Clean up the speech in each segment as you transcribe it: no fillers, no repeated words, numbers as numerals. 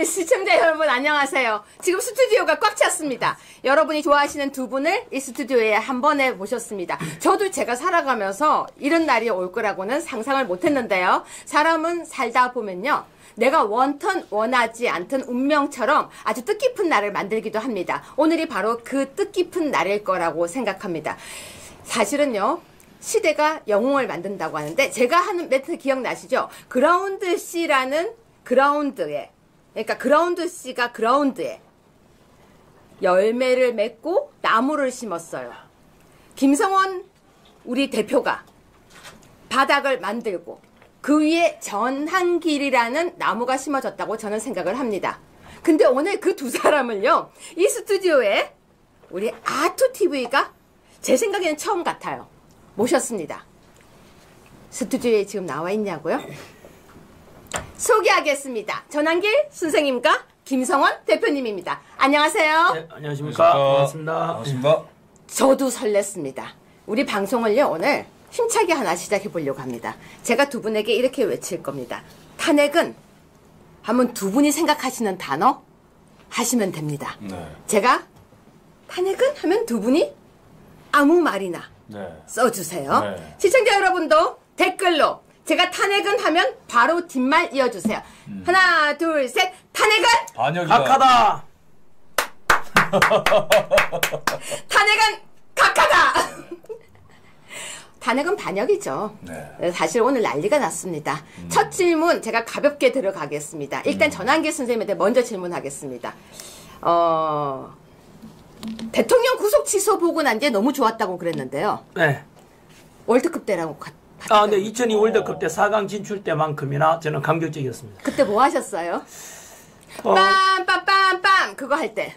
우리 시청자 여러분 안녕하세요. 지금 스튜디오가 꽉 찼습니다. 여러분이 좋아하시는 두 분을 이 스튜디오에 한 번에 모셨습니다. 저도 제가 살아가면서 이런 날이 올 거라고는 상상을 못했는데요. 사람은 살다 보면요. 내가 원턴 원하지 않던 운명처럼 아주 뜻깊은 날을 만들기도 합니다. 오늘이 바로 그 뜻깊은 날일 거라고 생각합니다. 사실은요. 시대가 영웅을 만든다고 하는데 제가 하는 멘트 기억나시죠? 그라운드 C라는 그라운드에 그러니까 그라운드 C가 그라운드에 열매를 맺고 나무를 심었어요. 김성원 우리 대표가 바닥을 만들고 그 위에 전한길이라는 나무가 심어졌다고 저는 생각을 합니다. 근데 오늘 그 두 사람을요. 이 스튜디오에 우리 아투TV가 제 생각에는 처음 같아요. 모셨습니다. 스튜디오에 지금 나와 있냐고요? 소개하겠습니다. 전한길 선생님과 김성원 대표님입니다. 안녕하세요. 네, 안녕하십니까. 반갑습니다. 반갑습니다. 저도 설렜습니다. 우리 방송을요 오늘 힘차게 하나 시작해 보려고 합니다. 제가 두 분에게 이렇게 외칠 겁니다. 탄핵은 한번 두 분이 생각하시는 단어 하시면 됩니다. 네. 제가 탄핵은 하면 두 분이 아무 말이나 네. 써주세요. 네. 시청자 여러분도 댓글로 제가 탄핵은 하면 바로 뒷말 이어주세요. 하나, 둘, 셋. 탄핵은 반역이다. 각하다. 탄핵은 각하다. 탄핵은 반역이죠. 네. 사실 오늘 난리가 났습니다. 첫 질문 제가 가볍게 들어가겠습니다. 일단 전한길 선생님한테 먼저 질문하겠습니다. 대통령 구속 취소 보고 난 뒤에 너무 좋았다고 그랬는데요. 네. 월드컵 때라고 네. 2002 월드컵 때 4강 진출 때만큼이나 저는 감격적이었습니다. 그때 뭐 하셨어요? 빰빰빰빰 그거 할 때.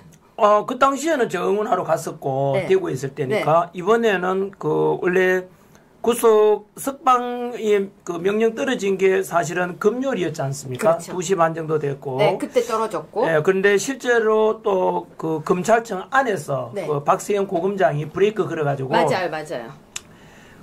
그 당시에는 저 응원하러 갔었고 네. 대구에 있을 때니까 이번에는 그 원래 구속 석방의 그 명령 떨어진 게 사실은 금요일이었지 않습니까? 그렇죠. 2시 반 정도 됐고. 네, 그때 떨어졌고. 네, 그런데 실제로 또 그 검찰청 안에서 네. 그 박세영 고검장이 브레이크 걸어가지고. 맞아요.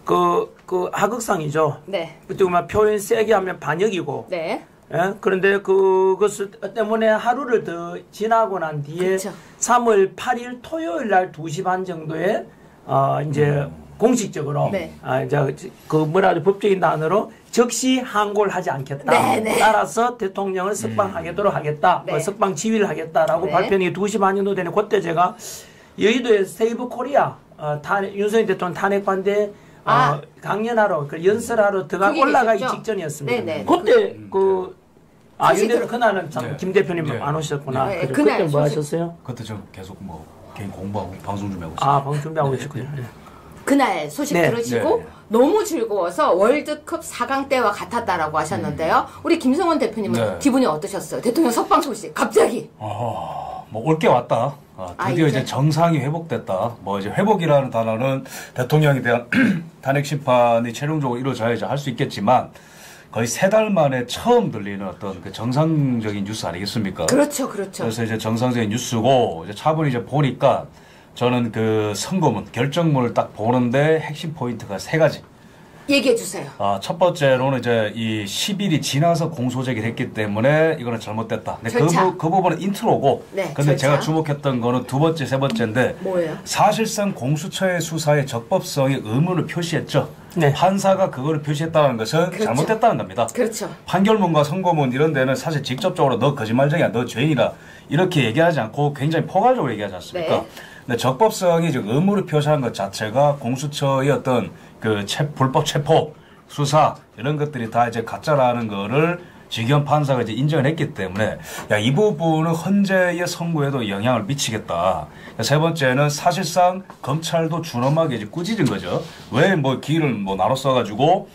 그 하극상이죠. 네. 그때 막 표현 세게 하면 반역이고. 네. 예? 그런데 그것을 때문에 하루를 더 지나고 난 뒤에 그쵸. 3월 8일 토요일 날 2시 반 정도에 이제 공식적으로 네. 이제 그 뭐라 법적인 단어로 즉시 항고를 하지 않겠다. 네. 따라서 대통령을 석방하도록 하겠다. 네. 석방 지휘를 하겠다라고 네. 발표한 게 2시 반 정도 되는 그때 제가 여의도에 세이브 코리아 윤석열 대통령 탄핵 반대 강연하러 그 연설하러 올라가기 계셨죠? 직전이었습니다. 네네. 그때 소식을- 근데 그날은 참 네. 김 대표님 네. 안 오셨구나. 네, 그죠? 그날 그때 뭐 소식- 하셨어요? 그때 저 계속 뭐 개인 공부하고 방송 준비하고 있어요. 방 준비하고 계셨군요. 네. 그날 소식 네. 들으시고 네. 너무 즐거워서 월드컵 4강 때와 같았다라고 하셨는데요. 우리 김성원 대표님은 네. 기분이 어떠셨어요? 대통령 석방 소식 갑자기. 뭐 올 게 왔다. 드디어 이제? 이제 정상이 회복됐다. 뭐 이제 회복이라는 단어는 대통령에 대한 탄핵 심판이 최종적으로 이루어져야지 할 수 있겠지만 거의 3달 만에 처음 들리는 어떤 그 정상적인 뉴스 아니겠습니까? 그렇죠. 그래서 이제 정상적인 뉴스고 이제 차분히 이제 보니까 저는 그 선고문 결정문을 딱 보는데 핵심 포인트가 3가지. 얘기해 주세요. 첫 번째로는 이제 이 10일이 지나서 공소 제기를 했기 때문에 이거는 잘못됐다. 근데 절차. 그 부분은 인트로고. 네, 근데 절차. 제가 주목했던 거는 두 번째, 세 번째인데. 뭐예요? 사실상 공수처의 수사의 적법성에 의문을 표시했죠. 네. 판사가 그거를 표시했다는 것은 그렇죠. 잘못됐다는 겁니다. 그렇죠. 판결문과 선고문 이런 데는 사실 직접적으로 너 거짓말쟁이야, 너 죄인이라 이렇게 얘기하지 않고 굉장히 포괄적으로 얘기하지 않습니까? 네. 근데 적법성이 지금 의무를 표시한 것 자체가 공수처의 어떤 그 불법 체포, 수사 이런 것들이 다 이제 가짜라는 거를 지기현 판사가 이제 인정을 했기 때문에 이 부분은 헌재의 선고에도 영향을 미치겠다. 세 번째는 사실상 검찰도 준엄하게 이제 꾸짖은 거죠. 왜 뭐 기일을 뭐 나눠 써가지고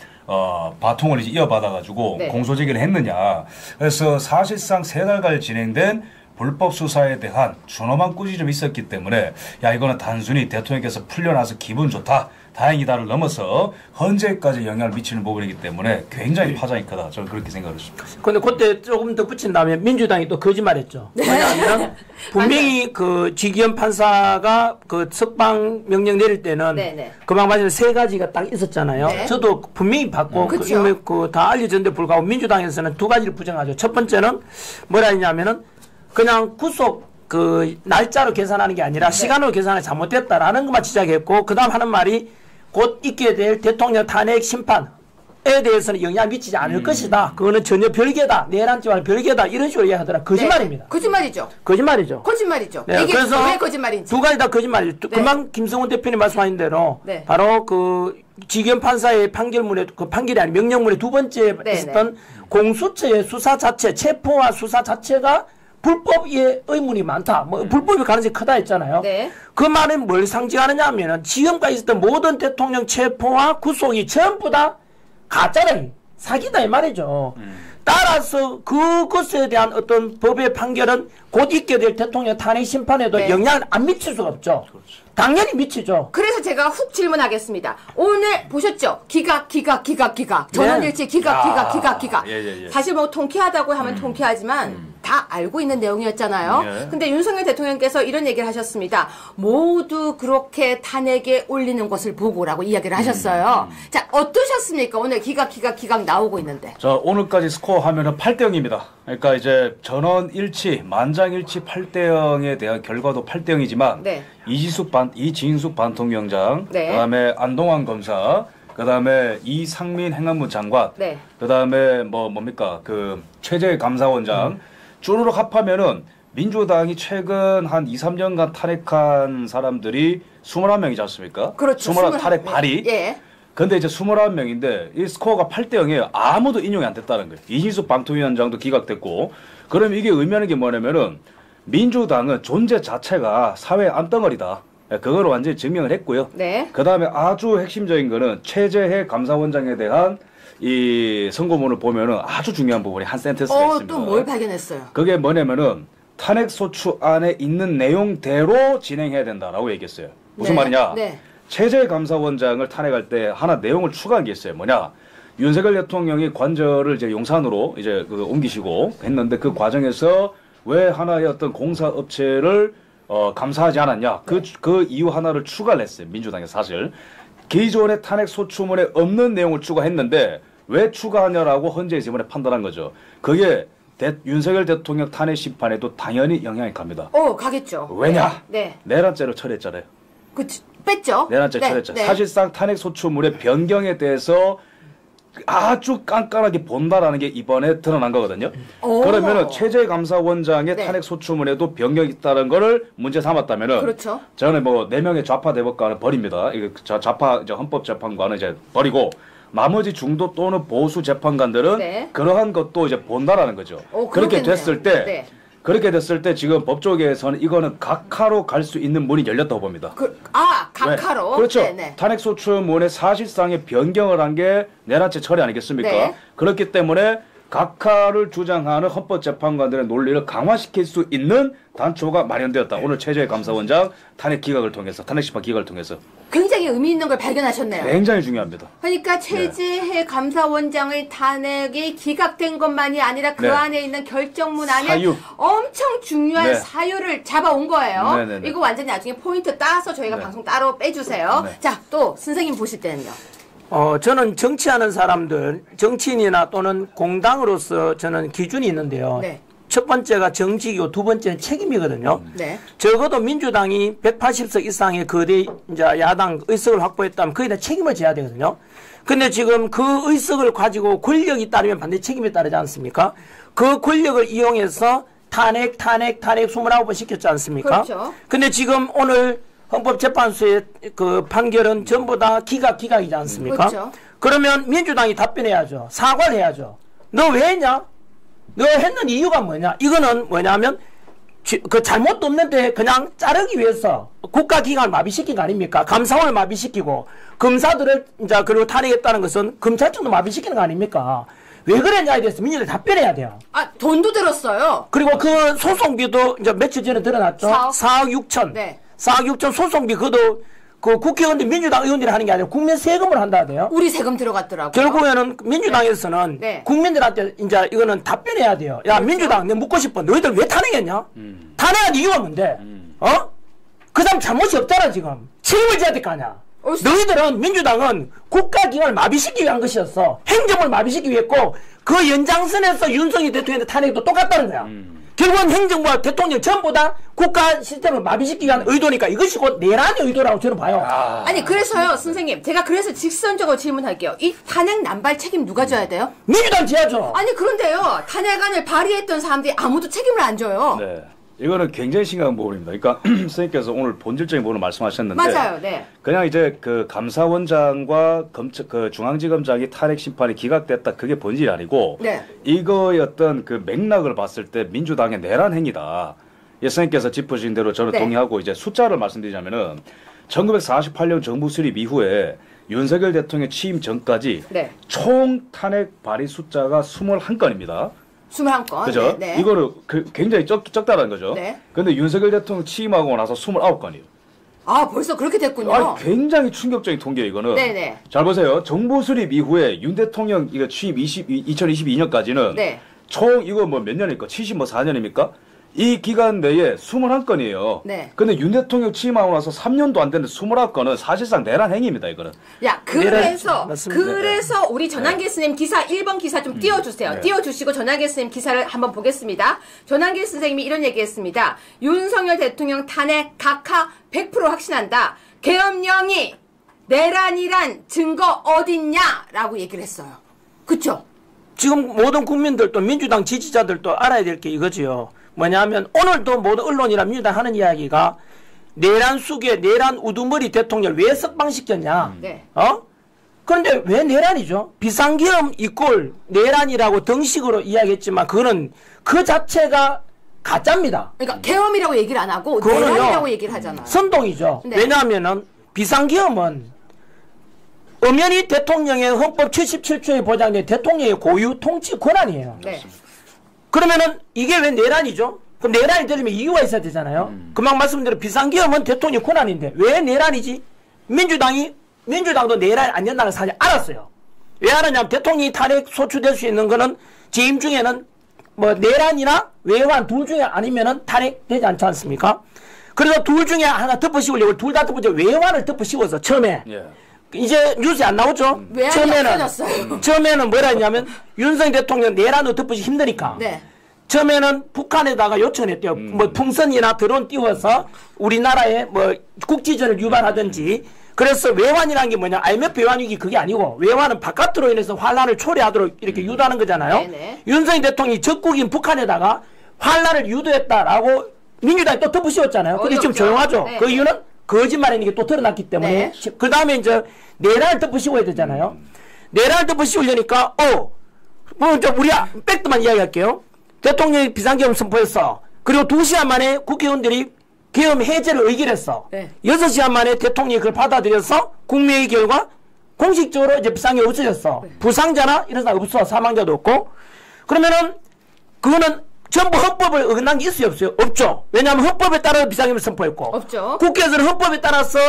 바통을 이제 이어받아가지고 네. 공소제기를 했느냐. 그래서 사실상 3달간 진행된 불법 수사에 대한 준엄한 꾸짖음이 있었기 때문에 이거는 단순히 대통령께서 풀려나서 기분 좋다. 다행이다를 넘어서 헌재까지 영향을 미치는 부분이기 때문에 굉장히 파장이 크다. 저는 그렇게 생각했습니다. 근데 그때 조금 더 붙인 다음에 민주당이 또 거짓말했죠. 왜냐하면 분명히 그 지기현 판사가 그 석방 명령 내릴 때는 네네. 그방 말씀 3가지가 딱 있었잖아요. 네. 저도 분명히 받고 그쵸. 다 알려졌는데 불구하고 민주당에서는 2가지를 부정하죠. 첫 번째는 뭐라 했냐면은 그냥 구속 그 날짜로 계산하는 게 아니라 시간으로 계산이 잘못됐다라는 것만 지적했고 그다음 하는 말이 곧 있게 될 대통령 탄핵 심판에 대해서는 영향 미치지 않을 것이다. 그거는 전혀 별개다. 내란죄와는 별개다. 이런 식으로 이야기하더라. 거짓말입니다. 네. 거짓말이죠. 거짓말이죠. 거짓말이죠. 네, 이게 그래서 왜 거짓말인지. 두 가지 다 거짓말이죠. 네. 금방 김성훈 대표님 말씀하신 대로 네. 바로 그 지경 판사의 판결문에 그 판결이 아닌 명령문에 두 번째 네, 있었던 공수처의 수사 자체, 체포와 수사 자체가 불법의 의문이 많다. 뭐 불법의 가능성이 크다 했잖아요. 네. 그 말은 뭘 상징하느냐 하면은 지금까지 있었던 모든 대통령 체포와 구속이 전부 다 가짜다. 사기다 이 말이죠. 따라서 그것에 대한 어떤 법의 판결은 곧 있게 될 대통령 탄핵 심판에도 네. 영향을 안 미칠 수가 없죠. 당연히 미치죠. 그래서 제가 훅 질문하겠습니다. 오늘 보셨죠? 기각. 전원일치 기각. 예. 사실 뭐 통쾌하다고 하면 통쾌하지만 다 알고 있는 내용이었잖아요. 예. 근데 윤석열 대통령께서 이런 얘기를 하셨습니다. 모두 그렇게 탄핵에 올리는 것을 보고라고 이야기를 하셨어요. 자, 어떠셨습니까? 오늘 기각 나오고 있는데. 자, 오늘까지 스코어 하면은 8대 0입니다. 그러니까 이제 전원일치, 만장일치 8대 0에 대한 결과도 8대 0이지만 네. 이진숙 반통위원장, 네. 그다음에 안동환 검사, 그다음에 이상민 행안부 장관, 네. 그다음에 뭡니까 그 최재 감사원장 쭈루룩 합하면은 민주당이 최근 한 2, 3년간 탄핵한 사람들이 21명이지 않습니까? 그렇죠. 21 탄핵 발의. 예. 근데 이제 21명인데 이 스코어가 8대 0이에요. 아무도 인용이 안 됐다는 거예요. 이진숙 방통위원장도 기각됐고. 그럼 이게 의미하는 게 뭐냐면은 민주당은 존재 자체가 사회 암덩어리다. 그걸 완전히 증명을 했고요. 네. 그 다음에 아주 핵심적인 거는 최재해 감사원장에 대한 이 선고문을 보면은 아주 중요한 부분이 한 센텐스가 있습니다. 또 뭘 발견했어요? 그게 뭐냐면은 탄핵소추 안에 있는 내용대로 진행해야 된다라고 얘기했어요. 무슨 네. 말이냐? 네. 최재해 감사원장을 탄핵할 때 하나 내용을 추가한 게 있어요. 뭐냐? 윤석열 대통령이 관절을 이제 용산으로 이제 옮기시고 했는데 그 과정에서 왜 하나의 어떤 공사업체를 감사하지 않았냐? 그 이유 하나를 추가를 했어요. 민주당에서 사실. 기존의 탄핵소추문에 없는 내용을 추가했는데 왜 추가하냐라고 헌재에서 이번에 판단한 거죠. 그게 윤석열 대통령 탄핵 심판에도 당연히 영향이 갑니다. 가겠죠. 왜냐? 네. 내란죄를 처리했잖아요. 뺐죠. 내란죄 처리했죠. 네. 사실상 탄핵소추문의 변경에 대해서 아주 깐깐하게 본다라는 게 이번에 드러난 거거든요. 그러면은 최재 감사원장의 네. 탄핵소추문에도 변경이 있다는 거를 문제 삼았다면은 그렇죠. 저는 뭐 4명의 좌파 대법관을 버립니다. 이거 좌파 이제 헌법재판관은 이제 버리고 나머지 중도 또는 보수 재판관들은 네. 그러한 것도 이제 본다라는 거죠. 그렇게 그렇겠네요. 됐을 때 네. 그렇게 됐을 때 지금 법조계에서는 이거는 각하로 갈 수 있는 문이 열렸다고 봅니다. 각하로. 왜? 그렇죠. 네네. 탄핵소추문의 사실상의 변경을 한 게 내란죄 처리 아니겠습니까? 네. 그렇기 때문에 각하를 주장하는 헌법재판관들의 논리를 강화시킬 수 있는 단초가 마련되었다. 오늘 최재해 감사원장 탄핵 기각을 통해서, 탄핵심판 기각을 통해서. 굉장히 의미 있는 걸 발견하셨네요. 굉장히 중요합니다. 그러니까 최재해 감사원장의 탄핵이 기각된 것만이 아니라 그 네. 안에 있는 결정문 안에 사유. 엄청 중요한 네. 사유를 잡아온 거예요. 네네네. 이거 완전히 나중에 포인트 따서 저희가 네. 방송 따로 빼주세요. 네. 자, 또 선생님 보실 때는요. 저는 정치하는 사람들, 정치인이나 또는 공당으로서 저는 기준이 있는데요. 네. 첫 번째가 정직이고 두 번째는 책임이거든요. 네. 적어도 민주당이 180석 이상의 거대 이제 야당 의석을 확보했다면 거기에 대한 책임을 져야 되거든요. 근데 지금 그 의석을 가지고 권력이 따르면 반드시 책임이 따르지 않습니까? 그 권력을 이용해서 탄핵 29번 시켰지 않습니까? 그렇죠. 근데 지금 오늘 헌법재판소의 그 판결은 전부 다 기각이지 않습니까? 그렇죠. 그러면 민주당이 답변해야죠. 사과를 해야죠. 너 왜 했냐? 너 했는 이유가 뭐냐? 이거는 뭐냐면 그 잘못도 없는데 그냥 자르기 위해서 국가기관을 마비시킨 거 아닙니까? 감사원을 마비시키고 검사들을 이제 그리고 탄핵했다는 것은 검찰청도 마비시키는 거 아닙니까? 왜 그랬냐에 대해서 민주당이 답변해야 돼요. 돈도 들었어요. 그리고 그 소송비도 이제 며칠 전에 드러났죠. 4억 6천. 네. 4억 6천 소송비 그것도 그 국회의원들 민주당 의원들이 하는 게 아니라 국민 세금을 한다 하대요. 우리 세금 들어갔더라고요. 결국에는 민주당에서는 네. 국민들한테 이제 이거는 답변해야 돼요. 야, 민주당, 내가 묻고 싶어. 너희들 왜 탄핵했냐? 탄핵한 이유가 뭔데? 그 사람 잘못이 없잖아, 지금. 책임을 져야 될 거 아니야. 너희들은, 민주당은 국가기관을 마비시키기 위한 것이었어. 행정을 마비시키기 위했고, 그 연장선에서 윤석열 대통령의 탄핵도 똑같다는 거야. 결국은 행정부와 대통령 전부 다 국가 시스템을 마비시키기 위한 의도니까 이것이 곧 내란의 의도라고 저는 봐요. 아니 그래서요 선생님 제가 그래서 직선적으로 질문할게요. 이 탄핵 남발 책임 누가 져야 돼요? 민주당 지야죠. 아니 그런데요 탄핵안을 발의했던 사람들이 아무도 책임을 안 져요. 네. 이거는 굉장히 심각한 부분입니다. 그러니까 선생님께서 오늘 본질적인 부분을 말씀하셨는데 맞아요. 네. 그냥 이제 그 감사원장과 그 중앙지검장이 탄핵 심판이 기각됐다 그게 본질이 아니고 네. 이거의 어떤 그 맥락을 봤을 때 민주당의 내란 행위다. 예, 선생님께서 짚으신 대로 저는 네. 동의하고 이제 숫자를 말씀드리자면은 1948년 정부 수립 이후에 윤석열 대통령 취임 전까지 네. 총 탄핵 발의 숫자가 21건입니다. 21건. 그죠? 네. 네. 이거는 굉장히 적다라는 거죠. 네. 근데 윤석열 대통령 취임하고 나서 29건이에요. 아 벌써 그렇게 됐군요. 굉장히 충격적인 통계예요, 이거는. 네네. 잘 보세요. 정부 수립 이후에 윤 대통령 이거 취임 2022년까지는 네. 총 이거 뭐 몇 년입니까? 74년입니까? 이 기간 내에 21건이에요. 네. 근데 윤 대통령 취임하고 나서 3년도 안 됐는데 21건은 사실상 내란 행위입니다, 이거는. 야, 그래서, 맞습니다. 그래서 우리 전환길 스님 기사, 1번 기사 좀 띄워주세요. 네. 띄워주시고 전환길 스님 기사를 한번 보겠습니다. 전환길 선생님이 이런 얘기 했습니다. 윤석열 대통령 탄핵 각하 100% 확신한다. 계엄령이 내란이란 증거 어딨냐? 라고 얘기를 했어요. 그쵸? 지금 모든 국민들도 민주당 지지자들도 알아야 될 게 이거지요. 뭐냐면 오늘도 모든 언론이나 민주당 하는 이야기가 내란 수계, 내란 우두머리 대통령을 왜 석방시켰냐. 네. 그런데 왜 내란이죠? 비상계엄 이꼴 내란이라고 등식으로 이야기했지만 그거는 그 자체가 가짜입니다. 그러니까 계엄이라고 얘기를 안 하고 그거는요, 내란이라고 얘기를 하잖아요. 선동이죠. 네. 왜냐하면은 비상계엄은 엄연히 대통령의 헌법 77조에 보장된 대통령의 고유 통치 권한이에요. 네. 그러면은 이게 왜 내란이죠? 그럼 내란이 되려면 이유가 있어야 되잖아요. 금방 말씀드린 비상계엄은 대통령 권한인데 왜 내란이지? 민주당도 내란 안 된다는 사실 알았어요. 왜 알았냐면 대통령이 탄핵 소추될 수 있는 거는 재임 중에는 뭐 내란이나 외환 둘 중에 아니면은 탄핵되지 않지 않습니까? 그래서 둘 중에 하나 덮어씌우려고 둘 다 덮어씌워 외환을 덮어씌워서 처음에 예. 이제 뉴스에 안 나오죠? 외환이 없어졌어요. 처음에는 뭐라 했냐면 윤석열 대통령 내란으로 덮으시 힘드니까. 네. 처음에는 북한에다가 요청을 했대요. 뭐 풍선이나 드론 띄워서 우리나라의 뭐 국지전을 유발하든지. 그래서 외환이라는 게 뭐냐? IMF 외환위기 그게 아니고 외환은 바깥으로 인해서 환란을 초래하도록 이렇게 유도하는 거잖아요. 네네. 윤석열 대통령이 적국인 북한에다가 환란을 유도했다라고 민주당이 또 덮으씌웠잖아요. 근데 지금 어이없죠. 조용하죠. 네. 그 이유는 거짓말이라는 게 또 드러났기 때문에. 네. 그 다음에 이제 내란을 덮으씌워야 되잖아요. 내란을 덮으씌우려니까 뭐 이제 우리 팩트만 이야기할게요. 대통령이 비상계엄 선포했어. 그리고 2시간 만에 국회의원들이 계엄 해제를 의결했어. 네. 6시간 만에 대통령이 그걸 받아들여서 국민의 결과 공식적으로 이제 비상계엄 없어졌어. 네. 부상자나 이런 사람 없어. 사망자도 없고. 그러면은 그거는 전부 헌법을 어긋난 게 있어요, 없어요? 없죠. 왜냐하면 헌법에 따라 비상계엄을 선포했고. 없죠. 국회에서는 헌법에 따라서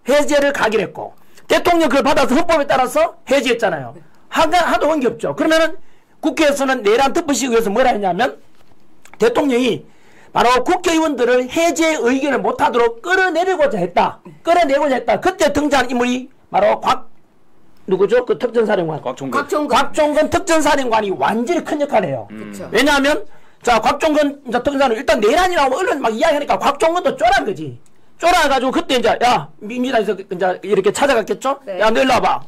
해제를 가결했고. 대통령 그걸 받아서 헌법에 따라서 해제했잖아요. 하도 한 게 없죠. 그러면은 국회에서는 내란 덮으시기 위해서 뭐라 했냐면 대통령이 바로 국회의원들을 해제 의견을 못하도록 끌어내리고자 했다. 그때 등장한 인물이 바로 누구죠? 그 특전사령관. 곽종건 특전사령관이 완전히 큰 역할을 해요. 그쵸. 왜냐하면 자 곽종건 이제 특전사령관 일단 내란이라고 언론 막 이야기하니까 곽종건도 쫄한 거지. 쫄아가지고 그때 이제 야 민주당에서 이제 이렇게 찾아갔겠죠? 네. 야 너 일로 와봐.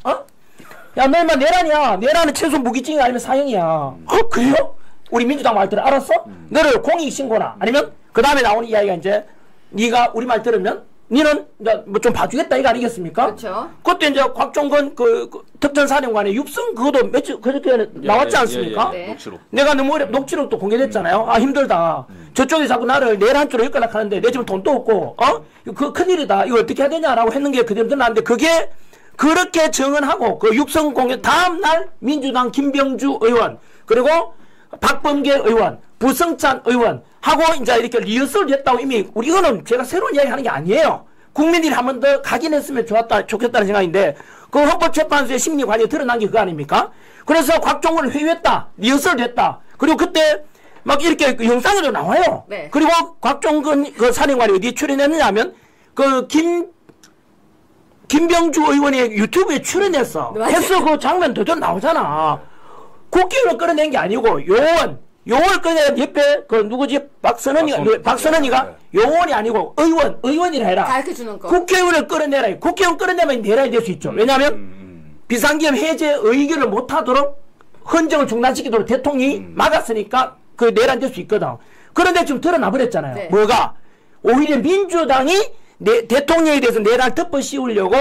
야 너 인마 내란이야. 내란은 최소 무기징역 아니면 사형이야. 그래요? 우리 민주당 말 들어 알았어? 너를 공익신고나 아니면 그 다음에 나오는 이야기가 이제 네가 우리 말 들으면 니는 뭐 좀 봐주겠다 이거 아니겠습니까? 그렇죠. 그때 이제 곽종건 그 특전사령관의 육성 그것도 며칠 그저께 나왔지 않습니까? 네. 녹취록. 내가 너무 녹취록도 공개됐잖아요. 아 힘들다. 저쪽이 자꾸 나를 내란 쪽으로 이끌락하는데 내 집은 돈도 없고 그 큰일이다. 이거 어떻게 해야 되냐라고 했는 게 그대로 드러났는데 그게 그렇게 정언하고 그 육성 공개 다음날 민주당 김병주 의원 그리고 박범계 의원 부성찬 의원 하고 이제 이렇게 리허설을 했다고 이미 이거는 제가 새로운 이야기 하는 게 아니에요. 국민들이 한 번 더 각인했으면 좋겠다는 생각인데 그 헌법재판소의 심리관이 드러난 게 그거 아닙니까? 그래서 곽종건을 회유했다. 리허설을 했다. 그리고 그때 막 이렇게 그 영상으로 나와요. 네. 그리고 곽종건 그 사령관이 어디에 출연했느냐 하면 그 김병주 의원의 유튜브에 출연했어. 맞아요. 해서 그 장면 그대로 나오잖아. 국회의원을 끌어낸 게 아니고 요원, 요원을 끌어내야 옆에 그 누구지 박선원이가 요원이 아니고 의원이라 해라. 가르쳐주는 거. 국회의원을 끌어내라. 국회의원 끌어내면 내란이 될 수 있죠. 왜냐하면 비상계엄 해제 의결을 못하도록 헌정을 중단시키도록 대통령이 막았으니까 그 내란 될 수 있거든. 그런데 지금 드러나 버렸잖아요. 네. 뭐가 오히려 민주당이 대통령에 대해서 내란 덮어 씌우려고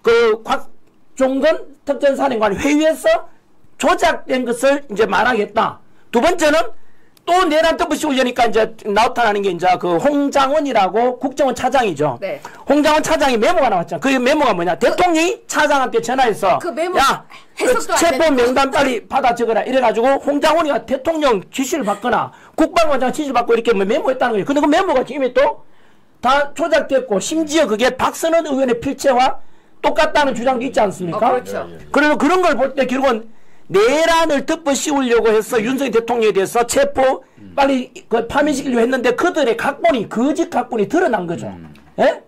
그 곽종건 특전사령관 회의에서 조작된 것을 이제 말하겠다. 두 번째는 또 내란 덮어 씌우려니까 이제 나타나는 게 이제 그 홍장원이라고 국정원 차장이죠. 네. 홍장원 차장이 메모가 나왔잖아. 그 메모가 뭐냐? 대통령이 차장한테 전화해서 그 메모 야, 해석도 안 체포 되는 명단 빨리 받아 적어라. 이래가지고 홍장원이가 대통령 지시를 받거나 국방원장 지시를 받고 이렇게 뭐 메모했다는 거예요. 근데 그 메모가 지금 또 다 조작됐고 심지어 그게 박선원 의원의 필체와 똑같다는 주장도 있지 않습니까? 그렇죠. 그래서 그런 걸 볼 때 결국은 내란을 덮어 씌우려고 해서 윤석열 대통령에 대해서 체포 빨리 그 파면시키려고 했는데 그들의 각본이 거짓 각본이 드러난 거죠. 예?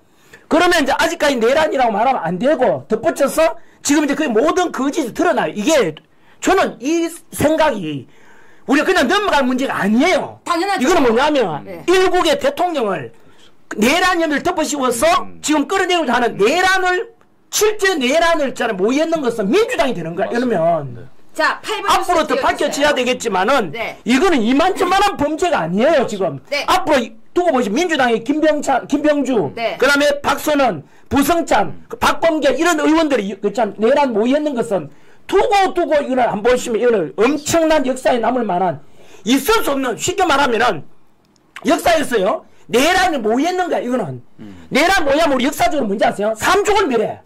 그러면 이제 아직까지 내란이라고 말하면 안 되고 덧붙여서 지금 이제 그 모든 거짓이 드러나요. 이게 저는 이 생각이 우리가 그냥 넘어갈 문제가 아니에요. 당연하죠. 이거는 뭐냐면 네. 일국의 대통령을 내란 혐의를 덮어 씌워서 지금 끌어내고자 하는 내란을 실제 내란을 있잖아요. 모의했는 것은 민주당이 되는 거야. 이러면 자, 8번 앞으로 더 밝혀져야 되겠지만은 네. 이거는 이만저만한 범죄가 아니에요. 지금 네. 앞으로 두고 보시면 민주당의 김병주 네. 그다음에 박선원 부성찬 박범계 이런 의원들이 그참 내란 모의했는 것은 두고 이거는 한번 보시면 이거는 엄청난 역사에 남을 만한 있을 수 없는 쉽게 말하면은 역사에서요 내란을 모의했는 거야. 이거는 내란 모의하면 우리 역사적으로 뭔지 아세요? 삼종을 멸해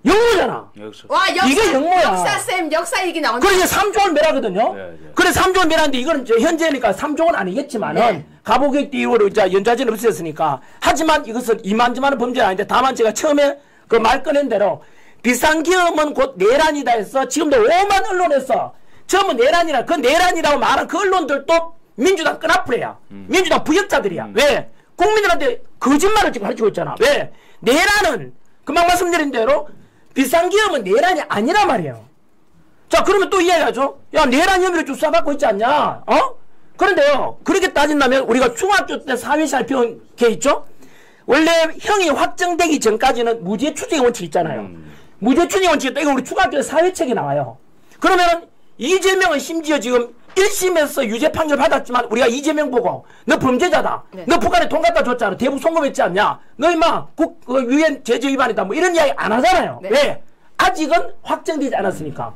영모잖아. 와, 이게 영모야. 역사쌤 역사 얘기 나온다. 그래, 이제 3종을 멸하거든요? 네. 그래, 3종을 멸하는데 이거는 현재니까 3종은 아니겠지만은, 네. 가보객 이후로 이제 연좌제는 없어졌으니까. 하지만 이것은 이만저만한 범죄는 아닌데, 다만 제가 처음에 그 말 꺼낸 대로, 비상기업은 곧 내란이다 해서 지금도 오만 언론에서 전부 내란이라, 그 내란이라고 말한 그 언론들도 민주당 끈앞으로야. 민주당 부역자들이야. 왜? 국민들한테 거짓말을 지금 가르치고 있잖아. 왜? 내란은, 금방 말씀드린 대로, 비상기업은 내란이 아니란 말이에요. 자, 그러면 또 이해해야죠. 야, 내란 혐의로 조사받고 있지 않냐? 어? 그런데요, 그렇게 따진다면 우리가 중학교 때 사회시할 배운 게 있죠? 원래 형이 확정되기 전까지는 무죄 추징 원칙 있잖아요. 무죄 추징 원칙, 이거 우리 중학교 때 사회책이 나와요. 그러면 이재명은 심지어 지금 1심에서 유죄 판결 받았지만 우리가 이재명 보고 너 범죄자다. 네. 너 북한에 돈 갖다 줬잖아. 대북 송금했지 않냐. 너 임마 유엔 제재 위반이다. 뭐 이런 이야기 안 하잖아요. 네. 왜? 아직은 확정되지 않았으니까.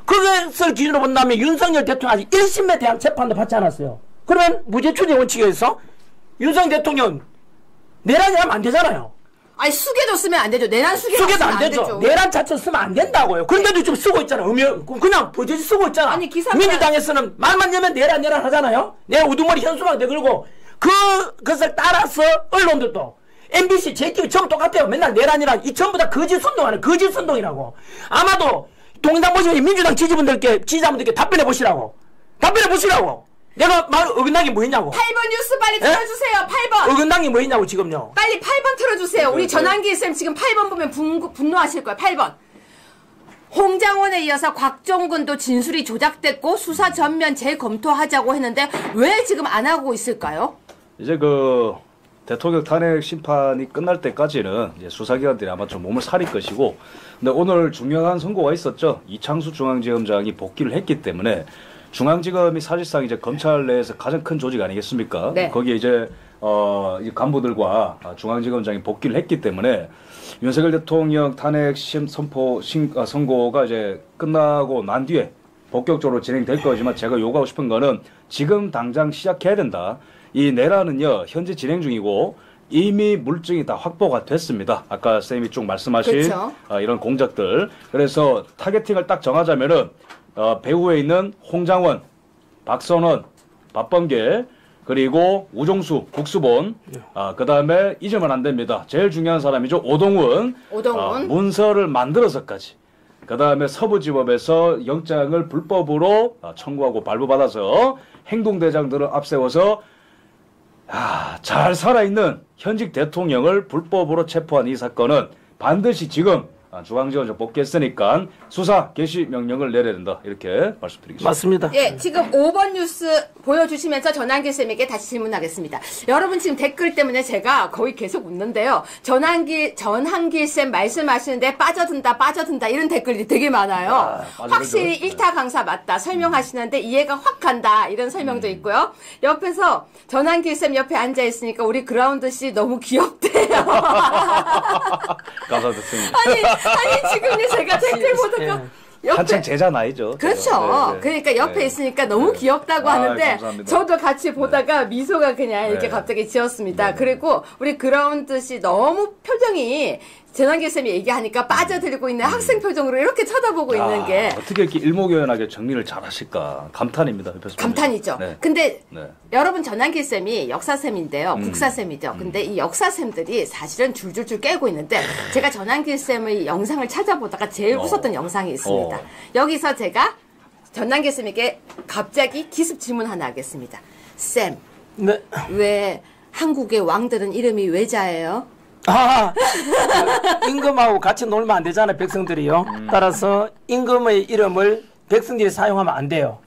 그것을 기준으로 본다면 윤석열 대통령 아직 1심에 대한 재판도 받지 않았어요. 그러면 무죄 추징 원칙에 의해서 윤석열 대통령 내란이라면 안 되잖아요. 아니, 수개도 쓰면 안 되죠. 내란 수개도 안 되죠. 내란 자체 쓰면 안 된다고요. 그런데도 지금 쓰고 있잖아. 그냥 버젓이 쓰고 있잖아. 아니, 기사가- 민주당에서는 말만 열면 내란 하잖아요. 내가 우두머리 현수막 내걸고 그것을 따라서 언론들도 MBC, JTV 전부 똑같아요. 맨날 내란이란 이 전부 다 거짓 선동하는 거짓 선동이라고. 아마도 동영상 보시면 민주당 지지자분들께 답변해 보시라고. 내가 말 어긋난 게 뭐였냐고. 8번 뉴스 빨리 틀어주세요. 8번. 어긋난 게 뭐였냐고 지금요. 빨리 8번 틀어주세요. 우리 전환기 쌤 지금 8번 보면 분노하실 거예요. 8번. 홍장원에 이어서 곽종근도 진술이 조작됐고 수사 전면 재검토하자고 했는데 왜 지금 안 하고 있을까요? 이제 그 대통령 탄핵 심판이 끝날 때까지는 이제 수사기관들이 아마 좀 몸을 사릴 것이고, 근데 오늘 중요한 선고가 있었죠. 이창수 중앙지검장이 복귀를 했기 때문에 중앙지검이 사실상 이제 검찰 내에서 가장 큰 조직 아니겠습니까? 네. 거기에 이제 이 간부들과 중앙지검장이 복귀를 했기 때문에 윤석열 대통령 탄핵 선고가 이제 끝나고 난 뒤에 본격적으로 진행될 거지만 제가 요구하고 싶은 거는 지금 당장 시작해야 된다. 이 내란은요 현재 진행 중이고 이미 물증이 다 확보가 됐습니다. 아까 쌤이 쭉 말씀하신 그렇죠. 이런 공작들. 그래서 타겟팅을 딱 정하자면은 배후에 있는 홍장원, 박선원, 박범계 그리고 우종수, 국수본, 그 다음에 잊으면 안 됩니다. 제일 중요한 사람이죠. 오동훈. 문서를 만들어서까지. 그 다음에 서부지법에서 영장을 불법으로 청구하고 발부받아서 행동대장들을 앞세워서 잘 살아있는 현직 대통령을 불법으로 체포한 이 사건은 반드시 지금 중앙지원청 복귀했으니까 수사 개시 명령을 내려야 된다. 이렇게 말씀드리겠습니다. 맞습니다. 예, 지금 5번 뉴스 보여주시면서 전한길 쌤에게 다시 질문하겠습니다. 여러분 지금 댓글 때문에 제가 거의 계속 웃는데요. 전한길 쌤 말씀하시는데 빠져든다 이런 댓글이 되게 많아요. 확실히 일타 강사 맞다 설명하시는데 이해가 확 간다 이런 설명도 있고요. 옆에서 전한길 쌤 옆에 앉아 있으니까 우리 그라운드 씨 너무 귀엽대요. 감사드립니다. 아니 지금 제가 댓글 보다가 한창 제자 나이죠. 그렇죠. 그러니까 옆에 있으니까 너무 귀엽다고 하는데 감사합니다. 저도 같이 보다가 미소가 그냥 이렇게 갑자기 지었습니다. 그리고 우리 그라운드 씨 너무 표정이 전한길 쌤이 얘기하니까 빠져들고 있는 학생 표정으로 이렇게 쳐다보고 있는 게 어떻게 이렇게 일목요연하게 정리를 잘 하실까 감탄입니다. 감탄이죠. 네. 근데 네. 여러분 전한길 쌤이 역사쌤인데요. 국사쌤이죠. 근데 이 역사쌤들이 사실은 줄줄줄 깨고 있는데 제가 전한길 쌤의 영상을 찾아보다가 제일 웃었던 영상이 있습니다. 여기서 제가 전한길 쌤에게 갑자기 기습 질문 하나 하겠습니다. 쌤, 네. 왜 한국의 왕들은 이름이 외자예요? 임금하고 같이 놀면 안 되잖아요, 백성들이요. 따라서 임금의 이름을 백성들이 사용하면 안 돼요.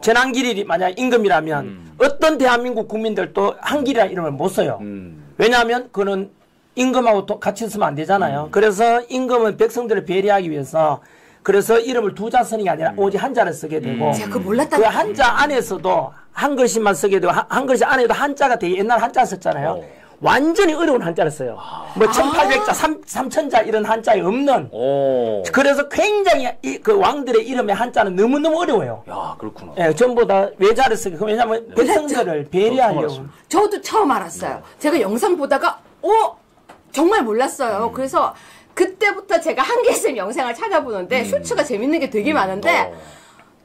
전한길이 만약 임금이라면 어떤 대한민국 국민들도 한길이라는 이름을 못 써요. 왜냐하면 그는 임금하고 같이 쓰면 안 되잖아요. 그래서 임금은 백성들을 배려하기 위해서 그래서 이름을 두 자 쓰는 게 아니라 오직 한자를 쓰게 되고 제가 그거 몰랐다. 그 한자 안에서도 한 글씨만 쓰게 되고 한 글씨 안에도 한자가 되게 옛날 한자 썼잖아요. 완전히 어려운 한자를 써요. 뭐 1800자, 3000자 이런 한자에 없는. 그래서 굉장히 그 왕들의 이름의 한자는 너무너무 어려워요. 야, 그렇구나. 예, 전부 다 외자를 쓰게. 왜냐하면 백성들을 배려하려고. 저도 처음 알았어요. 제가 영상 보다가 정말 몰랐어요. 그래서 그때부터 제가 한길쌤 영상을 찾아보는데 쇼츠가 재밌는 게 되게 많은데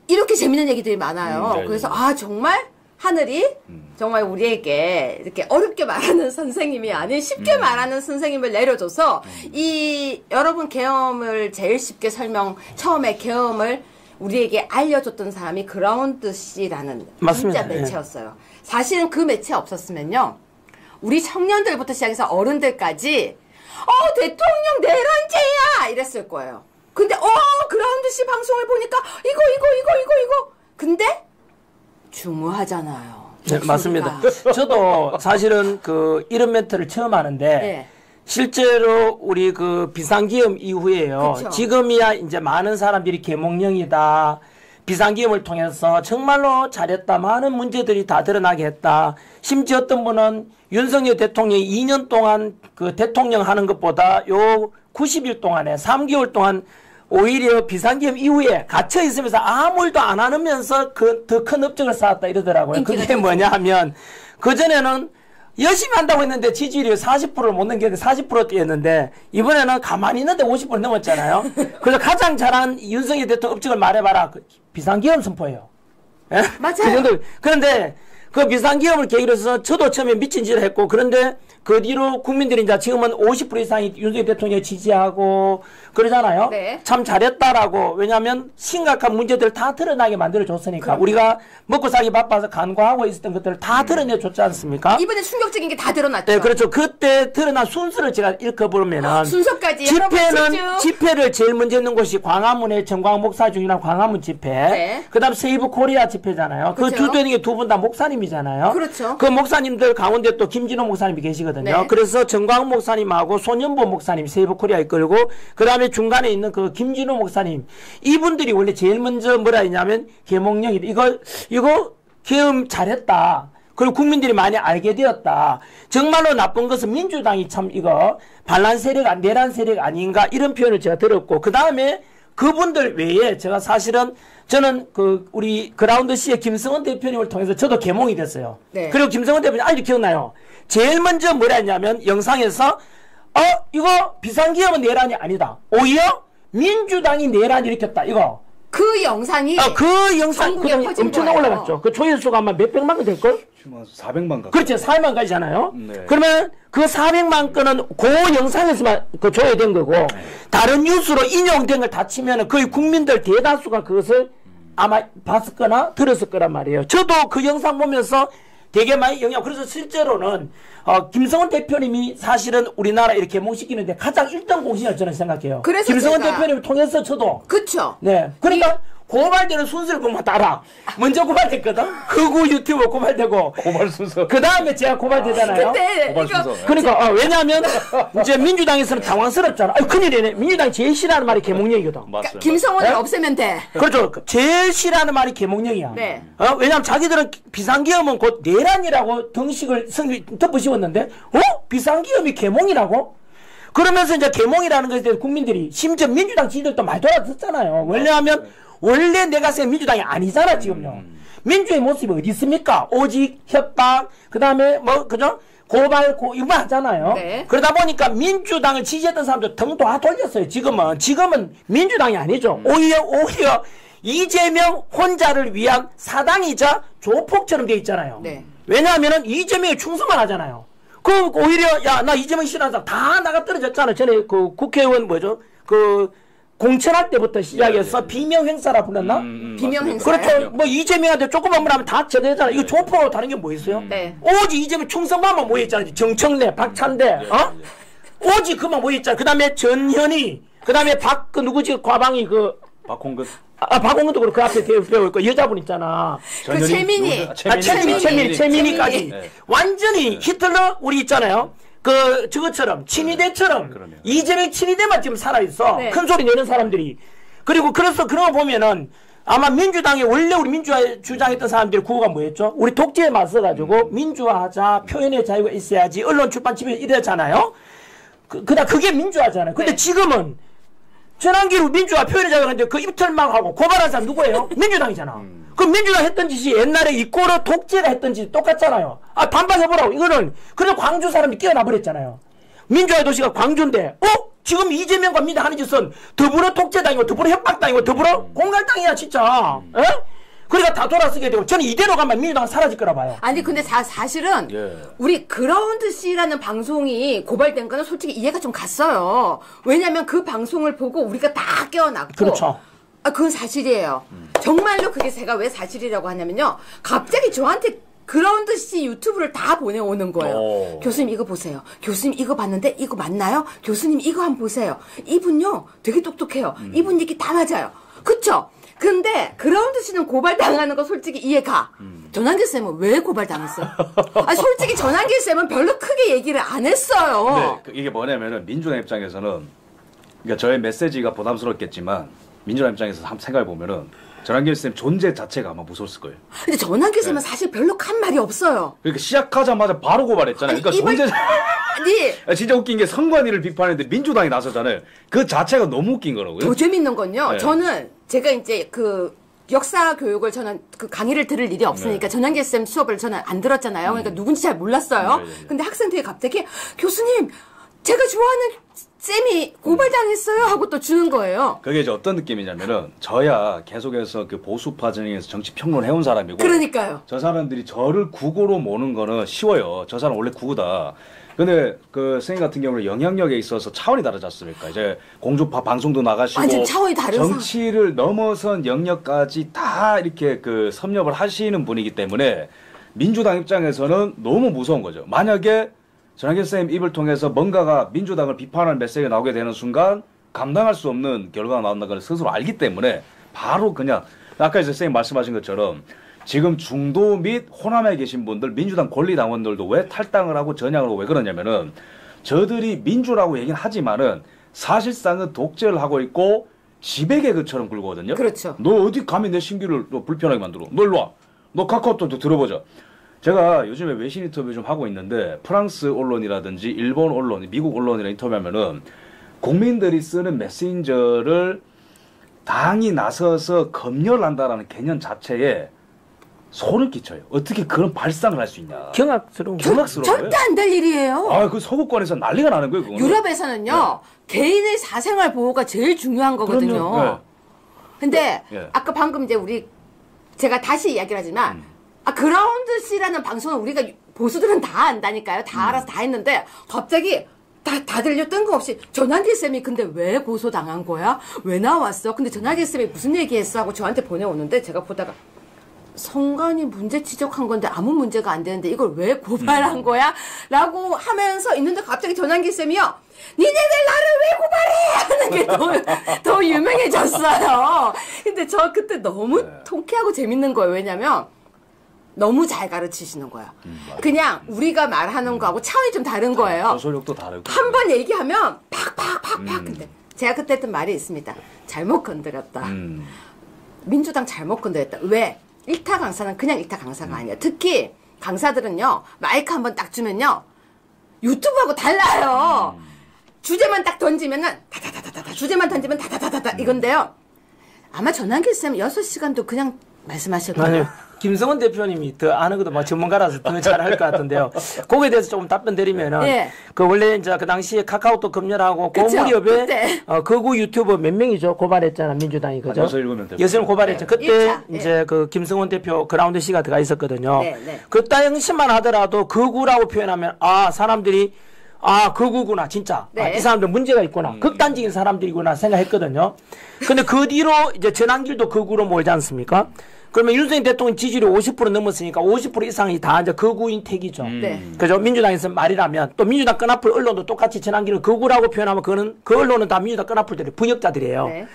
이렇게 재밌는 얘기들이 많아요. 그래서 정말 하늘이 정말 우리에게 이렇게 어렵게 말하는 선생님이 아닌 쉽게 말하는 선생님을 내려줘서 이 여러분 계엄을 제일 쉽게 처음에 계엄을 우리에게 알려줬던 사람이 그라운드 씨라는 맞습니다. 진짜 매체였어요. 사실은 그 매체 없었으면요. 우리 청년들부터 시작해서 어른들까지 대통령 내란죄야 이랬을 거예요. 근데 그라운드 씨 방송을 보니까 이거 근데 중요하잖아요. 네, 맞습니다. 저도 사실은 그 이런 멘트를 처음 하는데 실제로 우리 그 비상기업 이후에요. 그쵸. 지금이야 이제 많은 사람들이 계몽령이다. 비상기업을 통해서 정말로 잘했다. 많은 문제들이 다 드러나게 했다. 심지어 어떤 분은 윤석열 대통령이 2년 동안 그 대통령 하는 것보다 요 90일 동안에 3개월 동안 오히려 비상기업 이후에 갇혀 있으면서 아무 일도 안 하면서 그 더 큰 업적을 쌓았다 이러더라고요. 그게 뭐냐 하면 그전에는 열심히 한다고 했는데 지지율이 40%를 못 넘겼는데 40% 뛰었는데 이번에는 가만히 있는데 50% 넘었잖아요. 그래서 가장 잘한 윤석열 대통령 업적을 말해봐라. 그 비상기업 선포예요. 예? 맞아요. 그 정도. 그런데 그 비상기업을 계기로 해서 저도 처음에 미친 짓을 했고 그런데 그 뒤로 국민들이 이제 지금은 50% 이상이 윤석열 대통령을 지지하고 그러잖아요. 네. 참 잘했다라고. 왜냐하면 심각한 문제들을 다 드러나게 만들어줬으니까. 우리가 먹고 살기 바빠서 간과하고 있었던 것들을 다 드러내줬지 않습니까? 이번에 충격적인 게 다 드러났죠. 네, 그렇죠. 그때 드러난 순서를 제가 읽어보면은 순서까지 집회를 제일 먼저 했는 곳이 광화문의 정광 목사 중이랑 광화문 집회. 네. 그다음 세이브 코리아 집회잖아요. 그렇죠. 그 두 분이 두 분 다 목사님이잖아요. 그렇죠. 그 목사님들 가운데 또 김진호 목사님이 계시거든요. 네. 그래서 정광 목사님하고 손연보 목사님 세이브 코리아 이끌고 그다음에 중간에 있는 그 김진호 목사님 이분들이 원래 제일 먼저 뭐라 했냐면 계몽령이다. 이거 계엄 잘했다. 그리고 국민들이 많이 알게 되었다. 정말로 나쁜 것은 민주당이 참 이거 반란 세력, 내란 세력 아닌가 이런 표현을 제가 들었고 그 다음에 그분들 외에 제가 사실은 저는 그 우리 그라운드 씨의 김성원 대표님을 통해서 저도 계몽이 됐어요. 네. 그리고 김성원 대표님 아직도 기억나요. 제일 먼저 뭐라 했냐면 영상에서 이거 비상기업은 내란이 아니다. 오히려 민주당이 내란을 일으켰다. 이거. 그 영상이 그 영상 전국에 퍼진 엄청나게 거예요. 올라갔죠. 그 조회수가 아마 몇백만 건 될걸? 400만 가까이. 그렇죠. 400만 건이잖아요. 네. 그러면 그 400만 건은 그 영상에서만 그 조회된 거고 다른 뉴스로 인용된 걸 다 치면은 거의 국민들 대다수가 그것을 아마 봤을 거나 들었을 거란 말이에요. 저도 그 영상 보면서 되게 많이 영향. 그래서 실제로는 김성원 대표님이 사실은 우리나라 이렇게 개몽시키는데 가장 1등 공신이라고 저는 생각해요. 그래서 김성원 대표님을 통해서 저도 그쵸. 네. 그러니까 고발되는 순서를 보면 다 알아. 먼저 고발됐거든. 흑우 유튜브 고발되고. 고발 순서. 그 다음에 제가 고발되잖아요. 근데 고발 이거 순서. 그러니까 왜냐하면 이제 민주당에서는 당황스럽잖아. 큰일이네. 민주당이 제일 싫어하는 말이 개몽령이거든. 맞습니다. 김성원을 네? 없애면 돼. 그렇죠. 제일 싫어하는 말이 개몽령이야. 네. 왜냐하면 자기들은 비상기업은 곧 내란이라고 등식을 덮으시웠는데 비상기업이 개몽이라고? 그러면서 이제 개몽이라는 것에 대해서 국민들이 심지어 민주당 지지들도 말 돌아듣잖아요. 왜냐하면 원래 내가 생각한 민주당이 아니잖아 지금요. 민주의 모습이 어디 있습니까? 오직 협박, 그 다음에 그죠? 고발, 이거 하잖아요. 네. 그러다 보니까 민주당을 지지했던 사람들 등 다 돌렸어요. 지금은 민주당이 아니죠. 오히려 이재명 혼자를 위한 사당이자 조폭처럼 돼 있잖아요. 네. 왜냐하면은 이재명에 충성만 하잖아요. 오히려 나 이재명 싫어하는 사람 다 나가 떨어졌잖아. 전에 그 국회의원 공천할 때부터 시작해서 비명 행사라 불렀나? 비명 행사. 그렇죠. 이재명한테 조금만 하면 다 제대잖아. 이거 조폭하고 다른 게 뭐 있어요? 네. 오직 이재명 충성만만 모여있잖아. 정청래, 박찬대, 오직 그만 모여있잖아. 그 다음에 전현희, 그 다음에 누구지? 과방이 박홍근. 박홍근도 그렇고 그 앞에 대표 있고 여자분 있잖아. 그 최민희. 최민희까지. 네. 완전히 히틀러 우리 있잖아요. 저것처럼 친위대처럼 그러네요. 이재명 친위대만 지금 살아있어. 네. 큰 소리 내는 사람들이. 그래서 그런 거 보면은 아마 민주당이 원래 우리 민주화 주장했던 사람들의 구호가 뭐였죠? 우리 독재에 맞서가지고 민주화하자, 표현의 자유가 있어야지, 언론 출판 지배 이랬잖아요. 그게 민주화잖아요. 근데 네. 지금은 전환기로 민주화 표현의 자유가 있는데 그 입틀만 하고 고발한 사람 누구예요? 민주당이잖아. 그럼 민주당 했던 짓이 옛날에 이꼬르 독재가 했던 짓이 똑같잖아요. 반박해보라고. 이거는 그래서 광주 사람이 끼어나 버렸잖아요. 민주화의 도시가 광주인데 지금 이재명과 민주당 하는 짓은 더불어 독재당이고 더불어 협박당이고 더불어 공갈당이야 진짜. 그러니까 다 돌아서게 되고 저는 이대로 가면 민주당은 사라질 거라 봐요. 아니 근데 사실은 우리 그라운드 C라는 방송이 고발된 거는 솔직히 이해가 좀 갔어요. 왜냐면 그 방송을 보고 우리가 다 깨어났고. 그렇죠. 그건 사실이에요. 정말로 그게 제가 왜 사실이라고 하냐면요. 갑자기 저한테 그라운드 C 유튜브를 다 보내오는 거예요. 교수님 이거 보세요. 교수님 이거 봤는데 이거 맞나요? 교수님 이거 한번 보세요. 이분요 되게 똑똑해요. 이분 얘기 다 맞아요. 그쵸? 근데 그라운드 C는 고발당하는 거 솔직히 이해가. 전환기 쌤은 왜 고발당했어요? 솔직히 전환기 쌤은 별로 크게 얘기를 안 했어요. 네, 이게 뭐냐면은 민주당 입장에서는 그러니까 저의 메시지가 부담스럽겠지만 민주당 입장에서 한번 생각해 보면은 전환길 쌤 존재 자체가 아마 무서웠을 거예요. 근데 전환기 쌤은 사실 별로 한 말이 없어요. 그러니까 시작하자마자 바로 고발했잖아요. 그러니까 존재 아니 진짜 웃긴 게 선관위를 비판했는데 민주당이 나서잖아요. 그 자체가 너무 웃긴 거라고요. 더 재밌는 건요. 네. 저는 제가 이제 역사 교육을 저는 강의를 들을 일이 없으니까 전환기 쌤 수업을 저는 안 들었잖아요. 그러니까 누군지 잘 몰랐어요. 근데 학생들이 갑자기 교수님 제가 좋아하는 쌤이 고발당했어요 하고 또 주는 거예요. 그게 이제 어떤 느낌이냐면은 저야 계속해서 그 보수파陣營에서 정치 평론 해온 사람이고 그러니까요. 저 사람들이 저를 국어로 모는 거는 쉬워요. 저 사람 원래 국어다. 근데 선생님 같은 경우는 영향력에 있어서 차원이 다르지 않습니까? 이제 공주파 방송도 나가시고 완전 차원이 다른 정치를 넘어선 영역까지 다 이렇게 섭렵을 하시는 분이기 때문에 민주당 입장에서는 너무 무서운 거죠. 만약에 전환기 쌤 입을 통해서 뭔가가 민주당을 비판하는 메시지가 나오게 되는 순간 감당할 수 없는 결과가 나온다는 걸 스스로 알기 때문에 바로 그냥 아까 이제 쌤이 말씀하신 것처럼 지금 중도 및 호남에 계신 분들 민주당 권리당원들도 왜 탈당을 하고 전향을 하고 왜 그러냐면은 저들이 민주라고 얘기는 하지만은 사실상은 독재를 하고 있고 지배개그처럼 굴거든요. 그렇죠. 너 어디 감히 내 신규를 너 불편하게 만들어. 너 일로 와. 너 카카오톡도 들어보자. 제가 요즘에 외신 인터뷰 좀 하고 있는데 프랑스 언론이라든지 일본 언론, 미국 언론이랑 인터뷰하면은 국민들이 쓰는 메신저를 당이 나서서 검열한다라는 개념 자체에 소름 끼쳐요. 어떻게 그런 발상을 할 수 있냐. 경악스러운 절대 안 될 일이에요. 그 서구권에서 난리가 나는 거예요. 그거는. 유럽에서는요. 개인의 사생활 보호가 제일 중요한 거거든요. 그럼요. 근데 예. 아까 방금 이제 제가 다시 이야기를 하지만 그라운드 C라는 방송은 우리가 보수들은 다 안다니까요. 다 알아서 다 했는데 갑자기 다 들려 뜬금없이 전환기 쌤이 근데 왜 고소당한 거야? 왜 나왔어? 근데 전환기 쌤이 무슨 얘기했어? 하고 저한테 보내오는데 제가 보다가 성관이 문제 지적한 건데 아무 문제가 안 되는데 이걸 왜 고발한 거야? 라고 하면서 있는데 갑자기 전환기 쌤이요. 니네들 나를 왜 고발해! 하는 게 더 유명해졌어요. 근데 저 그때 너무 통쾌하고 재밌는 거예요. 왜냐면 너무 잘 가르치시는 거야. 그냥 우리가 말하는 거하고 차원이 좀 다른 거예요. 소속력도 다르고. 한 번 얘기하면 팍팍팍팍. 근데 제가 그때 했던 말이 있습니다. 잘못 건드렸다. 민주당 잘못 건드렸다. 왜? 일타 강사는 그냥 일타 강사가 아니야. 특히 강사들은요. 마이크 한번 딱 주면요. 유튜브하고 달라요. 주제만 딱 던지면은 다다다다다. 주제만 던지면 다다다다다. 이건데요. 아마 전환기 쌤 6시간도 그냥 말씀하실 거예요. 아니요. 김성원 대표님이 더 아는 것도 뭐 전문가라서 더 잘할 것 같은데요. 거기에 대해서 조금 답변 드리면은 네. 그 원래 이제 그 당시에 카카오톡 검열하고 그 그쵸? 무렵에 그때. 거구 유튜버 몇 명이죠 고발했잖아 민주당이 그죠? 6-7명 됐어요. 6명 고발했죠. 네. 그때 1차. 이제 그 김성원 대표 그라운드 씨가 들어가 있었거든요. 네, 네. 그 당시만 하더라도 거구라고 표현하면 아 사람들이 아 거구구나 진짜 네. 아, 이 사람들 문제가 있구나 극단적인 사람들이구나 생각했거든요. 근데 그 뒤로 이제 전환길도 거구로 몰지 않습니까? 그러면 윤석열 대통령 지지율이 50% 넘었으니까 50% 이상이 다 이제 거구인 택이죠. 네. 그죠? 민주당에서 말이라면 또 민주당 끈앞을 언론도 똑같이 전환기를 거구라고 표현하면 그거는 그 언론은 다 민주당 끈앞을들이 분역자들이에요. 네.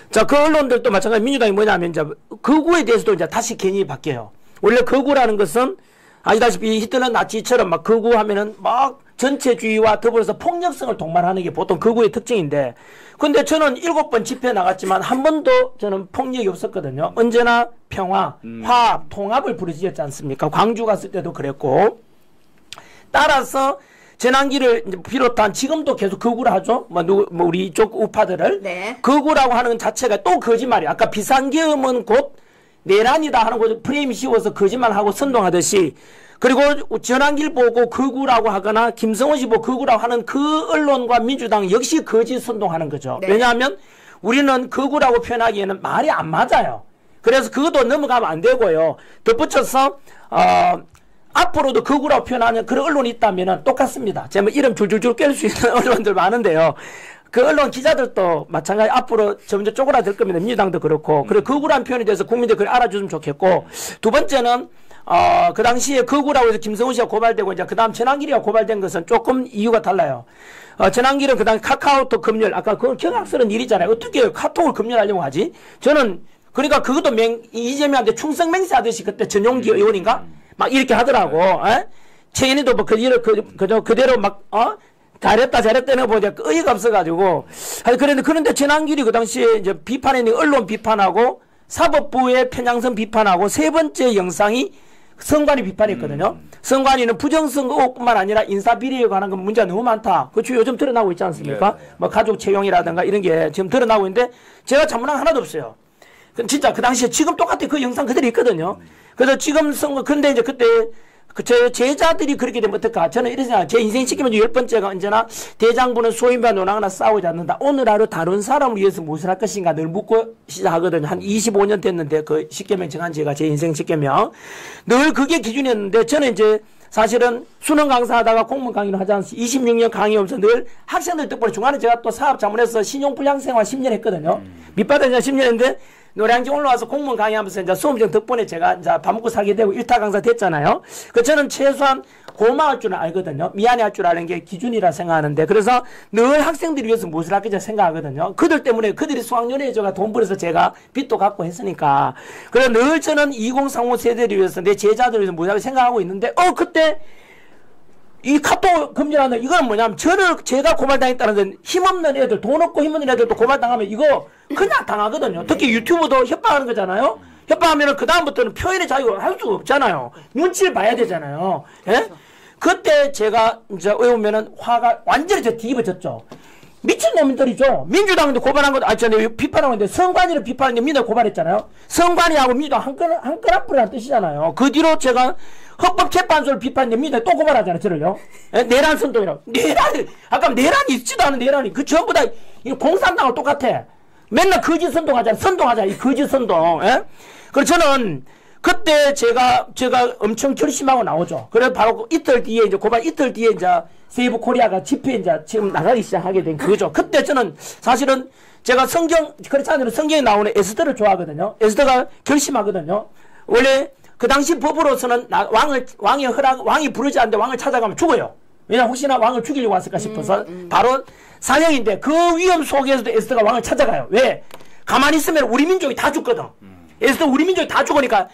자, 그 언론들도 마찬가지 민주당이 뭐냐면 이제 거구에 대해서도 이제 다시 개념이 바뀌어요. 원래 거구라는 것은 아시다시피 히틀러 나치처럼 막 거구하면은 막 전체주의와 더불어서 폭력성을 동반하는 게 보통 거구의 특징인데 근데 저는 7번 집회 나갔지만 한 번도 저는 폭력이 없었거든요. 언제나 평화, 화합, 통합을 부르짖었지 않습니까? 광주 갔을 때도 그랬고 따라서 전환기를 비롯한 지금도 계속 거구를 하죠. 뭐 우리 이쪽 우파들을 네. 거구라고 하는 자체가 또 거짓말이에요. 아까 비상계엄은 곧 내란이다 하는 거 프레임 씌워서 거짓말하고 선동하듯이 그리고 전환길 보고 거구라고 하거나 김성원 씨 보고 거구라고 하는 그 언론과 민주당 역시 거짓 선동하는 거죠. 네. 왜냐하면 우리는 거구라고 표현하기에는 말이 안 맞아요. 그래서 그것도 넘어가면 안 되고요. 덧붙여서 앞으로도 거구라고 표현하는 그런 언론이 있다면 똑같습니다. 제가 뭐 이름 줄줄줄 깰 수 있는 언론들 많은데요. 그 언론 기자들도 마찬가지 앞으로 점점 쪼그라들 겁니다. 민주당도 그렇고. 그리고 거구라는 표현에 대해서 국민들이 그걸 알아주면 좋겠고. 두 번째는 그 당시에 거구라고 해서 김성훈 씨가 고발되고 이제 그 다음 전환길이가 고발된 것은 조금 이유가 달라요. 전환길은 그 당시 카카오톡 검열, 아까 그건 경악스러운 일이잖아요. 어떻게 카톡을 검열하려고 하지? 저는 그러니까 그것도 이재명한테 충성맹세하듯이 그때 전용기 의원인가? 막 이렇게 하더라고. 최인희도 뭐 그대로 막, 잘했다는 거 보니까 의의가 없어가지고. 그런데 전환길이 그 당시에 이제 비판했는 언론 비판하고 사법부의 편향성 비판하고 세 번째 영상이 선관위 비판했거든요. 선관위는 부정선거 의혹뿐만 아니라 인사비리에 관한 건 문제가 너무 많다. 그렇죠. 요즘 드러나고 있지 않습니까? 네. 뭐 가족 채용이라든가 이런 게 지금 드러나고 있는데 제가 잘못한 거 하나도 없어요. 진짜 그 당시에 지금 똑같아 그 영상 그대로 있거든요. 그래서 지금 선거 근데 이제 그때 제 제자들이 그렇게 되면 어떨까? 저는 이런 생각, 제 인생 시키면 10번째가 언제나 대장부는 소인과 논하거나 싸우지 않는다. 오늘 하루 다른 사람을 위해서 무엇을 할 것인가 늘 묻고 시작하거든요. 한 25년 됐는데 그 10개명 정한 지가 제 인생 10개명. 늘 그게 기준이었는데 저는 이제 사실은 수능 강사하다가 공무원 강의를 하지 않습니까? 26년 강의하면서 늘 학생들 덕분에 중간에 제가 또 사업 자문해서 신용불량생활 10년 했거든요. 밑바닥에 10년 했는데 노량진 올라와서 공무원 강의하면서 이제 수험생 덕분에 제가 이제 밥 먹고 살게 되고 일타 강사 됐잖아요. 그 저는 최소한 고마울 줄 알거든요. 미안해 할 줄 아는 게 기준이라 생각하는데 그래서 늘 학생들을 위해서 무엇을 할까 생각하거든요. 그들 때문에 그들이 수학연회에 제가 돈 벌어서 제가 빚도 갚고 했으니까. 그래서 늘 저는 2035 세대를 위해서 내 제자들을 위해서 무엇을 생각하고 있는데 그때 이 카톡 금지라는 이건 뭐냐면 제가 고발당했다는 건 힘없는 애들 돈 없고 힘없는 애들도 고발당하면 이거 그냥 당하거든요. 특히 유튜브도 협박하는 거잖아요. 협박하면 그 다음부터는 표현의 자유가 할 수가 없잖아요. 눈치를 봐야 되잖아요. 예? 그때 제가 이제 외우면은 화가 완전히 저 뒤집어졌죠. 미친놈들이죠. 민주당도 고발한 것도 저는 비판하고 있는데 선관위를 비판하는데 민주당 고발했잖아요. 선관위하고 민주당 한 끈앞이라는 뜻이잖아요. 그 뒤로 제가 헌법재판소를 비판했는데 민주당이 또 고발하잖아요. 저를요. 내란 선동이라고. 아까 내란이 있지도 않은 내란이 그 전부 다 공산당하고 똑같아. 맨날 거짓 선동하잖아. 이 거짓 선동. 예? 그래서 저는 그때 제가 엄청 결심하고 나오죠. 그래서 바로 이틀 뒤에 이제 고발 이틀 뒤에 이제 세이브 코리아가 집회 이제 지금 나가기 시작하게 된 그거죠. 그때 저는 사실은 제가 그렇지 않으면 성경에 나오는 에스더를 좋아하거든요. 에스더가 결심하거든요. 원래 그 당시 법으로서는 왕이 부르지 않는데 왕을 찾아가면 죽어요. 왜냐 혹시나 왕을 죽이려고 왔을까 싶어서 바로 사형인데 그 위험 속에서도 에스더가 왕을 찾아가요. 왜? 가만히 있으면 우리 민족이 다 죽거든. 에스더 우리 민족이 다 죽으니까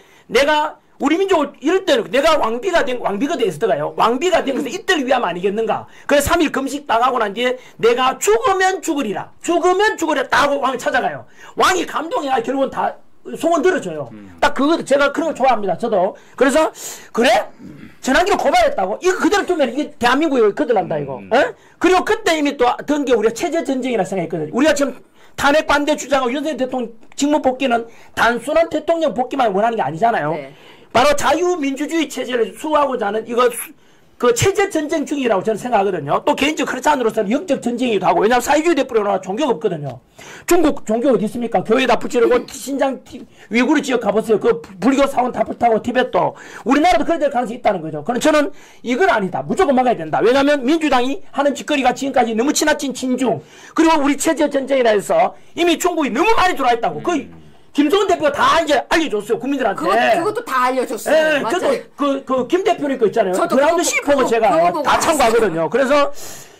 우리 민족을 이럴 때는 내가 왕비거든 에스더가요. 왕비가 된 것은 이때를 위함 아니겠는가. 그래서 3일 금식 당하고 난 뒤에 내가 죽으면 죽으리라 딱 하고 왕을 찾아가요. 왕이 감동해야 결국은 다 소원 들어줘요. 딱 그거 제가 그런 거 좋아합니다. 저도. 그래서 그래? 전환기를 고발했다고? 이거 그대로 두면 이게 대한민국이 거들난다 이거. 그리고 그때 이미 또 든 게 우리가 체제 전쟁이라 생각했거든요. 우리가 지금 탄핵 반대 주장하고 윤석열 대통령 직무 복귀는 단순한 대통령 복귀만 원하는 게 아니잖아요. 네. 바로 자유민주주의 체제를 수호하고자 하는 그 체제 전쟁 중이라고 저는 생각하거든요. 또 개인적 크리스찬으로서는 영적 전쟁이기도 하고, 왜냐하면 사회주의 대표로는 종교가 없거든요. 중국 종교 어디 있습니까? 교회 다 붙이려고 신장 위구르 지역 가보세요. 그 불교 사원 다 불타고 티벳도. 우리나라도 그래 될 가능성이 있다는 거죠. 그럼 저는 이건 아니다. 무조건 막아야 된다. 왜냐하면 민주당이 하는 짓거리가 지금까지 너무 지나친 친중, 그리고 우리 체제 전쟁이라 해서 이미 중국이 너무 많이 들어와 있다고. 김성은 대표가 다 이제 알려줬어요, 국민들한테. 그것도 다 알려줬어요. 예, 저도 김 대표님 거 있잖아요. 그라운드 C4가 제가 다 참고하거든요. 그래서,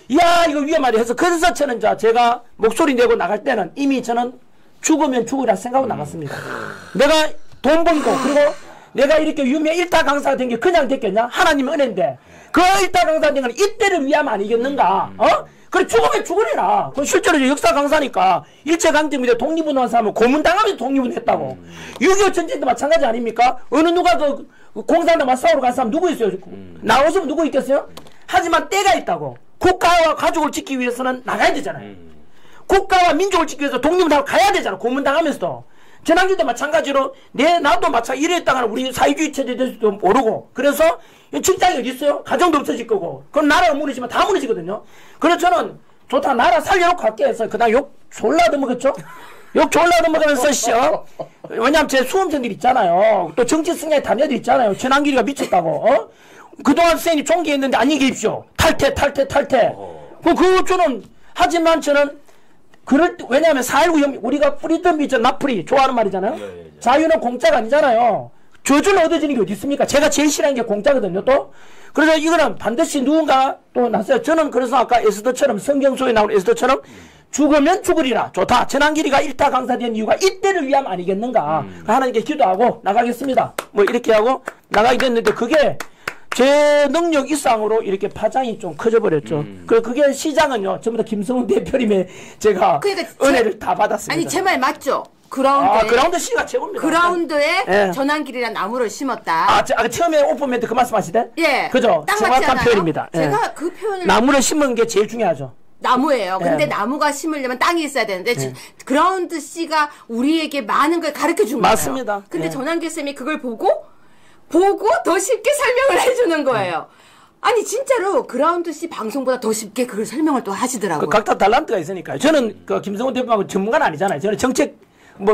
이야, 이거 위험하다 해서, 그래서 저는 제가 목소리 내고 나갈 때는 이미 저는 죽으면 죽으라 생각하고 나갔습니다. 내가 돈 벌고, 그리고 내가 이렇게 유명 일타 강사가 된 게 그냥 됐겠냐? 하나님의 은혜인데, 그 일타 강사가 된 건 이때를 위함 아니겠는가? 그래, 죽으면 죽으리라. 그 실제로 역사 강사니까 일제강점기 때 독립운동한 사람은 고문당하면서 독립운동했다고. 6.25 전쟁도 마찬가지 아닙니까? 어느 누가 공산당 맞싸우러 간 사람 누구 있어요? 나오시면 누구 있겠어요? 하지만 때가 있다고. 국가와 가족을 지키기 위해서는 나가야 되잖아요. 국가와 민족을 지키기 위해서 독립운동을 가야 되잖아. 고문당하면서도. 전환기도 마찬가지로 나도 마찬가지 이랬다가 우리 사회주의 체제에 대해서도 모르고. 그래서 직장이 어디 있어요? 가정도 없어질 거고. 그럼 나라가 무너지면 다 무너지거든요. 그래서 저는 좋다, 나라 살려놓고 갈게 해서 그다음 욕 졸라도 먹었죠. 욕 졸라도 먹으면서 왜냐면 제 수험생들 있잖아요. 또 정치 승리에 담녀들 있잖아요. 전환기가 미쳤다고. 그동안 선생님이 존경했는데 안녕히 계십시오. 탈퇴. 그거 저는 하지만 저는 왜냐하면 4.19 우리가 뿌리던 비전 나풀이 좋아하는 말이잖아요. 자유는 공짜가 아니잖아요. 저주를 얻어지는 게 어디 있습니까? 제가 제일 싫어하는 게 공짜거든요, 또. 그래서 이거는 반드시 누군가 또 났어요. 저는 그래서 아까 에스더처럼, 성경 속에 나오는 에스더처럼 죽으면 죽으리라. 좋다. 전환기리가 일타 강사된 이유가 이때를 위함 아니겠는가. 하나님께 기도하고 나가겠습니다. 뭐 이렇게 하고 나가게 됐는데 그게 제 능력 이상으로 이렇게 파장이 좀 커져버렸죠. 그게 시장은요, 전부 다 김성훈 대표님의 제가 은혜를 다 받았습니다. 아니, 제 말 맞죠? 그라운드 C가 최고입니다. 그라운드에 예. 전환길이란 나무를 심었다. 처음에 오픈 멘트 그 말씀하시대? 예. 그죠? 정확한 표현입니다. 제가 예. 그 표현을. 나무를 심은 게 제일 중요하죠. 나무예요. 근데 나무가 심으려면 땅이 있어야 되는데 그라운드 C가 우리에게 많은 걸 가르쳐 준 거예요. 맞습니다. 근데 전환길 쌤이 그걸 보고 더 쉽게 설명을 해주는 거예요. 아니 진짜로 그라운드 C 방송보다 더 쉽게 그걸 설명을 또 하시더라고요. 각자 달란트가 있으니까요. 저는 김성훈 대표하고 전문가는 아니잖아요. 저는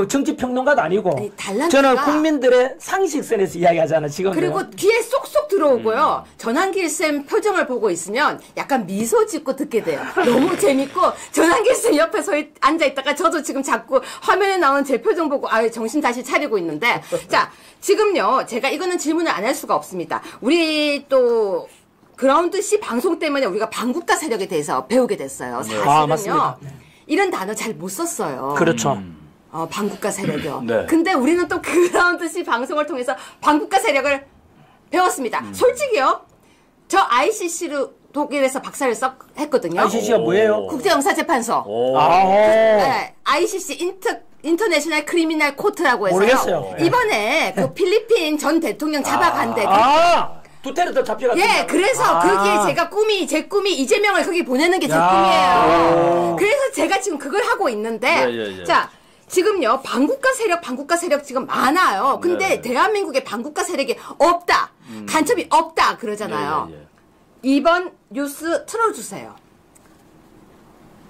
정치평론가도 아니고. 아니, 저는 국민들의 상식선에서 이야기하잖아요. 지금. 그리고 귀에 쏙쏙 들어오고요. 전환길 쌤 표정을 보고 있으면 약간 미소 짓고 듣게 돼요. 너무 재밌고 전환길 쌤 옆에 앉아있다가 저도 지금 자꾸 화면에 나오는 제 표정 보고 정신 다시 차리고 있는데 자 지금요 제가 이거는 질문을 안 할 수가 없습니다. 우리 또 그라운드 C 방송 때문에 우리가 반국가 세력에 대해서 배우게 됐어요. 사실은요. 이런 단어 잘 못 썼어요. 그렇죠. 반국가 세력이요. 네. 근데 우리는 또 그라운드 C 방송을 통해서 반국가 세력을 배웠습니다. 솔직히요. 저 ICC로 독일에서 박사를 했거든요. ICC가 뭐예요? 국제영사재판소. 네, ICC 인터내셔널 크리미널 코트라고 해서요. 모르겠어요. 이번에 그 필리핀 전 대통령 잡아간데. 두테르테 잡혀갔죠. 예, 그래서 거기에 제 꿈이 이재명을 거기 보내는 게 제 꿈이에요. 그래서 제가 지금 그걸 하고 있는데, 자. 지금요, 반국가 세력 지금 많아요. 근데 대한민국에 반국가 세력이 없다. 간첩이 없다. 그러잖아요. 이번 뉴스 틀어주세요.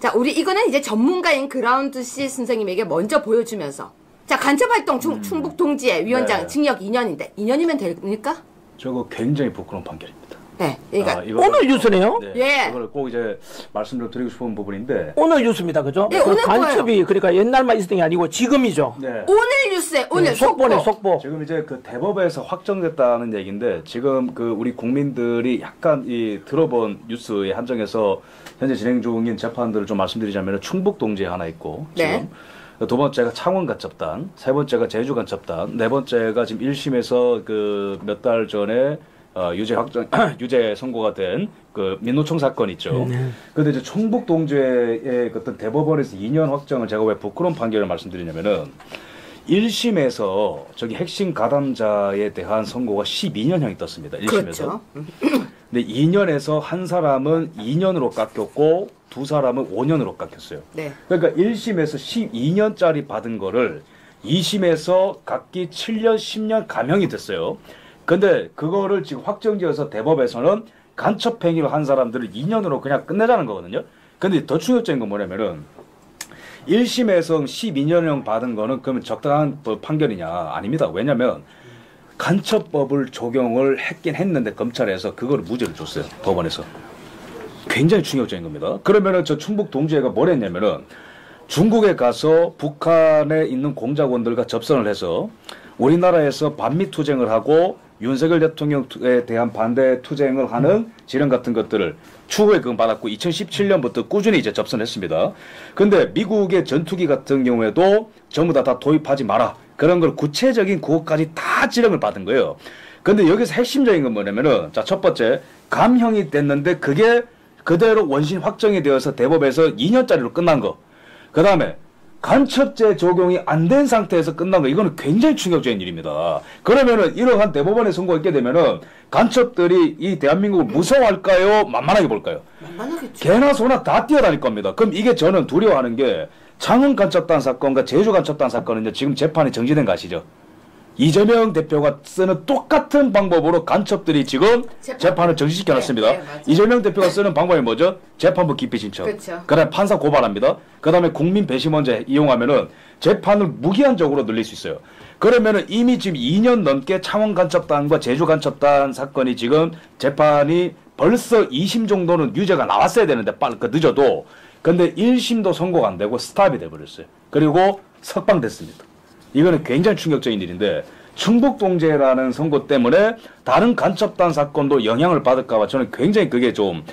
자, 이거는 이제 전문가인 그라운드 C 선생님에게 먼저 보여주면서. 자, 간첩 활동 충북 동지의 위원장 징역 2년인데, 2년이면 됩니까? 저거 굉장히 부끄러운 판결입니다. 네, 그러니까 오늘 뉴스네요. 네, 예. 이걸 꼭 이제 말씀을 드리고 싶은 부분인데 오늘 뉴스입니다, 그죠? 예, 그 오늘 간첩이 그러니까 옛날만 있었던 게 아니고 지금이죠. 네. 오늘 뉴스에 오늘 네, 속보네, 속보. 지금 이제 그 대법에서 확정됐다는 얘기인데 지금 그 우리 국민들이 약간 이 들어본 뉴스에 한정해서 현재 진행 중인 재판들을 좀 말씀드리자면 충북동지에 하나 있고 네. 지금 두 번째가 창원간첩단, 세 번째가 제주간첩단, 네 번째가 지금 1심에서 그 몇 달 전에 유죄 확정, 유죄 선고가 된 그 민노총 사건 있죠. 근데 이제 충북 동주의 어떤 대법원에서 2년 확정을 제가 왜 부끄러운 판결을 말씀드리냐면은 1심에서 저기 핵심 가담자에 대한 선고가 12년형이 떴습니다. 1심에서. 그렇죠. 근데 2년에서 한 사람은 2년으로 깎였고 두 사람은 5년으로 깎였어요. 네. 그러니까 1심에서 12년짜리 받은 거를 2심에서 각기 7년, 10년 감형이 됐어요. 근데 그거를 지금 확정지어서 대법에서는 간첩 행위를 한 사람들을 2년으로 그냥 끝내자는 거거든요. 근데 더 충격적인 건 뭐냐면은 1심에서 12년형 받은 거는 그러면 적당한 판결이냐? 아닙니다. 왜냐면 간첩법을 적용을 했긴 했는데 검찰에서 그거를 무죄를 줬어요. 법원에서. 굉장히 충격적인 겁니다. 그러면은 저 충북 동주애가 뭘 했냐면은 중국에 가서 북한에 있는 공작원들과 접선을 해서 우리나라에서 반미 투쟁을 하고 윤석열 대통령에 대한 반대 투쟁을 하는 지령 같은 것들을 추후에 그건 받았고 2017년부터 꾸준히 이제 접선했습니다. 근데 미국의 전투기 같은 경우에도 전부 다 도입하지 마라. 그런 걸 구체적인 그것까지 다 지령을 받은 거예요. 근데 여기서 핵심적인 건 뭐냐면은 자, 첫 번째 감형이 됐는데 그게 그대로 원신 확정이 되어서 대법에서 2년짜리로 끝난 거. 그 다음에 간첩죄 적용이 안 된 상태에서 끝난 거. 이거는 굉장히 충격적인 일입니다. 그러면은 이러한 대법원의 선고가 있게 되면은 간첩들이 이 대한민국을 무서워할까요? 만만하게 볼까요? 만만하겠죠. 개나 소나 다 뛰어다닐 겁니다. 그럼 이게 저는 두려워하는 게 창원 간첩단 사건과 제주 간첩단 사건은 지금 재판이 정지된 거 아시죠? 이재명 대표가 쓰는 똑같은 방법으로 간첩들이 지금 재판을 정지시켜놨습니다. 네, 네, 이재명 대표가 쓰는 방법이 뭐죠? 재판부 기피 신청. 그렇죠. 그다음에 판사 고발합니다. 그다음에 국민 배심원제 이용하면은 재판을 무기한적으로 늘릴 수 있어요. 그러면은 이미 지금 2년 넘게 창원 간첩단과 제주 간첩단 사건이 지금 재판이 벌써 2심 정도는 유죄가 나왔어야 되는데 늦어도 근데 1심도 선고가 안 되고 스탑이 돼버렸어요. 그리고 석방됐습니다. 이거는 굉장히 충격적인 일인데 충북동제라는 선고 때문에 다른 간첩단 사건도 영향을 받을까봐 저는 굉장히 그게 좀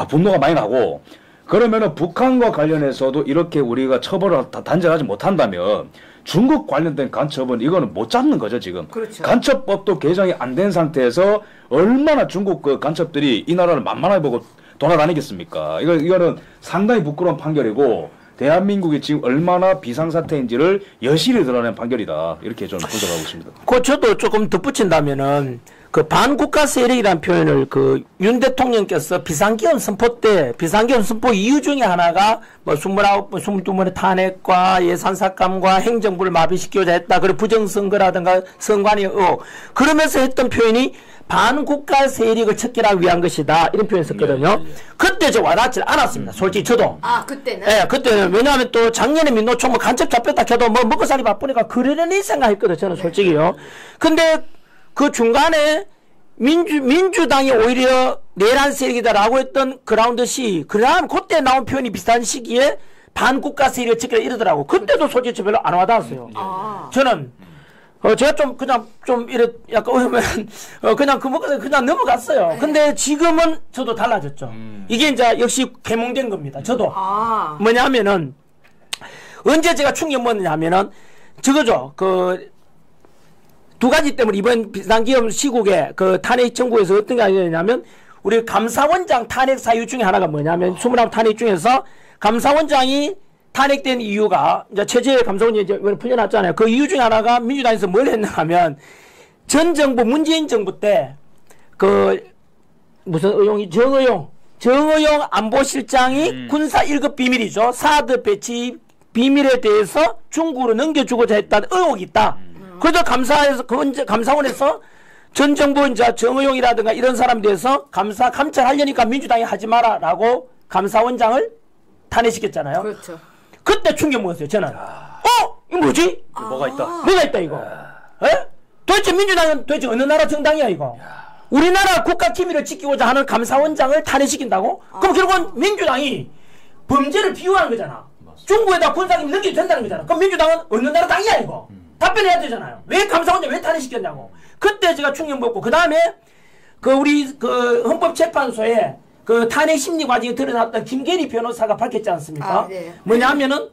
분노가 많이 나고 그러면은 북한과 관련해서도 이렇게 우리가 처벌을 단절하지 못한다면 중국 관련된 간첩은 이거는 못 잡는 거죠 지금. 그렇죠. 간첩법도 개정이 안 된 상태에서 얼마나 중국 그 간첩들이 이 나라를 만만하게 보고 돌아다니겠습니까? 이거는 상당히 부끄러운 판결이고. 대한민국이 지금 얼마나 비상사태인지를 여실히 드러낸 판결이다. 이렇게 저는 분석하고 있습니다. 저도 조금 덧붙인다면은 그 반국가 세력이라는 표현을 그 윤 대통령께서 비상기업 선포 때 비상기업 선포 이유 중에 하나가 뭐 22번의 탄핵과 예산삭감과 행정부를 마비시키고자 했다. 그리고 부정선거라든가 선관위 그러면서 했던 표현이 반국가 세력을 척결하기 위한 것이다. 이런 표현을 썼거든요. 그때 저 와닿지 않았습니다. 솔직히 저도. 그때는? 예, 그때는. 왜냐하면 또 작년에 민노총 간첩 잡혔다 해도 뭐 먹고 살이 바쁘니까 그러려니 생각했거든요. 저는 솔직히요. 근데 그 중간에 민주당이 오히려 내란 세력이다라고 했던 그라운드 시, 그다음 그때 나온 표현이 비슷한 시기에 반국가 세력을 척결 이러더라고. 그때도 솔직히 별로 안 와닿았어요. 저는 제가 이래 약간 오면 그냥 넘어갔어요. 그런데 지금은 저도 달라졌죠. 이게 이제 역시 개몽된 겁니다. 저도 뭐냐면은 언제 제가 충격 먹었냐면은 저거죠. 두 가지 때문에 이번 비상기업 시국에 그 탄핵 정부에서 어떤 게 아니냐면 우리 감사원장 탄핵 사유 중에 하나가 뭐냐면 21 탄핵 중에서 감사원장이 탄핵된 이유가 이제 최재 감사원이 이제 풀려났잖아요. 그 이유 중에 하나가 민주당에서 뭘 했나 하면 전 정부 문재인 정부 때 그 무슨 의용이 정의용 안보실장이 군사 1급 비밀이죠. 사드 배치 비밀에 대해서 중국으로 넘겨주고자 했다는 의혹이 있다. 그래서 감사원에서 전 정부 이제 정의용이라든가 이런 사람에 대해서 감찰하려니까 민주당이 하지 마라라고 감사원장을 탄핵시켰잖아요. 그렇죠. 그때 충격 먹었어요, 저는. 이거 뭐지? 뭐가 있다. 뭐가 있다, 이거. 에? 도대체 민주당은 도대체 어느 나라 정당이야, 이거? 우리나라 국가 기밀을 지키고자 하는 감사원장을 탄핵시킨다고? 그럼 결국은 민주당이 범죄를 비유하는 거잖아. 중국에다 군사기밀 넘겨도 된다는 거잖아. 그럼 민주당은 어느 나라 당이야 이거? 답변해야 되잖아요. 왜 감사원장 왜 탄핵시켰냐고. 그때 제가 충격 먹고 그 다음에 우리 헌법재판소에 탄핵 심리 과정이 드러났던 김계리 변호사가 밝혔지 않습니까? 네. 뭐냐면은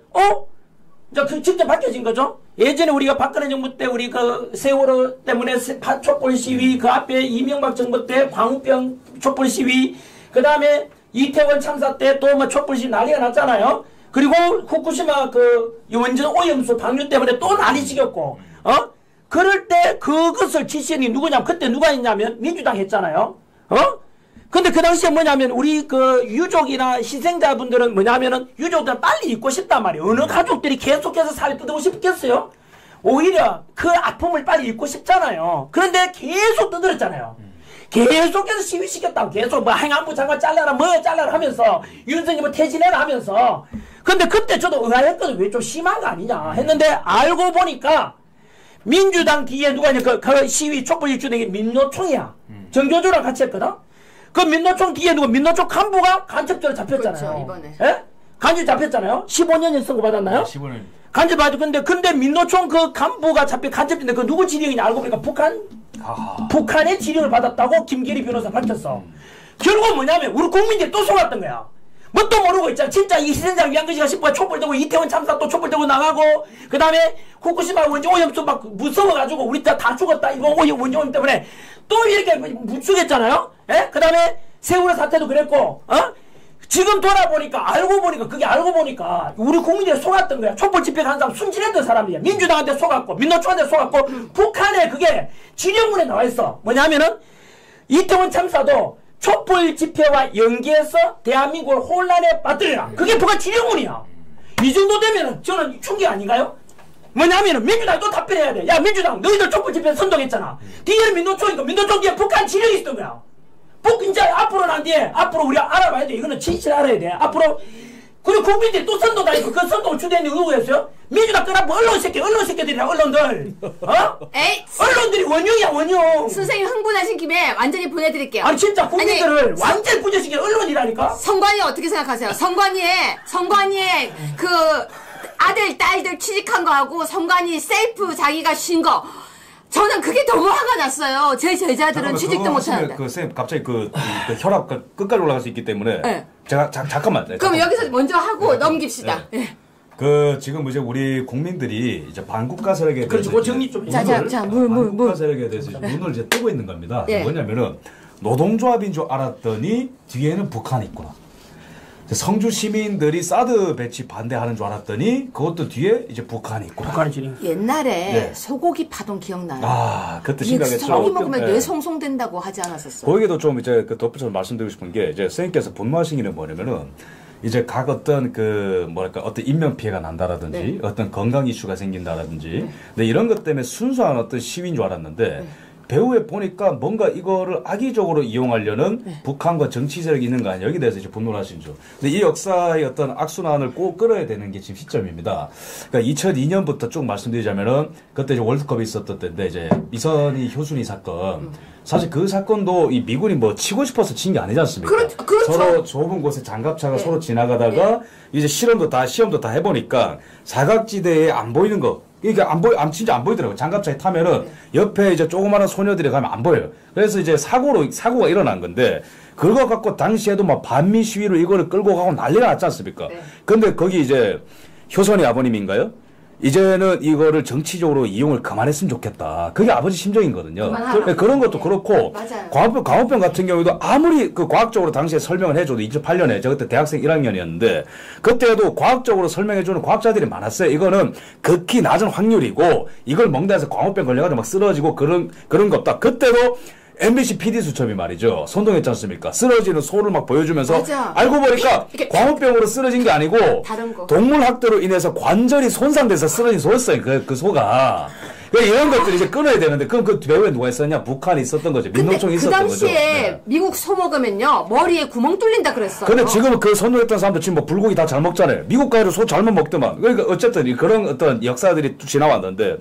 이제 직접 밝혀진 거죠. 예전에 우리가 박근혜 정부 때 우리 세월호 때문에 촛불 시위, 그 앞에 이명박 정부 때 광우병 촛불 시위, 그 다음에 이태원 참사 때 또 뭐 촛불 시위 난리가 났잖아요. 그리고 후쿠시마 원전 오염수 방류 때문에 또 난리 지겼고, 그럴 때 그것을 지시한 누구냐면 그때 누가 했냐면 민주당 했잖아요. 근데 그 당시에 뭐냐면 우리 유족이나 희생자분들은 뭐냐면은 유족들은 빨리 잊고 싶단 말이에요. 어느 가족들이 계속해서 살이 뜯고 싶겠어요? 오히려 그 아픔을 빨리 잊고 싶잖아요. 그런데 계속 뜯었잖아요. 계속해서 시위시켰다고 계속 뭐 행안부 장관 잘라라 뭐 잘라라 하면서 윤석열 뭐 퇴진해라 하면서. 근데 그때 저도 의아했거든요. 왜 좀 심한 거 아니냐 했는데 알고 보니까 민주당 뒤에 누가 있냐 그 시위 촛불 일주당이 민노총이야. 정교조랑 같이 했거든. 그 민노총 뒤에 누가 민노총 간부가 간첩죄로 잡혔잖아요. 그렇죠, 이번에. 예? 간첩 잡혔잖아요. 15년이 선고 받았나요? 15년. 간첩 받았. 근데 민노총 그 간부가 잡힌 간첩인데 그 누구 지령이냐 알고 보니까 북한의 지령을 받았다고 김계리 변호사 밝혔어. 결국은 뭐냐면 우리 국민들이 또 속았던 거야. 뭣도 모르고 있잖아. 진짜 이 희생자를 위한 것이가 싶어 촛불 들고 이태원 참사 또 촛불 들고 나가고 그 다음에 후쿠시마 원전 오염수 막 무서워가지고 우리 다 죽었다 이거 원전 오염 때문에 또 이렇게 묻죽했잖아요. 예? 그 다음에 세월호 사태도 그랬고 지금 돌아보니까 그게 알고 보니까 우리 국민들이 속았던 거야. 촛불 집회 간 사람 순진했던 사람들이야. 민주당한테 속았고 민노총한테 속았고 북한에 그게 지령문에 나와 있어. 뭐냐면은 이태원 참사도 촛불 집회와 연계해서 대한민국을 혼란에 빠뜨리라. 그게 북한 지령문이야. 이 정도 되면은 저는 충격 아닌가요? 뭐냐면은 민주당이 또 답변해야 돼. 야 민주당 너희들 촛불 집회 선동했잖아. 뒤에는 민노총이고 민노총 뒤에 북한 지령이 있었던 거야. 이제 앞으로 난 뒤에 앞으로 우리가 알아봐야 돼. 이거는 진실 알아야 돼. 앞으로 그리고 국민들이 또 선동다니고 그 선동을 주대는 누구였어요? 민주당 끄라고 언론 새끼들이야 언론들. 에이, 언론들이 원흉이야 원흉. 선생님 흥분하신 김에 완전히 보내드릴게요. 아니 진짜 국민들을 완전 부재시킨 언론이라니까. 성관이 어떻게 생각하세요? 성관이의 그 아들 딸들 취직한 거하고 성관이 셀프 자기가 쉰 거. 저는 그게 너무 화가 났어요. 제 제자들은 취직도 못하는데. 선생님 갑자기 혈압 끝까지 올라갈 수 있기 때문에. 네. 제가 잠깐만. 그럼 여기서 먼저 하고 넘깁시다. 네. 지금 이제 우리 국민들이 이제 반국가 세력에 대해서. 그렇죠. 그 정리 좀 자, 반국가 세력에 대해서 눈을 이제 뜨고 있는 겁니다. 네. 뭐냐면은 노동조합인 줄 알았더니 뒤에는 북한이 있구나. 성주 시민들이 사드 배치 반대하는 줄 알았더니 그것도 뒤에 이제 북한이 있구나. 북한이 지령. 옛날에 네. 소고기 파동 기억나요? 그때 심각했죠. 소고기 먹으면 네. 뇌 송송된다고 하지 않았었어요? 거기에도 좀 이제 덧붙여서 말씀드리고 싶은 게 이제 선생님께서 분노하신 게 뭐냐면은 이제 각 어떤 어떤 인명 피해가 난다라든지 네. 어떤 건강 이슈가 생긴다라든지 근데 이런 것 때문에 순수한 어떤 시위인 줄 알았는데 배후에 보니까 뭔가 이거를 악의적으로 이용하려는 북한과 정치 세력이 있는 거 아니야. 여기 대해서 이제 분노를 하신 줄. 근데 이 역사의 어떤 악순환을 꼭 끌어야 되는 게 지금 시점입니다. 그러니까 2002년부터 쭉 말씀드리자면은 그때 이제 월드컵이 있었던 때인데 이제 미선이 효순이 사건. 사실 그 사건도 이 미군이 뭐 치고 싶어서 친 게 아니지 않습니까? 그렇죠. 서로 좁은 곳에 장갑차가 서로 지나가다가 이제 시험도 다 해보니까 사각지대에 안 보이는 거. 이게 진짜 안 보이더라고요. 장갑차에 타면은 옆에 이제 조그마한 소녀들이 가면 안 보여요. 그래서 이제 사고가 일어난 건데, 그거 갖고 당시에도 막 반미 시위로 이거를 끌고 가고 난리가 났지 않습니까? 근데 거기 이제 효선이 아버님인가요? 이제는 이거를 정치적으로 이용을 그만했으면 좋겠다. 그게 아버지 심정이거든요. 그런 것도 그렇고, 광우병 같은 경우도 아무리 과학적으로 당시에 설명을 해줘도 2008년에 저 그때 대학생 1학년이었는데, 그때도 과학적으로 설명해주는 과학자들이 많았어요. 이거는 극히 낮은 확률이고, 이걸 먹다 해서 광우병 걸려가지고 막 쓰러지고 그런 거 없다. 그때도 MBC PD 수첩이 말이죠. 선동했지 않습니까? 쓰러지는 소를 막 보여주면서 알고 보니까 광우병으로 쓰러진 게 아니고 동물학대로 인해서 관절이 손상돼서 쓰러진 소였어요. 그 소가. 이런 것들이 이제 끊어야 되는데 그럼 그 배후에 누가 있었냐? 북한이 있었던 거죠. 민노총이 있었던 거죠. 그 당시에 미국 소 먹으면요 머리에 구멍 뚫린다 그랬어요. 근데 지금은 그 선동했던 사람들 지금 뭐 불고기 다 잘 먹잖아요. 미국 가로 소 잘못 먹더만. 그러니까 어쨌든 그런 어떤 역사들이 지나왔는데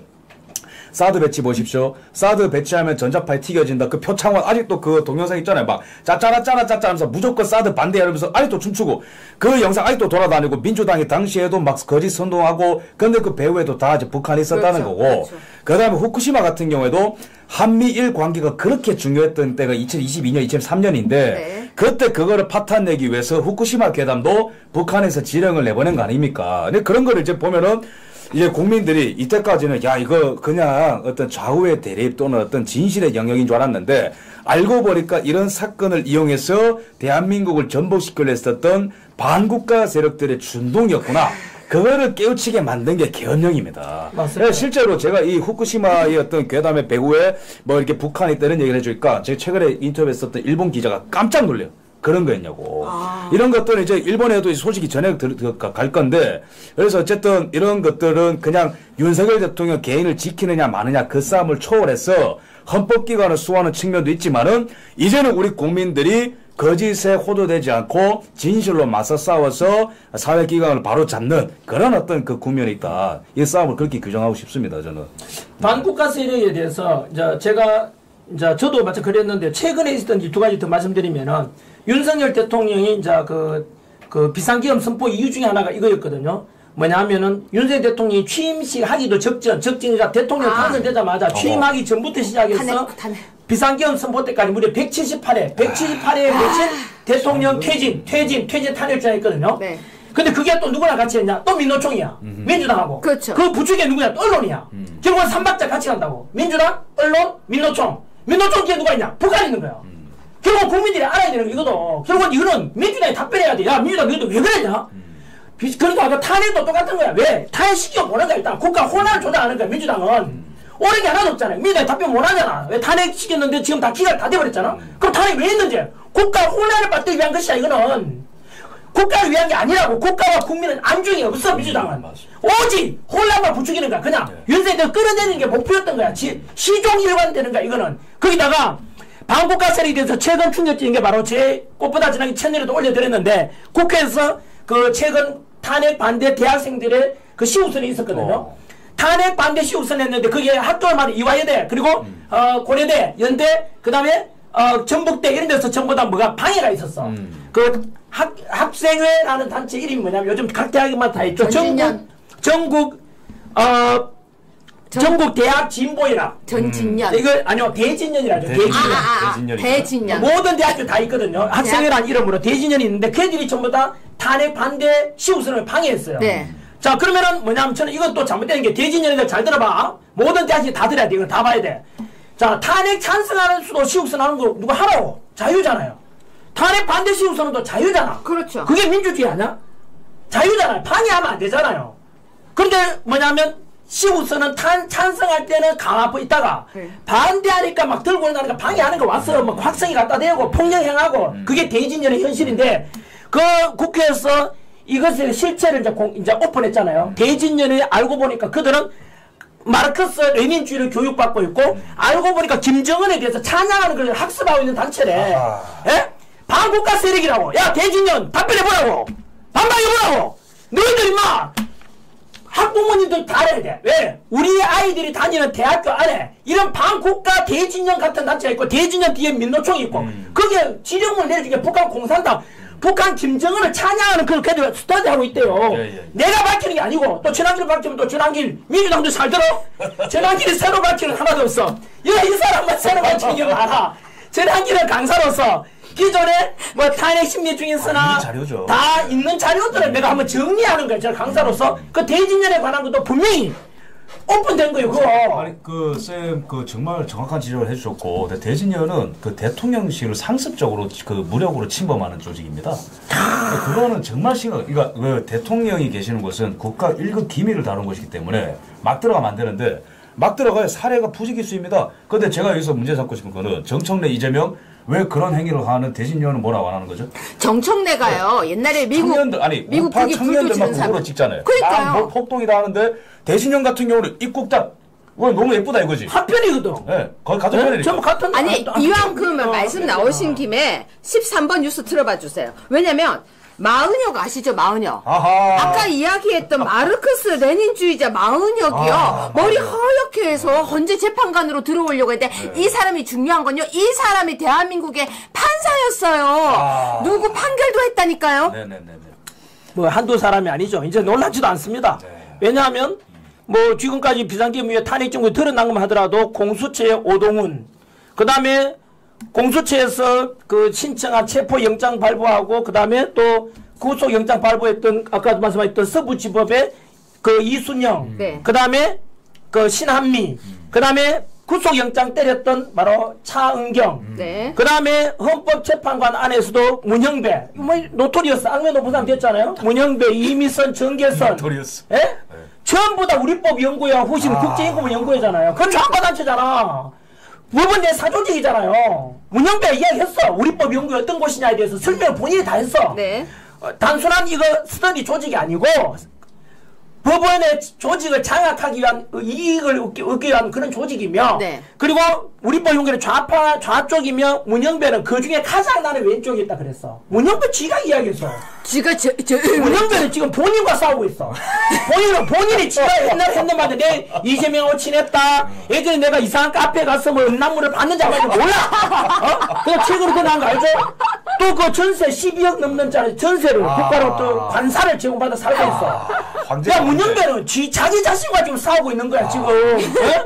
사드 배치 보십시오. 사드 배치하면 전자파에 튀겨진다. 그 표창원 아직도 그 동영상 있잖아요. 막 짜짜라 하면서 무조건 사드 반대하면서 아직도 춤추고 그 영상 아직도 돌아다니고 민주당이 당시에도 막 거짓 선동하고 근데 그 배후에도 다 이제 북한이 있었다는 그렇죠, 거고 그렇죠. 그다음에 후쿠시마 같은 경우에도 한미일 관계가 그렇게 중요했던 때가 2022년, 2023년인데 네. 그때 그거를 파탄내기 위해서 후쿠시마 괴담도 북한에서 지령을 내보낸 거 아닙니까? 근데 그런 거를 이제 보면은 이제 국민들이 이때까지는 야 이거 그냥 어떤 좌우의 대립 또는 어떤 진실의 영역인 줄 알았는데 알고 보니까 이런 사건을 이용해서 대한민국을 전복시키려 했었던 반국가 세력들의 준동이었구나. 그거를 깨우치게 만든 게 계엄령입니다. 맞습니다. 실제로 제가 이 후쿠시마의 어떤 괴담의 배후에 뭐 이렇게 북한이 있다는 얘기를 해주니까 제가 최근에 인터뷰했었던 일본 기자가 깜짝 놀래요. 그런 거였냐고. 이런 것들은 이제 일본에도 소식이 전해 갈 건데 그래서 어쨌든 이런 것들은 그냥 윤석열 대통령 개인을 지키느냐 마느냐 그 싸움을 초월해서 헌법기관을 수호하는 측면도 있지만은 이제는 우리 국민들이 거짓에 호도되지 않고 진실로 맞서 싸워서 사회기관을 바로 잡는 그런 어떤 그 국면이 있다. 이 싸움을 그렇게 규정하고 싶습니다. 저는. 반국가 세력에 대해서 제가 저도 마찬가지 그랬는데 최근에 있었던 두 가지 더 말씀드리면은 윤석열 대통령이 그 비상계엄 선포 이유 중에 하나가 이거였거든요. 뭐냐면은 윤석열 대통령이 취임식 하기도 적전이자 대통령 당선되자마자 취임하기 전부터 시작해서 비상계엄 선포 때까지 무려 178회 며칠 대통령 퇴진 탄핵 했거든요. 네. 근데 그게 또 누구랑 같이 했냐? 또 민노총이야. 민주당하고. 그렇죠. 그 부축에 누구냐? 또 언론이야. 결국은 3박자 같이 간다고. 민주당, 언론, 민노총. 민노총 뒤에 누가 있냐? 북한이 있는 거야. 결국은 국민들이 알아야 되는 거 이거도. 결국은 이거는 민주당이 답변해야 돼. 야, 민주당 너희도 왜 그러냐? 그러니까 아까 탄핵도 똑같은 거야. 왜? 탄핵시켜 보는 거야. 일단 국가 혼란을 조장하는 거야. 민주당은. 옳은 게 하나도 없잖아요. 민주당이 답변 못 하잖아. 왜 탄핵시켰는데 지금 다 기각 다 돼버렸잖아. 그럼 탄핵 왜 했는지? 국가 혼란을 받기 위한 것이야. 이거는. 국가를 위한 게 아니라고. 국가와 국민은 안중이 없어. 민주당은. 오직 혼란만 부추기는 거야. 그냥 윤석열 끌어내리는 게 목표였던 거야. 시종일관 되는 거야. 이거는. 거기다가 반국가 세력에 대해서 최근 충격적인 게 바로 제 꽃보다 지나기 채널에도 올려드렸는데 국회에서 그 최근 탄핵 반대 대학생들의 그 시우선이 있었거든요. 탄핵 반대 시우선 했는데 그게 학교마다 이화여대 그리고 고려대 연대 그 다음에 전북대 이런 데서 전부 다 뭐가 방해가 있었어. 그 학생회라는 단체 이름이 뭐냐면 요즘 각 대학마다 다 있죠. 전국 대학 진보연합. 전진년. 이거 아니요 대진년이라죠. 대진년. 모든 대학교 다 있거든요. 학생회라는 이름으로 대진년이 있는데 걔들이 전부 다 탄핵 반대 시우선을 방해했어요. 네. 자 그러면은 뭐냐면 저는 이건 또 잘못된 게 대진년이들 잘 들어봐. 모든 대학이 다 들어야 돼. 이거 다 봐야 돼. 자 탄핵 찬성하는 수도 시우선 하는 거 누가 하라고? 자유잖아요. 탄핵 반대 시우선은 또 자유잖아. 그렇죠. 그게 민주주의 아니야? 자유잖아요. 방해하면 안 되잖아요. 그런데 뭐냐면 시우선은 찬성할 때는 강압하고 있다가 반대하니까 막 들고 나니까 방해하는 거 왔어. 막 확성이 갖다 대고 폭력행하고 그게 대진년의 현실인데 그 국회에서 이것의 실체를 이제 오픈했잖아요. 대진년을 알고 보니까 그들은 마르크스 레닌주의를 교육받고 있고 알고 보니까 김정은에 대해서 찬양하는 걸 학습하고 있는 단체래. 예? 반국가 세력이라고. 야 대진년 답변해보라고. 반박해보라고. 너희들 임마 학부모님들 다 알아야 돼. 왜? 우리 아이들이 다니는 대학교 안에 이런 반국가 대진년 같은 단체가 있고 대진년 뒤에 민노총이 있고 거기에 지령을 내려준 게 북한 공산당 북한 김정은을 찬양하는 그런 걔들 스터디하고 있대요. 내가 밝히는 게 아니고 또 전환기를 밝히면 또 전환길 민주당도 잘 들어. 전환길이 새로 밝히는 하나도 없어. 이 사람만 새로 밝히는 게 많아. 전환길은 강사로서 기존에 뭐 탄핵 심리 중에서나 다 있는 자료들을 내가 한번 정리하는 거야. 제가 강사로서 그 대진년에 관한 것도 분명히 오픈된 거예요. 그거. 아니 쌤 정말 정확한 지적을 해주셨고 대진년은 그 대통령실을 상습적으로 그 무력으로 침범하는 조직입니다. 그거는 정말 그러니까 그 대통령이 계시는 곳은 국가 1급 기밀을 다룬 것이기 때문에 막 들어가면 안 되는데 막 들어가야 사례가 부지기수입니다. 근데 제가 여기서 문제 삼고 싶은 거는 정청래 이재명 왜 그런 행위를 하는 대진년은 뭐라고 안 하는 거죠? 정청래가요. 옛날에 미국 미국 북이 청년들만 국으로 찍잖아요. 그러니까요. 폭동이다 하는데 대진년 같은 경우는 입국자 너무 예쁘다 이거지. 한편이거든. 네, 거의 같은 편이니까. 전부 같은. 아니 이왕 그 말씀 나오신 김에 13번 뉴스 틀어봐 주세요. 왜냐면 마은혁 아시죠? 마은혁. 아하. 아까 이야기했던 마르크스 레닌주의자 마은혁이요. 머리 허옇게 해서 헌재 재판관으로 들어오려고 했는데 이 사람이 중요한 건요. 이 사람이 대한민국의 판사였어요. 누구 판결도 했다니까요. 네네네. 뭐 한두 사람이 아니죠. 이제 놀랍지도 않습니다. 왜냐하면 뭐 지금까지 비상계엄 탄핵 정부 드러난 것만 하더라도 공수처의 오동훈, 그 다음에 공수처에서 그 신청한 체포영장 발부하고 그 다음에 또 구속영장 발부했던 아까 말씀하셨던 서부지법의 그 이순영, 네. 그 다음에 그 신한미, 그 다음에 구속영장 때렸던 바로 차은경, 네. 그 다음에 헌법재판관 안에서도 문형배, 뭐 노토리어스 악명 높은 사람 됐잖아요. 문형배, 이미선, 정계선, 노토리어스. 예? 전부 다 우리법 연구회와 후신 국제인권을 연구회잖아요. 그건 좌파단체잖아. 법은 내 사조직이잖아요. 문형배가 이야기했어. 우리법 연구회 어떤 곳이냐에 대해서 설명을 본인이 다 했어. 네. 단순한 이거 스터디 조직이 아니고 법원의 조직을 장악하기 위한 이익을 얻기 위한 그런 조직이며 네. 그리고 우리법 연구회는 좌쪽이며 문형배는 그 중에 가장 나는 왼쪽에 있다 그랬어. 문형배 지가 이야기했어. 지가 문형배는 지금 본인과 싸우고 있어. 본인이 지가 옛날에 했는 말인데 내 이재명하고 친했다. 예전에 내가 이상한 카페에 가서 뭐 음란물을 받는지 안 받는지 몰라. 그거 책으로 그난 거 알죠? 또 그 전세 12억 넘는 짜리 전세를 국가로 또 관사를 제공받아 살고 있어. 야, 문형배는 자기 자신과 지금 싸우고 있는 거야, 지금. 예?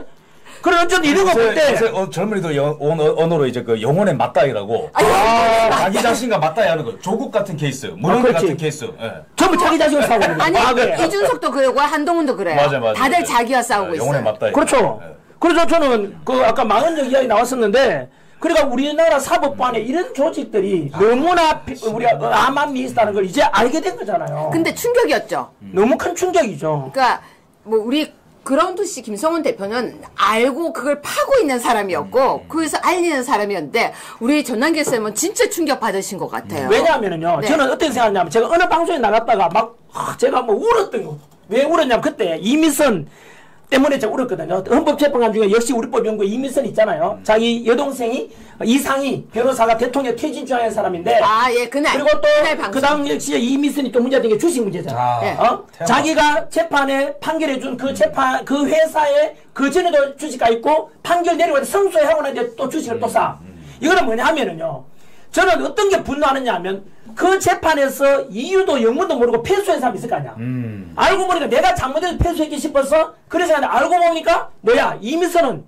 그래, 어쨌든 이런 거 볼 때. 젊은이들 언어로 이제 그 영혼의 맞다이라고. 자기 자신과 맞다이 하는 거. 조국 같은 케이스, 문형배 같은 케이스. 예. 전부 자기 자신과 싸우고 있는 거야. 아니, 그래. 이준석도 그러고 한동훈도 그래요. 맞아. 다들 자기와 싸우고 있어요. 영혼의 맞다이. 그렇죠. 그래서 저는 그 아까 망언적 이야기 나왔었는데, 그러니까 우리나라 사법부 안에 이런 조직들이 너무나 우리가 암암리 있다는 걸 이제 알게 된 거잖아요. 근데 충격이었죠. 너무 큰 충격이죠. 그러니까 뭐 우리 그라운드 씨 김성훈 대표는 알고 그걸 파고 있는 사람이었고 그래서 알리는 사람이었는데 우리 전남길 쌤은 진짜 충격 받으신 것 같아요. 왜냐하면요. 네. 저는 어떻게 생각하냐면 제가 어느 방송에 나갔다가 막 제가 뭐 울었던 거. 왜 울었냐면 그때 이미선 때문에 제가 울었거든요. 헌법재판관 중에 역시 우리법 연구에 이미선 있잖아요. 자기 여동생이 이상희 변호사가 대통령 퇴진 주장한 사람인데 예, 그날. 그리고 그날 또 방송. 그 당시에 이미선이 또 문제된 게 주식 문제잖아. 네. 자기가 재판에 판결해준 그 재판 그 회사에 그 전에도 주식가 있고 판결 내리고 성소하고 나서 또 주식을 또 사. 이거는 뭐냐 하면은요. 저는 어떤 게 분노하느냐 하면 그 재판에서 이유도 영문도 모르고 패소한 사람이 있을 거 아니야. 알고 보니까 내가 잘못해서 패소했기 싶어서 그래서 알고 보니까 뭐야 이미선은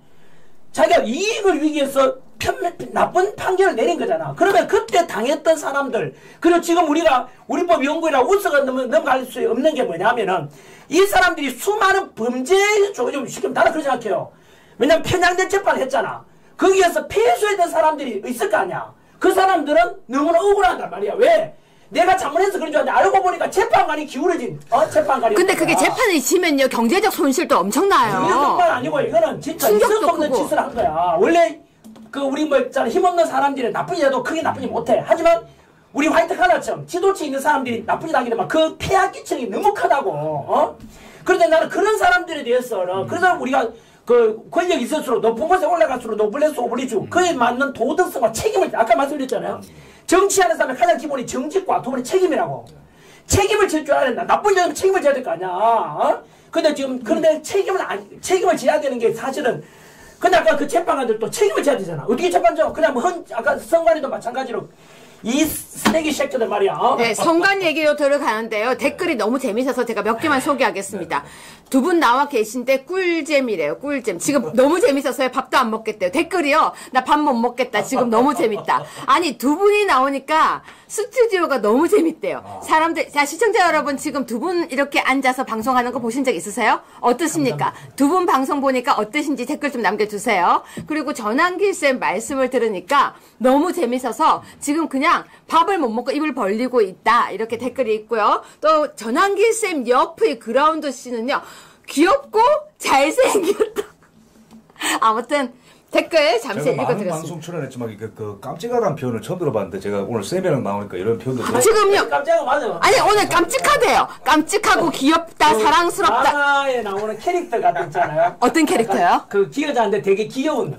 자기가 이익을 위기 해서 나쁜 판결을 내린 거잖아. 그러면 그때 당했던 사람들 그리고 지금 우리가 우리법 연구회라 우스가 넘어갈 수 없는 게 뭐냐면은 이 사람들이 수많은 범죄 좀 시키면 나는 그렇게 생각해요. 왜냐면 편향된 재판을 했잖아. 거기에서 패소했던 사람들이 있을 거 아니야. 그 사람들은 너무나 억울하단 말이야. 왜? 내가 잘못해서 그런 줄 알았는데 알고 보니까 재판관이 기울어진 재판관이. 근데 그게 재판을 지면요 경제적 손실도 엄청나요. 이것뿐만 아니고 이거는 진짜 있을 수 없는 짓을 한 거야. 원래 그 우리 뭐 있잖아 힘없는 사람들이 나쁜 짓 해도 크게 나쁜 짓 못해. 하지만 우리 화이트 칼라처럼 지도층 있는 사람들이 나쁜 짓 하게 되면 그 폐하 끼치는 게 너무 크다고. 그런데 나는 그런 사람들에 대해서는 그래서 우리가 그 권력이 있을수록 높은 곳에 올라갈수록 노블레스 오블리주 그에 맞는 도덕성과 책임을 아까 말씀드렸잖아요. 정치하는 사람의 가장 기본이 정직과 두 번째 책임이라고. 책임을 질 줄 알아야 된다. 나쁜 일은 책임을 져야 될 거 아니야. 근데 지금 그런데 책임을 져야 되는 게 사실은 근데 아까 그 재판관들도 책임을 져야 되잖아. 어떻게 재판져? 그냥 뭐 아까 성관이도 마찬가지로 이 쓰레기 새끼들 말이야. 네, 성관 얘기로 들어가는데요. 댓글이 너무 재밌어서 제가 몇 개만 소개하겠습니다. 두 분 나와 계신데 꿀잼이래요. 꿀잼. 지금 너무 재밌었어요. 밥도 안 먹겠대요. 댓글이요. 나 밥 못 먹겠다. 지금 너무 재밌다. 아니 두 분이 나오니까 스튜디오가 너무 재밌대요. 사람들, 자 시청자 여러분 지금 두 분 이렇게 앉아서 방송하는 거 보신 적 있으세요? 어떻습니까? 두 분 방송 보니까 어떠신지 댓글 좀 남겨주세요. 그리고 전환길 쌤 말씀을 들으니까 너무 재밌어서 지금 그냥 밥을 못 먹고 입을 벌리고 있다. 이렇게 댓글이 있고요. 또 전환길 쌤 옆의 그라운드 씨는요. 귀엽고 잘생겼다. 아무튼 댓글 잠시 읽어드렸습니다. 방송 출연했지만 그 깜찍하다는 표현을 처음 들어봤는데 제가 오늘 세 명 나오니까 이런 표현도 지금요. 깜짝아 맞아. 아니 오늘 깜찍하대요. 깜찍하고 귀엽다, 사랑스럽다. 만화에 나오는 캐릭터 같은 있잖아요. 어떤 캐릭터요? 그 기여자인데 되게 귀여운.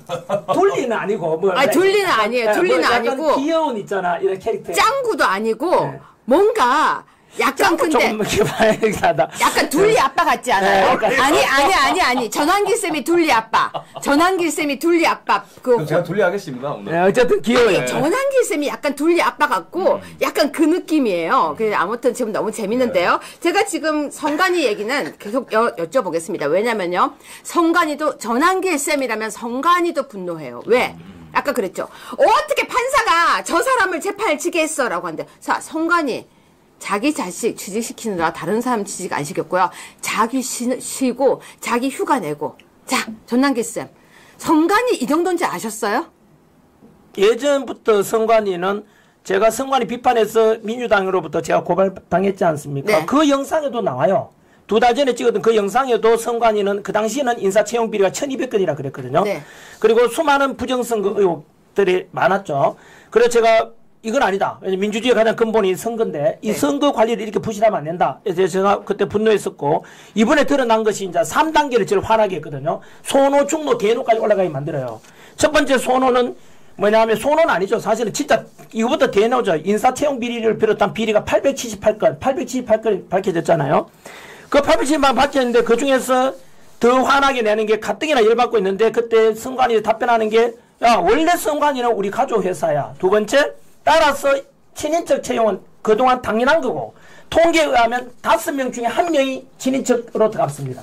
둘리는 아니고 뭐. 아니 둘리는 아니에요. 둘리는 뭐 약간 아니고 귀여운 있잖아 이런 캐릭터. 짱구도 아니고 뭔가 약간 근데 좀 개발하다. 약간 둘리 아빠 같지 않아요? 네, 아니. 전환길 쌤이 둘리 아빠. 전환길 쌤이 둘리 아빠. 그럼 제가 둘리하겠습니다 오늘. 네, 어쨌든 귀여워요. 전환길 쌤이 약간 둘리 아빠 같고 약간 그 느낌이에요. 아무튼 지금 너무 재밌는데요. 제가 지금 성관이 얘기는 계속 여쭤보겠습니다. 왜냐면요. 성관이도 전환길 쌤이라면 성관이도 분노해요. 왜? 아까 그랬죠. 어떻게 판사가 저 사람을 재판을 치게 했어? 라고 하는데 자, 성관이 자기 자식 취직시키느라 다른 사람 취직 안 시켰고요. 자기 쉬고 자기 휴가 내고. 자, 전환기쌤. 성관이 이 정도인지 아셨어요? 예전부터 성관이는 제가 성관이 비판해서 민주당으로부터 제가 고발당했지 않습니까? 네. 그 영상에도 나와요. 2달 전에 찍었던 그 영상에도 성관이는 그 당시에는 인사채용 비리가 1200건이라 그랬거든요. 네. 그리고 수많은 부정선거 의혹들이 많았죠. 그래서 제가 이건 아니다. 민주주의의 가장 근본이 선거인데 이 선거 관리를 이렇게 부실하면 안 된다. 그래서 제가 그때 분노했었고 이번에 드러난 것이 이제 3단계를 제일 환하게 했거든요. 소노, 중노, 대노까지 올라가게 만들어요. 첫 번째 소노는 뭐냐면 소노는 아니죠. 사실은 진짜 이거부터 대노죠. 인사채용 비리를 비롯한 비리가 878건 밝혀졌잖아요. 그 878건 밝혀졌는데 그 중에서 더 환하게 내는 게 가뜩이나 열받고 있는데 그때 성관이 답변하는 게 야 원래 성관이는 우리 가족 회사야. 두 번째 따라서 친인척 채용은 그동안 당연한 거고 통계에 의하면 5명 중에 1명이 친인척으로 들어갔습니다.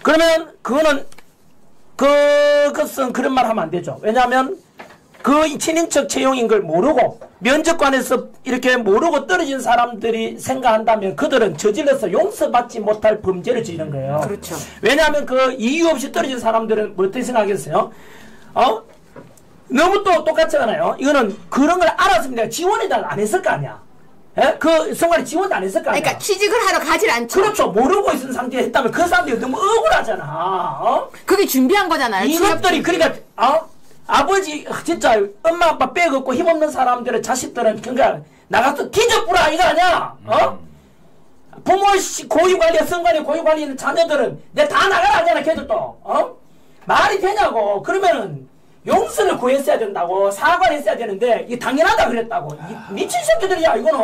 그러면 그거는 그것은 그런 말 하면 안 되죠. 왜냐하면 그 친인척 채용인 걸 모르고 면접관에서 이렇게 모르고 떨어진 사람들이 생각한다면 그들은 저질러서 용서받지 못할 범죄를 저지른 거예요. 그렇죠. 왜냐하면 그 이유 없이 떨어진 사람들은 어떻게 생각하겠어요? 너무 또 똑같잖아요. 이거는 그런 걸 알았으면 내가 지원을 안 했을 거 아니야. 예? 그 순간에 지원도 안 했을 거 아니야. 그러니까 취직을 하러 가질 않죠. 그렇죠. 모르고 있는 상태에 했다면 그 사람들이 너무 억울하잖아. 그게 준비한 거잖아요. 이것들이 그러니까 아버지 진짜 엄마 아빠 빼갖고 힘없는 사람들의 자식들은 그러니까 나가서 뒤져보라 이거 아니야. 부모 고위관리 성관리 고위관리 있는 자녀들은 내 다 나가라 하잖아. 걔들도 말이 되냐고. 그러면은 용서를 구했어야 된다고 사과를 했어야 되는데 이게 당연하다 그랬다고. 미친 새끼들이야 이거는.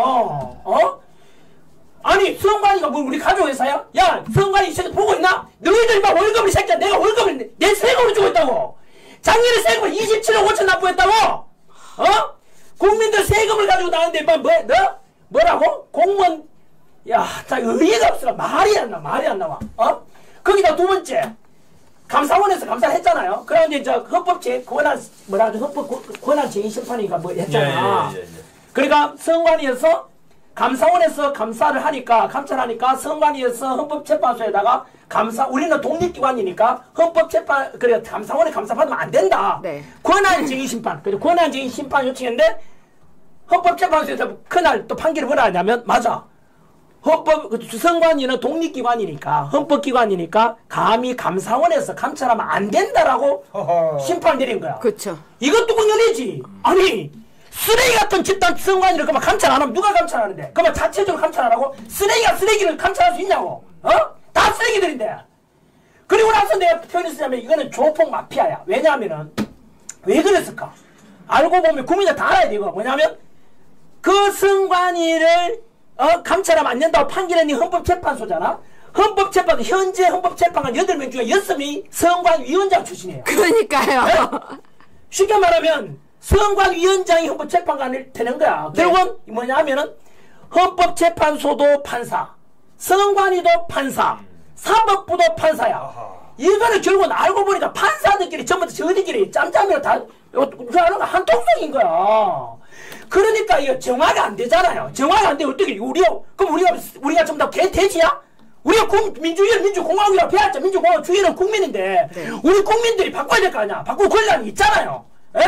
아니 성관이가 뭐 우리 가족 회사야? 야 성관이 이 새끼 보고 있나? 너희들 막 월급을 새끼야. 내가 월급을 내 세금을 주고 있다고. 작년에 세금을 27억 5천 납부했다고. 국민들 세금을 가지고 나왔는데 뭐라고? 공무원 야, 자 의의가 없어. 말이 안 나와. 거기다 두 번째. 감사원에서 감사를 했잖아요. 그런데 이제 헌법제 권한 제의 심판인가 뭐 했잖아. 예. 그러니까 성관위에서 감사원에서 감사를 하니까 감찰을 하니까 성관위에서 헌법재판소에다가 우리는 독립기관이니까 헌법재판 그래 감사원에 감사받으면 안 된다. 네. 권한 제의 심판. 그래서 권한 제의 심판 요청했는데 헌법재판소에서 그날 또 판결을 뭐라 하냐면 맞아. 성관위는 독립기관이니까 헌법기관이니까 감히 감사원에서 감찰하면 안 된다라고 심판을 내린 거야. 그렇죠. 이것도 공연이지. 아니 쓰레기 같은 집단 성관위를 그만 감찰 안 하면 누가 감찰하는데? 그만 자체적으로 감찰 안 하고 쓰레기가 쓰레기를 감찰할 수 있냐고? 다 쓰레기들인데. 그리고 나서 내가 표현을 쓰자면 이거는 조폭 마피아야. 왜냐하면은 왜 그랬을까? 알고 보면 국민들 다 알아야 돼. 이거 뭐냐면 그 성관위를 감찰하면 안 된다고 판결한 이 헌법재판소잖아. 현재 헌법재판관 8명 중에 6명이 성관위원장 출신이에요. 그러니까요. 네? 쉽게 말하면 성관위원장이 헌법재판관을 되는 거야. 네. 결국은 뭐냐 하면은 헌법재판소도 판사, 성관위도 판사, 사법부도 판사야. 이거는 결국은 알고 보니까 판사들끼리 전부 다 저희들끼리 짬짬이로 다 한통속인 거야. 그러니까 이거 정화가 안 되잖아요. 정화가 안 돼. 어떻게 그럼 우리가 전부 다 돼지야? 우리가 민주공화국이라고 배웠죠. 민주공화국 주인은 국민인데 네. 우리 국민들이 바꿔야 될 거 아니야. 바꿀 권한이 있잖아요. 에?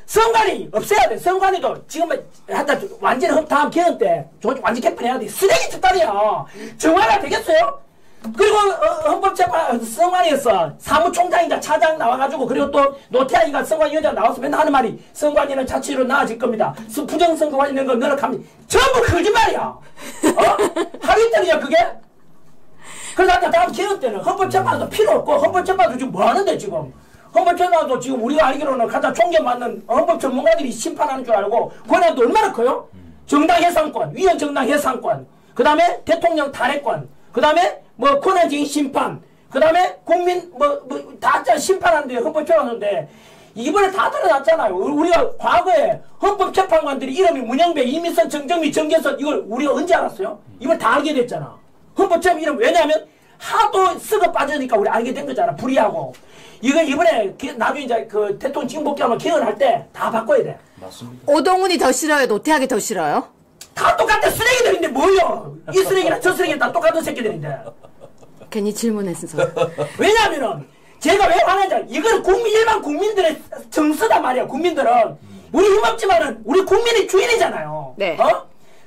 성관이 없애야 돼. 성관이도 지금 하여튼 완전히 다음 개헌 때 완전 개편해야 돼. 쓰레기 집단이야. 정화가 되겠어요? 그리고 헌법재판 성관위에서 사무총장이자 차장 나와가지고 그리고 또 노태아이가 성관위원장 나와서 맨날 하는 말이 성관위는 자치로 나아질 겁니다. 부정선거 관련 거 노력합니다. 전부 거짓말이야. 하위권이야 그게? 그래서 아까 다음 개헌 때는 헌법재판도 필요 없고 헌법재판도 지금 뭐 하는데 지금? 헌법재판도 지금 우리가 알기로는 가장 존경받는 헌법 전문가들이 심판하는 줄 알고 권한도 얼마나 커요? 정당 해산권, 위헌 정당 해산권, 그 다음에 대통령 탄핵권, 그 다음에 뭐 권한쟁의 심판, 그 다음에 국민 다 심판하는데 헌법재판소인데 이번에 다 드러났잖아요. 우리가 과거에 헌법재판관들이 이름이 문영배, 이민선, 정정미, 정계선 이걸 우리가 언제 알았어요? 이번에 다 알게 됐잖아. 헌법재판 이름 왜냐하면 하도 썩어 빠지니까 우리 알게 된 거잖아. 불이하고. 이거 이번에 나중에 이제 그 대통령 지금 복귀하면 개헌할 때 다 바꿔야 돼. 맞습니다. 오동훈이 더 싫어요? 노태학이 더 싫어요? 다 똑같은 쓰레기들인데 뭐요? 이 쓰레기랑 저 쓰레기는 다 똑같은 새끼들인데. 괜히 질문했어. 왜냐하면은 제가 왜 화나냐? 이거는 일반 국민들의 정서단 말이야. 국민들은 우리 힘없지만은 우리 국민의 주인이잖아요. 네.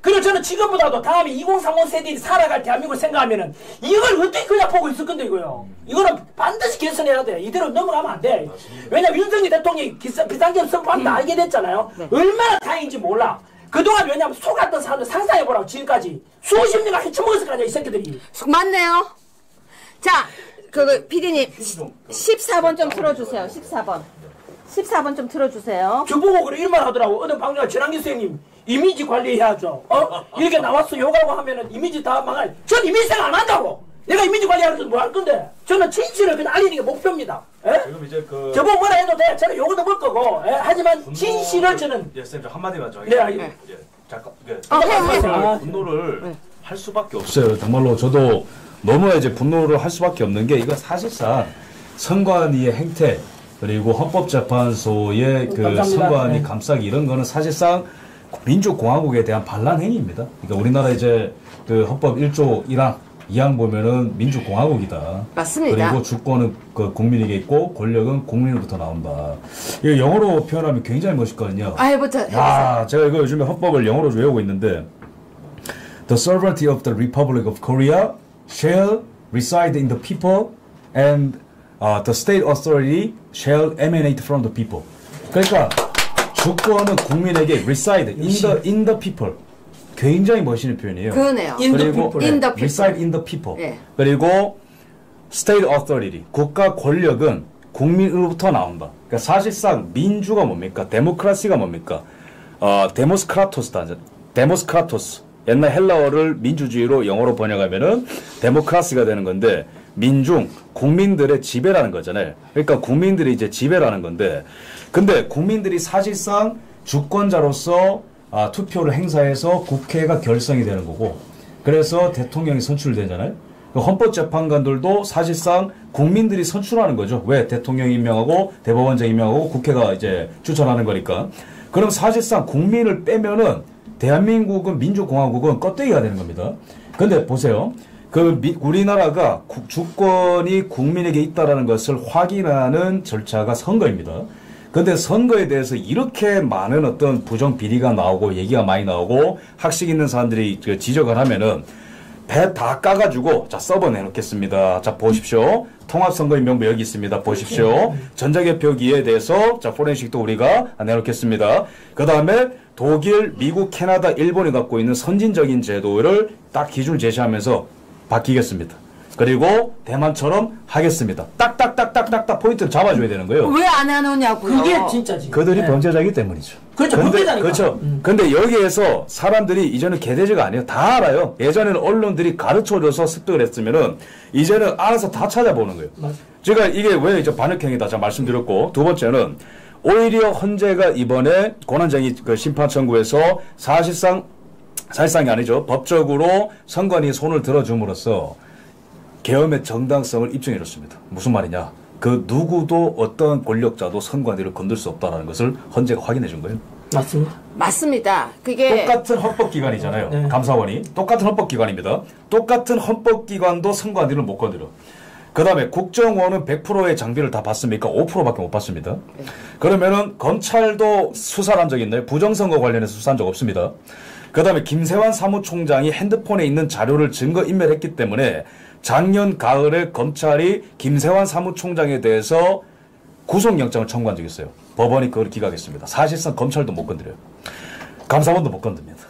그리고 저는 지금보다도 다음에 2030 세대들이 살아갈 대한민국을 생각하면은 이걸 어떻게 그냥 보고 있을 건데 이거요. 이거는 반드시 개선해야 돼. 이대로 넘어가면 안 돼. 왜냐면 윤석열 대통령이 비상계엄 선포한다 알게 됐잖아요. 네. 얼마나 다행인지 몰라. 그동안 왜냐면 속았던 사람들 상상해보라고 지금까지 수십 년간 헤쳐먹었을 거 아니야 이 새끼들이. 맞네요. 자, PD님 14번 좀 틀어주세요. 14번 좀 틀어주세요. 저보고 그래 이런 말 하더라고. 어느 방송에 전환기 선생님 이미지 관리해야죠. 이렇게 나와서 욕하고 하면은 이미지 다 망할. 전 이미지 생각 안 한다고. 내가 이미지 관리하는 건 뭐 할 건데. 저는 진실을 그냥 알리는 게 목표입니다. 지금 이제 저보고 뭐라 해도 돼. 저는 욕도 먹을 거고. 하지만 진실을 저는. 예, 쌤, 저 한마디만 좀 네, 하겠습니다. 예, 잠깐. 분노를 할 수밖에 없어요. 정말로 저도 너무 이제 분노를 할 수밖에 없는 게 이건 사실상 선관위의 행태 그리고 헌법재판소의 그 선관위 감싸기 이런 거는 사실상 민주공화국에 대한 반란 행위입니다. 그러니까 우리나라 이제 그 헌법 1조 1항 2항 보면은 민주공화국이다. 맞습니다. 그리고 주권은 그 국민에게 있고 권력은 국민으로부터 나온다. 이거 영어로 표현하면 굉장히 멋있거든요. 해보자. 제가 이거 요즘에 헌법을 영어로 외우고 있는데 The sovereignty of the Republic of Korea shall reside in the people and the state authority shall emanate from the people. 그러니까 주권은 국민에게 reside in the people. 굉장히 멋있는 표현이에요. 그러네요. 그리고 in the people. reside in the people. 예. 그리고 state authority 국가 권력은 국민으로부터 나온다. 그러니까 사실상 민주가 뭡니까? 데모크라시가 뭡니까? 데모스크라토스다. 데모스크라토스. 옛날 헬라어를 민주주의로 영어로 번역하면은 데모크라시가 되는 건데 민중, 국민들의 지배라는 거잖아요. 그러니까 국민들이 이제 지배라는 건데 근데 국민들이 사실상 주권자로서 투표를 행사해서 국회가 결성이 되는 거고 그래서 대통령이 선출되잖아요. 헌법재판관들도 사실상 국민들이 선출하는 거죠. 왜? 대통령이 임명하고 대법원장이 임명하고 국회가 이제 추천하는 거니까. 그럼 사실상 국민을 빼면은 대한민국은 민주공화국은 껍데기가 되는 겁니다. 근데 보세요. 우리나라가 주권이 국민에게 있다라는 것을 확인하는 절차가 선거입니다. 근데 선거에 대해서 이렇게 많은 어떤 부정 비리가 나오고 얘기가 많이 나오고 학식 있는 사람들이 지적을 하면은 배 다 까가지고 자 서버 내놓겠습니다. 자 보십시오. 통합선거인 명부 여기 있습니다. 보십시오. 전자개표기에 대해서 자 포렌식도 우리가 내놓겠습니다. 그 다음에 독일, 미국, 캐나다, 일본이 갖고 있는 선진적인 제도를 딱 기준을 제시하면서 바뀌겠습니다. 그리고 대만처럼 하겠습니다. 딱딱딱딱딱딱 포인트를 잡아줘야 되는 거예요. 왜 안 해놓냐고요. 그게 진짜지. 그들이 범죄자이기 때문이죠. 그렇죠. 범죄자니까. 그렇죠. 근데 여기에서 사람들이 이제는 개돼지가 아니에요. 다 알아요. 예전에는 언론들이 가르쳐줘서 습득을 했으면은 이제는 알아서 다 찾아보는 거예요. 맞아. 제가 이게 왜 이제 반역행위다 제가 말씀드렸고 두 번째는 오히려 헌재가 이번에 권한쟁의 그 심판 청구에서 사실상이 아니죠. 법적으로 선관위 손을 들어줌으로써 계엄의 정당성을 입증해줬습니다. 무슨 말이냐? 그 누구도 어떤 권력자도 선관위를 건들 수 없다는 것을 헌재가 확인해준 거예요. 맞습니다. 맞습니다. 그게 똑같은 헌법기관이잖아요. 네. 감사원이 똑같은 헌법기관입니다. 똑같은 헌법기관도 선관위를 못 건드려. 그 다음에 국정원은 100%의 장비를 다 받습니까? 5%밖에 못 받습니다. 그러면은 검찰도 수사를 한 적 있나요? 부정선거 관련해서 수사한 적 없습니다. 그 다음에 김세환 사무총장이 핸드폰에 있는 자료를 증거 인멸했기 때문에 작년 가을에 검찰이 김세환 사무총장에 대해서 구속영장을 청구한 적이 있어요. 법원이 그걸 기각했습니다. 사실상 검찰도 못 건드려요. 감사원도 못 건듭니다.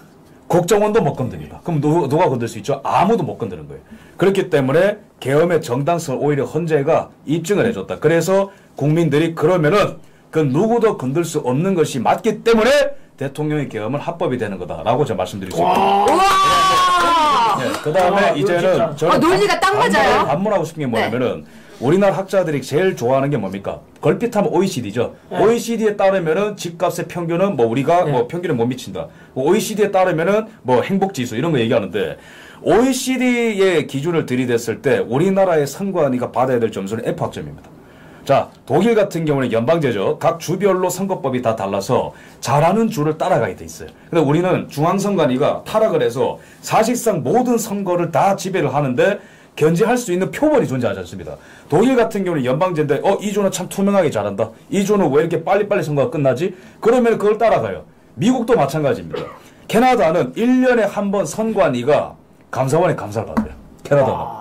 국정원도 못 건드립니다. 그럼 누가 건들 수 있죠? 아무도 못 건드는 거예요. 그렇기 때문에 계엄의 정당성을 오히려 헌재가 입증을 해줬다. 그래서 국민들이 그러면은 그 누구도 건들 수 없는 것이 맞기 때문에 대통령의 계엄은 합법이 되는 거다라고 제가 말씀드릴 수 있습니다. 우와! 네, 그 다음에 이제는 저는 논리가 딱 맞아요. 반문하고 싶은 게 뭐냐면은 우리나라 학자들이 제일 좋아하는 게 뭡니까? 걸핏하면 OECD죠. 네. OECD에 따르면은 집값의 평균은 뭐 우리가 네. 뭐 평균에 못 미친다. 뭐 OECD에 따르면은 뭐 행복지수 이런 거 얘기하는데 OECD의 기준을 들이댔을 때 우리나라의 선관위가 받아야 될 점수는 F학점입니다. 자, 독일 같은 경우는 연방제죠. 각 주별로 선거법이 다 달라서 잘하는 주를 따라가게 돼 있어요. 근데 우리는 중앙선관위가 타락을 해서 사실상 모든 선거를 다 지배를 하는데 견제할 수 있는 표본이 존재하지 않습니다. 독일 같은 경우는 연방제인데 이 주는 참 투명하게 잘한다. 이 주는 왜 이렇게 빨리빨리 선거가 끝나지? 그러면 그걸 따라가요. 미국도 마찬가지입니다. 캐나다는 1년에 한 번 선관위가 감사원에 감사를 받아요. 캐나다가.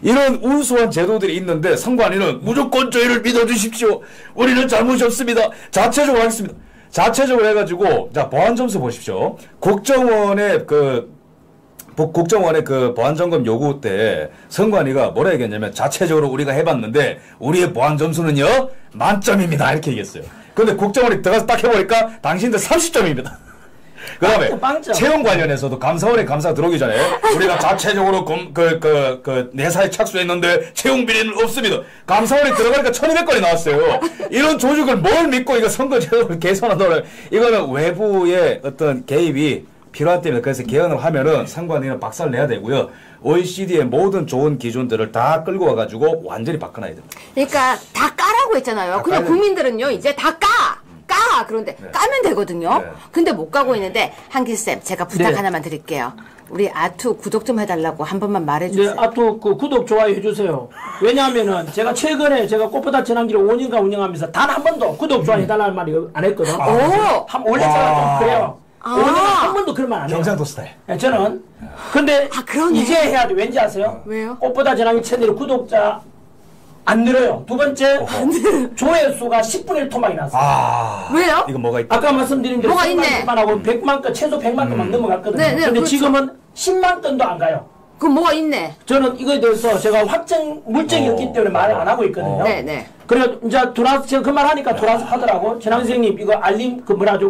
이런 우수한 제도들이 있는데 선관위는 무조건 저희를 믿어주십시오. 우리는 잘못이 없습니다. 자체적으로 하겠습니다. 자체적으로 해가지고 자 보안점수 보십시오. 국정원의 그 보안점검 요구 때 선관위가 뭐라 얘기했냐면 자체적으로 우리가 해봤는데 우리의 보안점수는요 만점입니다 이렇게 얘기했어요. 근데 국정원이 들어가서 딱 해보니까 당신들 30점입니다. 그 다음에 채용 관련해서도 감사원에 감사 들어오기 전에 우리가 자체적으로 내사에 착수했는데 채용 비리는 없습니다. 감사원에 들어가니까 1200건이 나왔어요. 이런 조직을 뭘 믿고 이거 선거제도를 개선하더라. 이거는 외부의 어떤 개입이 필요하기 때문에 그래서 개헌을 하면은 선관위는 박살을 내야 되고요. OECD의 모든 좋은 기준들을 다 끌고 와가지고 완전히 바꿔놔야 됩니다. 그러니까 다 까라고 했잖아요. 근데 국민들은요 이제 다 까! 그런데 까면 되거든요. 근데 못 가고 있는데 한길쌤 제가 부탁 하나만 드릴게요. 우리 아투 구독 좀 해달라고 한 번만 말해주세요. 네, 아투 그 구독 좋아요 해주세요. 왜냐하면은 제가 최근에 제가 꽃보다 전환기를 5년간 운영하면서 단 한 번도 구독 좋아요 해달라는 말이 안 했거든. 원래 제가 좀 그래요. 5년간 한 번도 그런 말 안 해요. 경상도 스타일. 네, 저는 근데 이제 해야 돼. 왠지 아세요? 왜요? 꽃보다 전환기 채널 구독자 안 늘어요. 두 번째 조회수가 10분의 1 토막이 났어요. 왜요? 이거 뭐가 있다? 아까 말씀드린 대로 뭐가 있네? 10만 건하고 100만 건, 최소 100만 건만 넘어갔거든요. 네, 근데 그렇죠. 지금은 10만 건도 안 가요. 그럼 뭐가 있네? 저는 이거에 대해서 제가 물증이 없기 때문에 말을 안 하고 있거든요. 네네. 그래서 이제 제가 그 말 하니까 하더라고. 전환기 선생님 이거 알림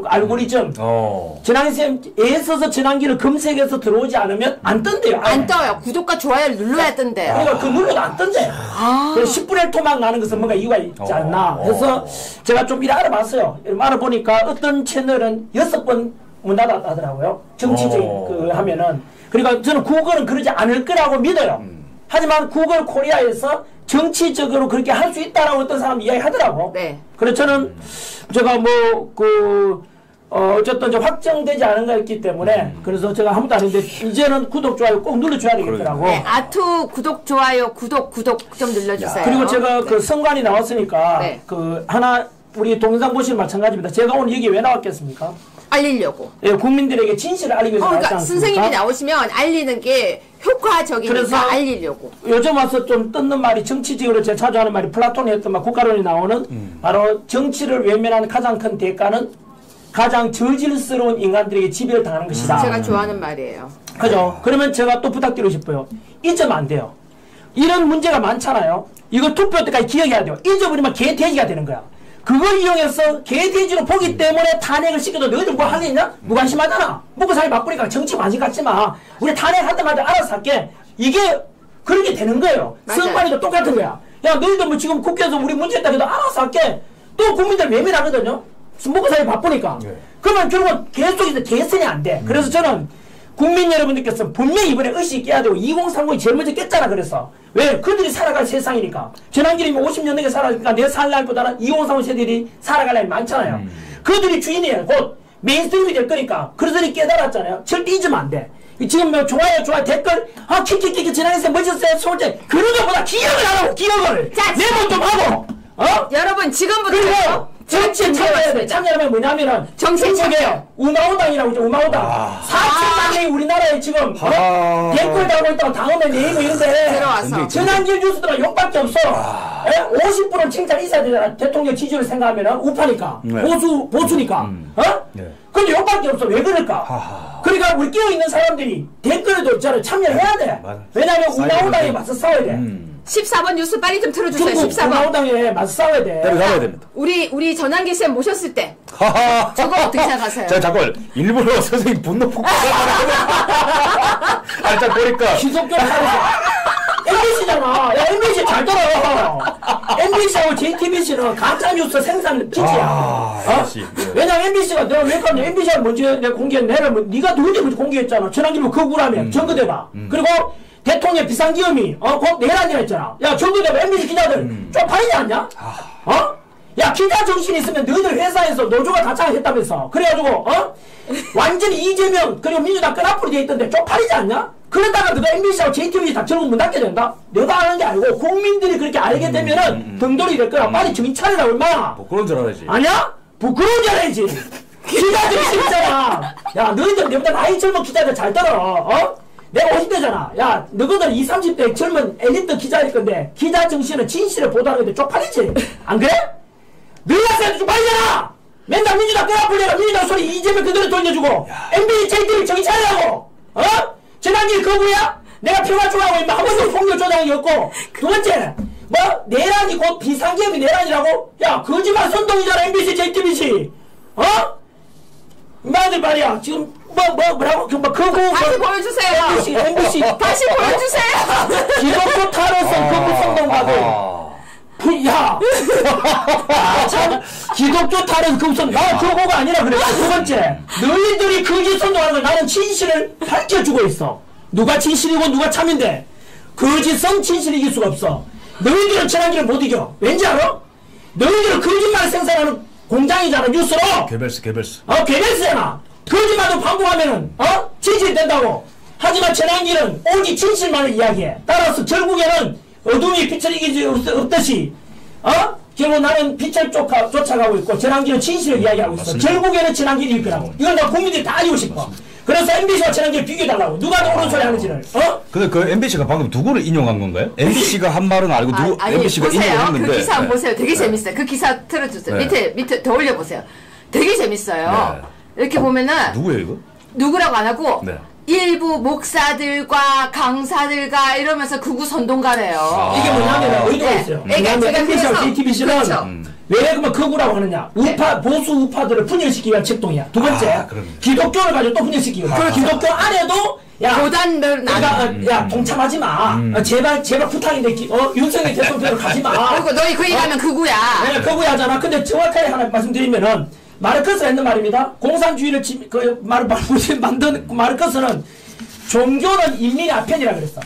알고리즘. 전환기 선생님 애써서 전환기를 검색해서 들어오지 않으면 안 뜬대요. 안 떠요. 구독과 좋아요를 눌러야 뜬대요. 그러니까 그 눌러도 안 뜬대요. 그래서 10분의 1 토막 나는 것은 뭔가 이유가 있지 않나. 그래서 제가 좀 이래 알아봤어요. 알아보니까 어떤 채널은 6번 문 닫았다더라고요. 정치적인 그 하면은. 그러니까 저는 구글은 그러지 않을 거라고 믿어요. 하지만 구글 코리아에서 정치적으로 그렇게 할 수 있다라고 어떤 사람이 이야기하더라고. 네. 그래서 저는 제가 어쨌든 좀 확정되지 않은 거였기 때문에 그래서 제가 아무도 안 했는데 이제는 구독, 좋아요 꼭 눌러줘야 되겠더라고. 네, 아투 구독, 좋아요, 구독 좀 눌러주세요. 그리고 제가 그 선관위 나왔으니까 하나 우리 동영상 보시면 마찬가지입니다. 제가 오늘 여기 왜 나왔겠습니까? 알리려고. 예, 국민들에게 진실을 알리기 위해서 그러니까 선생님이 나오시면 알리는 게 효과적이니까 그래서 알리려고. 요즘 와서 좀 뜯는 말이 정치적으로 제가 자주 하는 말이 플라톤이 했던 말 국가론이 나오는 바로 정치를 외면하는 가장 큰 대가는 가장 저질스러운 인간들에게 지배를 당하는 것이다. 제가 좋아하는 말이에요. 그죠? 그러면 제가 또 부탁드리고 싶어요. 잊으면 안 돼요. 이런 문제가 많잖아요. 이걸 투표 때까지 기억해야 돼요. 잊어버리면 개돼지가 되는 거야. 그걸 이용해서 개돼지로 보기 때문에 탄핵을 시켜도 너희들 뭐 하겠냐? 무관심하잖아. 먹고 살기 바쁘니까 정치 관심 갖지 마. 우리 탄핵하자마자 알아서 할게. 이게 그렇게 되는 거예요. 선관위도 똑같은 거야. 야 너희들 뭐 지금 국회에서 우리 문제 있다 해도 알아서 할게. 또 국민들 외면하거든요. 먹고 살기 바쁘니까. 그러면 결국은 계속해서 개선이 안 돼. 그래서 저는 국민 여러분들께서 분명히 이번에 의식이 깨야 되고 2030이 제일 먼저 깼잖아. 그래서 왜? 그들이 살아갈 세상이니까. 전환기님이 50년 넘게 살아가니까 내 살 날보다는 2030 세대들이 살아갈 날이 많잖아요. 그들이 주인이에요. 곧 메인스트림이 될 거니까. 그래서 깨달았잖아요. 절대 잊으면 안 돼. 지금 뭐 좋아요 댓글 키키키키 전환기쌤 멋있었어요. 솔직히 그런 것보다 기억을 하라고. 기억을 메모 좀 하고 여러분 지금부터 그리고 정치에 참여해야 돼. 참여하면 뭐냐면은 정치에 참여. 우마우당이라고 있죠. 우마우당. 4천만 명이 우리나라에 지금 댓글 달고 있다고 당원들 네이버 이런데 들어와서 전환기 뉴스들은 욕밖에 없어. 50%는 칭찬 있어야 되잖아. 대통령 지지율 생각하면은 우파니까 보수니까. 근데 욕밖에 없어. 왜 그럴까? 그러니까 우리 끼어 있는 사람들이 댓글에도 참여를 해야 돼. 왜냐하면 우마우당에 맞서 싸워야 돼. 14번 뉴스 빨리 좀 틀어주세요. 중국 14번. 공화당에 맞서 싸워야 돼. 때려잡아야 됩니다. 우리 전환기 쌤 모셨을 때 하하. 저거 어떻게 생각하세요? 자, 잠깐 일부러 선생님 분노 폭발하는 아니, 자 보니까 기독교 하면서 MBC잖아. 야, MBC 잘 들어. MBC하고 JTBC는 가짜뉴스 생산 기지야. 역시. 네. 왜냐면 MBC가 내가 왜 그러냐. MBC가 먼저 내가 공개한 내를 네가 누군지 먼저 공개했잖아. 전환기로 거구라며. 증거대봐. 그리고 대통령 비상기업이 곧 내란이라 했잖아. 야, 증거대봐. MBC 기자들 좀 파이지 않냐? 야, 기자 정신이 있으면 너희들 회사에서 노조가 다 장악했다면서. 그래가지고 완전히 이재명 그리고 민주당 끈앞으로 돼 있던데 쪽팔리지 않냐? 그러다가 너가 MBC하고 JTBC 다 결국 문 닫게 된다? 내가 아는 게 아니고 국민들이 그렇게 알게 되면은 등돌이 될 거야. 빨리 정신 차리라 얼마나. 부끄러운 줄 알아야지. 아니야? 부끄러운 줄 알아야지. 기자 정신 있잖아. 야, 너희들 내보다 나이 젊은 기자들 잘 들어. 내가 50대잖아. 야, 너희들 20, 30대 젊은 엘리트 기자일 건데 기자 정신은 진실을 보도하는 건데 쪽팔리지? 안 그래? 너희가 생각도 쪽팔리잖아. 맨날 민주당 끄라풀려라. 민주당 소리 이재명 그대로 돌려주고 MBC, JTBC 정신 차리라고. 전환길 거부야? 내가 평화 좋아하고 임마 한 번도 폭력 조장이 없고. 두 번째, 뭐 내란이 곧 비상기업이 내란이라고? 야, 거짓말 선동이잖아. MBC, JTBC. 임마들 말이야. 지금 뭐라고? 거부. 다시 보여주세요. MBC. 다시 보여주세요. 기독교 탈원성 거부 선동받은. 야! 참, 기독교 탈은 금선, 나 그거가 아니라 그랬어. 두 번째, 너희들이 거짓 선동하는 걸 나는 진실을 밝혀주고 있어. 누가 진실이고 누가 참인데, 거짓성 진실 이길 수가 없어. 너희들은 전환기를 못 이겨. 왠지 알아? 너희들은 거짓말 생산하는 공장이잖아, 뉴스로. 개별스. 개별스잖아. 거짓말도 반복하면은, 진실이 된다고. 하지만 전환기는 오직 진실만을 이야기해. 따라서 결국에는 어둠이 빛을 이기지 없듯이 결국 나는 빛을 쫓아가고 있고 전환기는 진실을 이야기하고 있어. 맞습니다. 결국에는 전환기를 이길 거라고. 이걸 나 국민들이 다 알고 싶어. 맞습니다. 그래서 MBC와 전환기를 비교해달라고. 누가 더 옳은 소리 하는지를. 근데 그 MBC가 방금 누구를 인용한 건가요? MBC가 한 말은 알고 아니, MBC가 보세요. 인용했는데. 그 기사 한번 네. 보세요. 되게 재밌어요. 그 기사 틀어주세요. 네. 밑에 더 올려보세요. 되게 재밌어요. 이렇게 보면은 누구예요 이거? 누구라고 안 하고 네. 일부 목사들과 강사들과 이러면서 극우 선동가래요. 이게 뭐냐면 의도가 네. 있어요. 그러니까 왜냐면 제가 MBC와 그래서- JTBC는 그렇죠. 왜 그러면 극우라고 하느냐? 보수 우파들을 분열시키기 위한 책동이야. 두 번째, 그럼요. 기독교를 가지고 또 분열시키기 위한. 기독교 안에도 고단들 야, 동참하지 마. 제발 부탁인데, 윤석열 대통령으로 가지 마. 그리고 너희 그 일하면 극우야. 네, 거부하잖아. 근데 정확하게 하나 말씀드리면은, 마르크스가 했는 말입니다. 공산주의를 만든 마르크스는 종교는 인민의 아편이라 그랬어.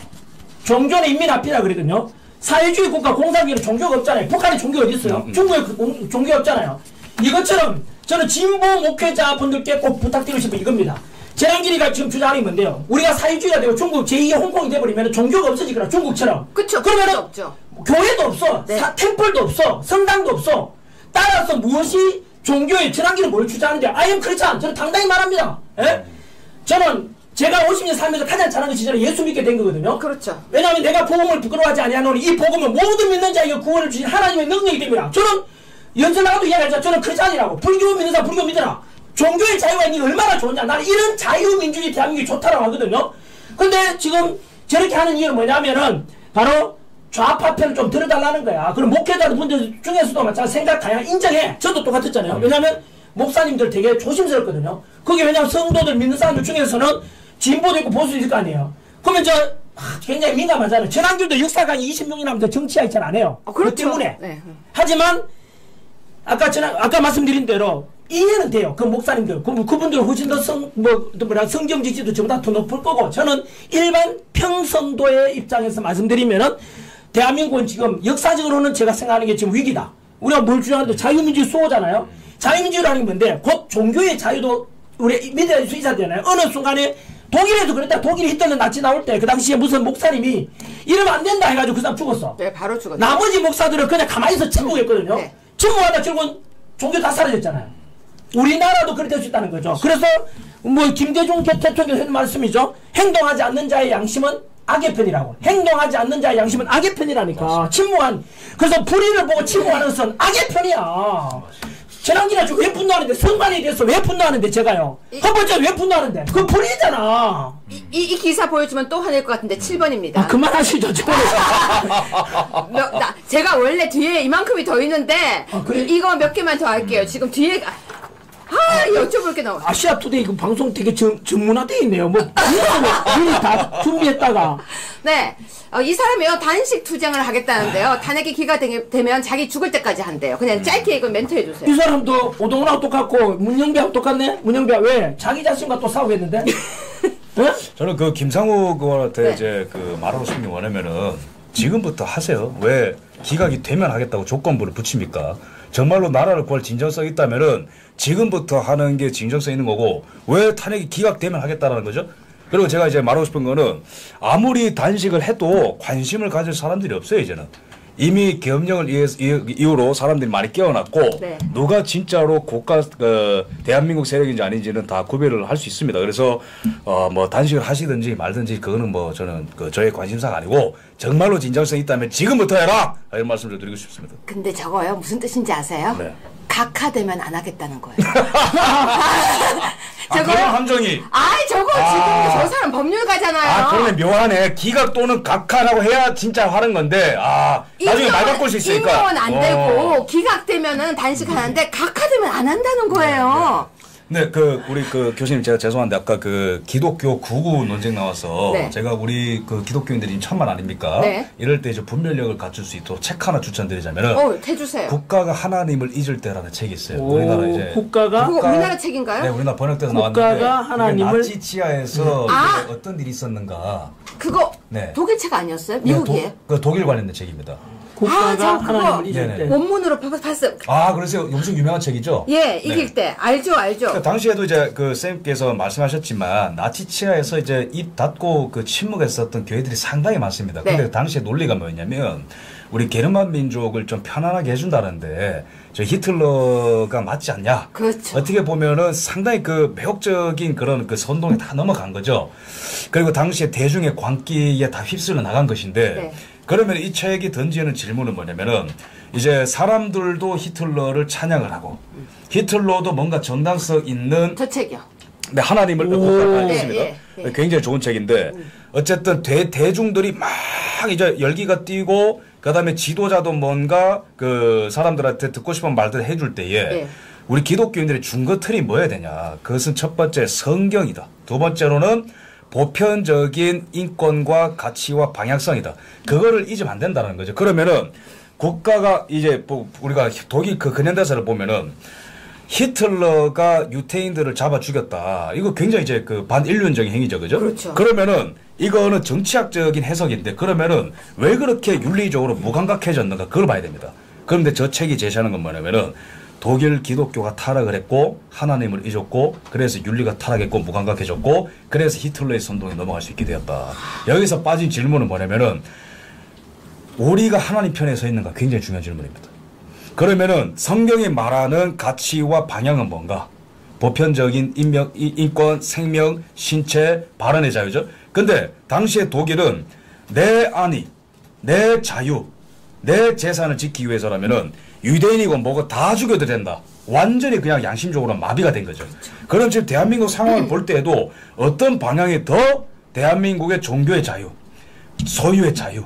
종교는 인민의 아편이라 그랬거든요. 사회주의 국가 공산주의는 종교가 없잖아요. 북한에 종교 어디 있어요? 중국에 종교 없잖아요. 이것처럼 저는 진보 목회자분들께 꼭 부탁드리고 싶은 이겁니다. 재량길이가 지금 주장하는 게 뭔데요? 우리가 사회주의가 되고 중국 제2의 홍콩이 돼버리면 종교가 없어지거나 중국처럼. 그쵸. 그러면은 없죠. 교회도 없어. 네. 템플도 없어. 성당도 없어. 따라서 무엇이 종교의 전환기는 뭘 주장하는데 I am Christian. 저는 당당히 말합니다. 예? 저는 제가 50년 살면서 가장 잘하는 것이 저는 예수 믿게 된 거거든요. 그렇죠. 왜냐하면 내가 복음을 부끄러워하지 아니하노니 이 복음은 모든 믿는 자에게 구원을 주신 하나님의 능력이 됩니다. 저는 연설 나가도 이야기하자. 저는 크리스찬이라고. 불교 믿는 사람 불교 믿어라. 종교의 자유가 있는 게 얼마나 좋은지. 나는 이런 자유민주주의 대한민국이 좋다라고 하거든요. 근데 지금 저렇게 하는 이유는 뭐냐면은 바로 좌파 편을 좀 들어달라는 거야. 그럼 목회자분들 중에서도 마찬가지로 생각하야 인정해. 저도 똑같았잖아요. 왜냐면 목사님들 되게 조심스럽거든요. 그게 왜냐면 성도들 믿는 사람들 중에서는 진보도 있고 보수도 있을 거 아니에요. 그러면 굉장히 민감하잖아요. 전환길도 역사가 20명이 남는데 정치하기 잘 안 해요. 그렇죠. 그 때문에. 네. 하지만 아까 말씀드린 대로 이해는 돼요. 그 목사님들. 그분들은 훨씬 더 성경 지지도 전부 다 더 높을 거고, 저는 일반 평성도의 입장에서 말씀드리면은 대한민국은 지금 역사적으로는 제가 생각하는 게 지금 위기다. 우리가 뭘 주장하는데 자유민주주의 수호잖아요. 자유민주주의라는 게 뭔데? 곧 종교의 자유도 우리 믿어야 수 있어야 되잖아요. 어느 순간에 독일에도 그랬다. 독일 히틀러 나치 나올 때 그 당시에 무슨 목사님이 이러면 안 된다 해가지고 그 사람 죽었어. 네, 바로 죽었죠. 나머지 목사들은 그냥 가만히 있어 침묵했거든요. 네. 침묵하다 결국은 종교 다 사라졌잖아요. 우리나라도 그렇게 될 수 있다는 거죠. 그래서 김대중 대통령이 했는 말씀이죠. 행동하지 않는 자의 양심은 악의 편이라고. 행동하지 않는 자의 양심은 악의 편이라니까. 침묵한. 그래서 불의를 보고 침묵하는 것은 악의 편이야. 전환기나 왜 분노하는데 선관에 대해서 왜 분노하는데 제가요 헌법자 왜 분노하는데 그거 불이잖아. 이 기사 보여주면 또 화낼 것 같은데 7번입니다. 그만하시죠. 제가 원래 뒤에 이만큼이 더 있는데 그래? 이거 몇 개만 더 할게요. 지금 뒤에 여쭤볼 게 너무. 아시아투데이 그 방송 되게 전문화돼 있네요. 뭐 미리 다 준비했다가. 네, 이 사람이요 단식 투쟁을 하겠다는데요. 탄핵이 기가 되면 자기 죽을 때까지 한대요. 그냥 짧게 이거 멘트 해주세요. 이 사람도 오동훈하고 똑같고 문영배하고 똑같네. 문영배 왜 자기 자신과 또 싸우겠는데? 네? 저는 그 김상욱 의원한테 네. 이제 그 말하고 싶은 게 뭐냐면은 지금부터 하세요. 왜 기각이 되면 하겠다고 조건부를 붙입니까? 정말로 나라를 구할 진정성이 있다면은 지금부터 하는 게 진정성 있는 거고 왜 탄핵이 기각되면 하겠다라는 거죠? 그리고 제가 이제 말하고 싶은 거는 아무리 단식을 해도 관심을 가질 사람들이 없어요, 이제는. 이미 계엄령을 이후로 사람들이 많이 깨어났고 네. 누가 진짜로 고가 대한민국 세력인지 아닌지는 다 구별을 할 수 있습니다. 그래서 뭐 단식을 하시든지 말든지 그거는 뭐 저는 저의 관심사가 아니고 정말로 진정성 있다면 지금부터 해라 이런 말씀을 드리고 싶습니다. 근데 저거요 무슨 뜻인지 아세요? 네. 각하되면 안 하겠다는 거예요. 그런 함정이. 저거 지금 저 사람 법률가잖아요. 그러네 묘하네. 기각 또는 각하라고 해야 진짜 하는 건데 나중에 말 바꿀 수 있으니까. 임명은 안 되고 기각되면은 단식하는데 각하되면 안 한다는 거예요. 네, 우리 교수님 제가 죄송한데 아까 기독교 구구 논쟁 나와서 네. 제가 우리 기독교인들이 천만 아닙니까? 네. 이럴 때 이제 분별력을 갖출 수 있도록 책 하나 추천드리자면은 해주세요. 국가가 하나님을 잊을 때라는 책이 있어요. 오, 우리나라 이제 국가가 그거 우리나라 책인가요? 네, 우리나라 번역돼서 국가가 나왔는데 하나님을 나치 치하에서 이제 어떤 일이 있었는가. 그거 네. 독일 책 아니었어요? 미국이에요? 독일 관련된 책입니다. 국가가 저 그거 하나님을 잊을 네네. 때. 원문으로 봤어요. 그러세요? 엄청 유명한 책이죠? 예, 이길 네. 때 알죠. 그러니까 당시에도 이제 쌤께서 말씀하셨지만 나치 치하에서 이제 입 닫고 침묵했었던 교회들이 상당히 많습니다. 근데 네. 당시에 논리가 뭐였냐면 우리 게르만 민족을 좀 편안하게 해준다는데 저 히틀러가 맞지 않냐? 그렇죠. 어떻게 보면은 상당히 매혹적인 그런 선동에 다 넘어간 거죠. 그리고 당시에 대중의 광기에 다 휩쓸려 나간 것인데 네. 그러면 이 책이 던지는 질문은 뭐냐면은 이제 사람들도 히틀러를 찬양을 하고 히틀러도 뭔가 정당성 있는 저 책이요. 네, 하나님을 있습니다. 예, 예. 굉장히 좋은 책인데 어쨌든 대중들이 막 이제 열기가 띄고 그다음에 지도자도 뭔가 사람들한테 듣고 싶은 말들을 해줄 때에 예. 우리 기독교인들의 준거 틀이 뭐여야 되냐? 그것은 첫 번째 성경이다. 두 번째로는 보편적인 인권과 가치와 방향성이다. 그거를 잊으면 안 된다는 거죠. 그러면은 국가가 이제 우리가 독일 근현대사를 보면은 히틀러가 유태인들을 잡아 죽였다. 이거 굉장히 이제 반인륜적인 행위죠, 그죠? 그렇죠. 그러면은 이거는 정치학적인 해석인데 그러면은 왜 그렇게 윤리적으로 무감각해졌는가? 그걸 봐야 됩니다. 그런데 저 책이 제시하는 건 뭐냐면은 독일 기독교가 타락을 했고 하나님을 잊었고 그래서 윤리가 타락했고 무감각해졌고 그래서 히틀러의 선동에 넘어갈 수 있게 되었다. 여기서 빠진 질문은 뭐냐면은 우리가 하나님 편에 서 있는가 굉장히 중요한 질문입니다. 그러면은 성경이 말하는 가치와 방향은 뭔가? 보편적인 인권, 생명, 신체, 발언의 자유죠. 근데 당시에 독일은 내 안위, 내 자유, 내 재산을 지키기 위해서라면은 유대인이고 뭐고 다 죽여도 된다. 완전히 그냥 양심적으로 마비가 된 거죠. 그럼 지금 대한민국 상황을 볼 때에도 어떤 방향이 더 대한민국의 종교의 자유, 소유의 자유,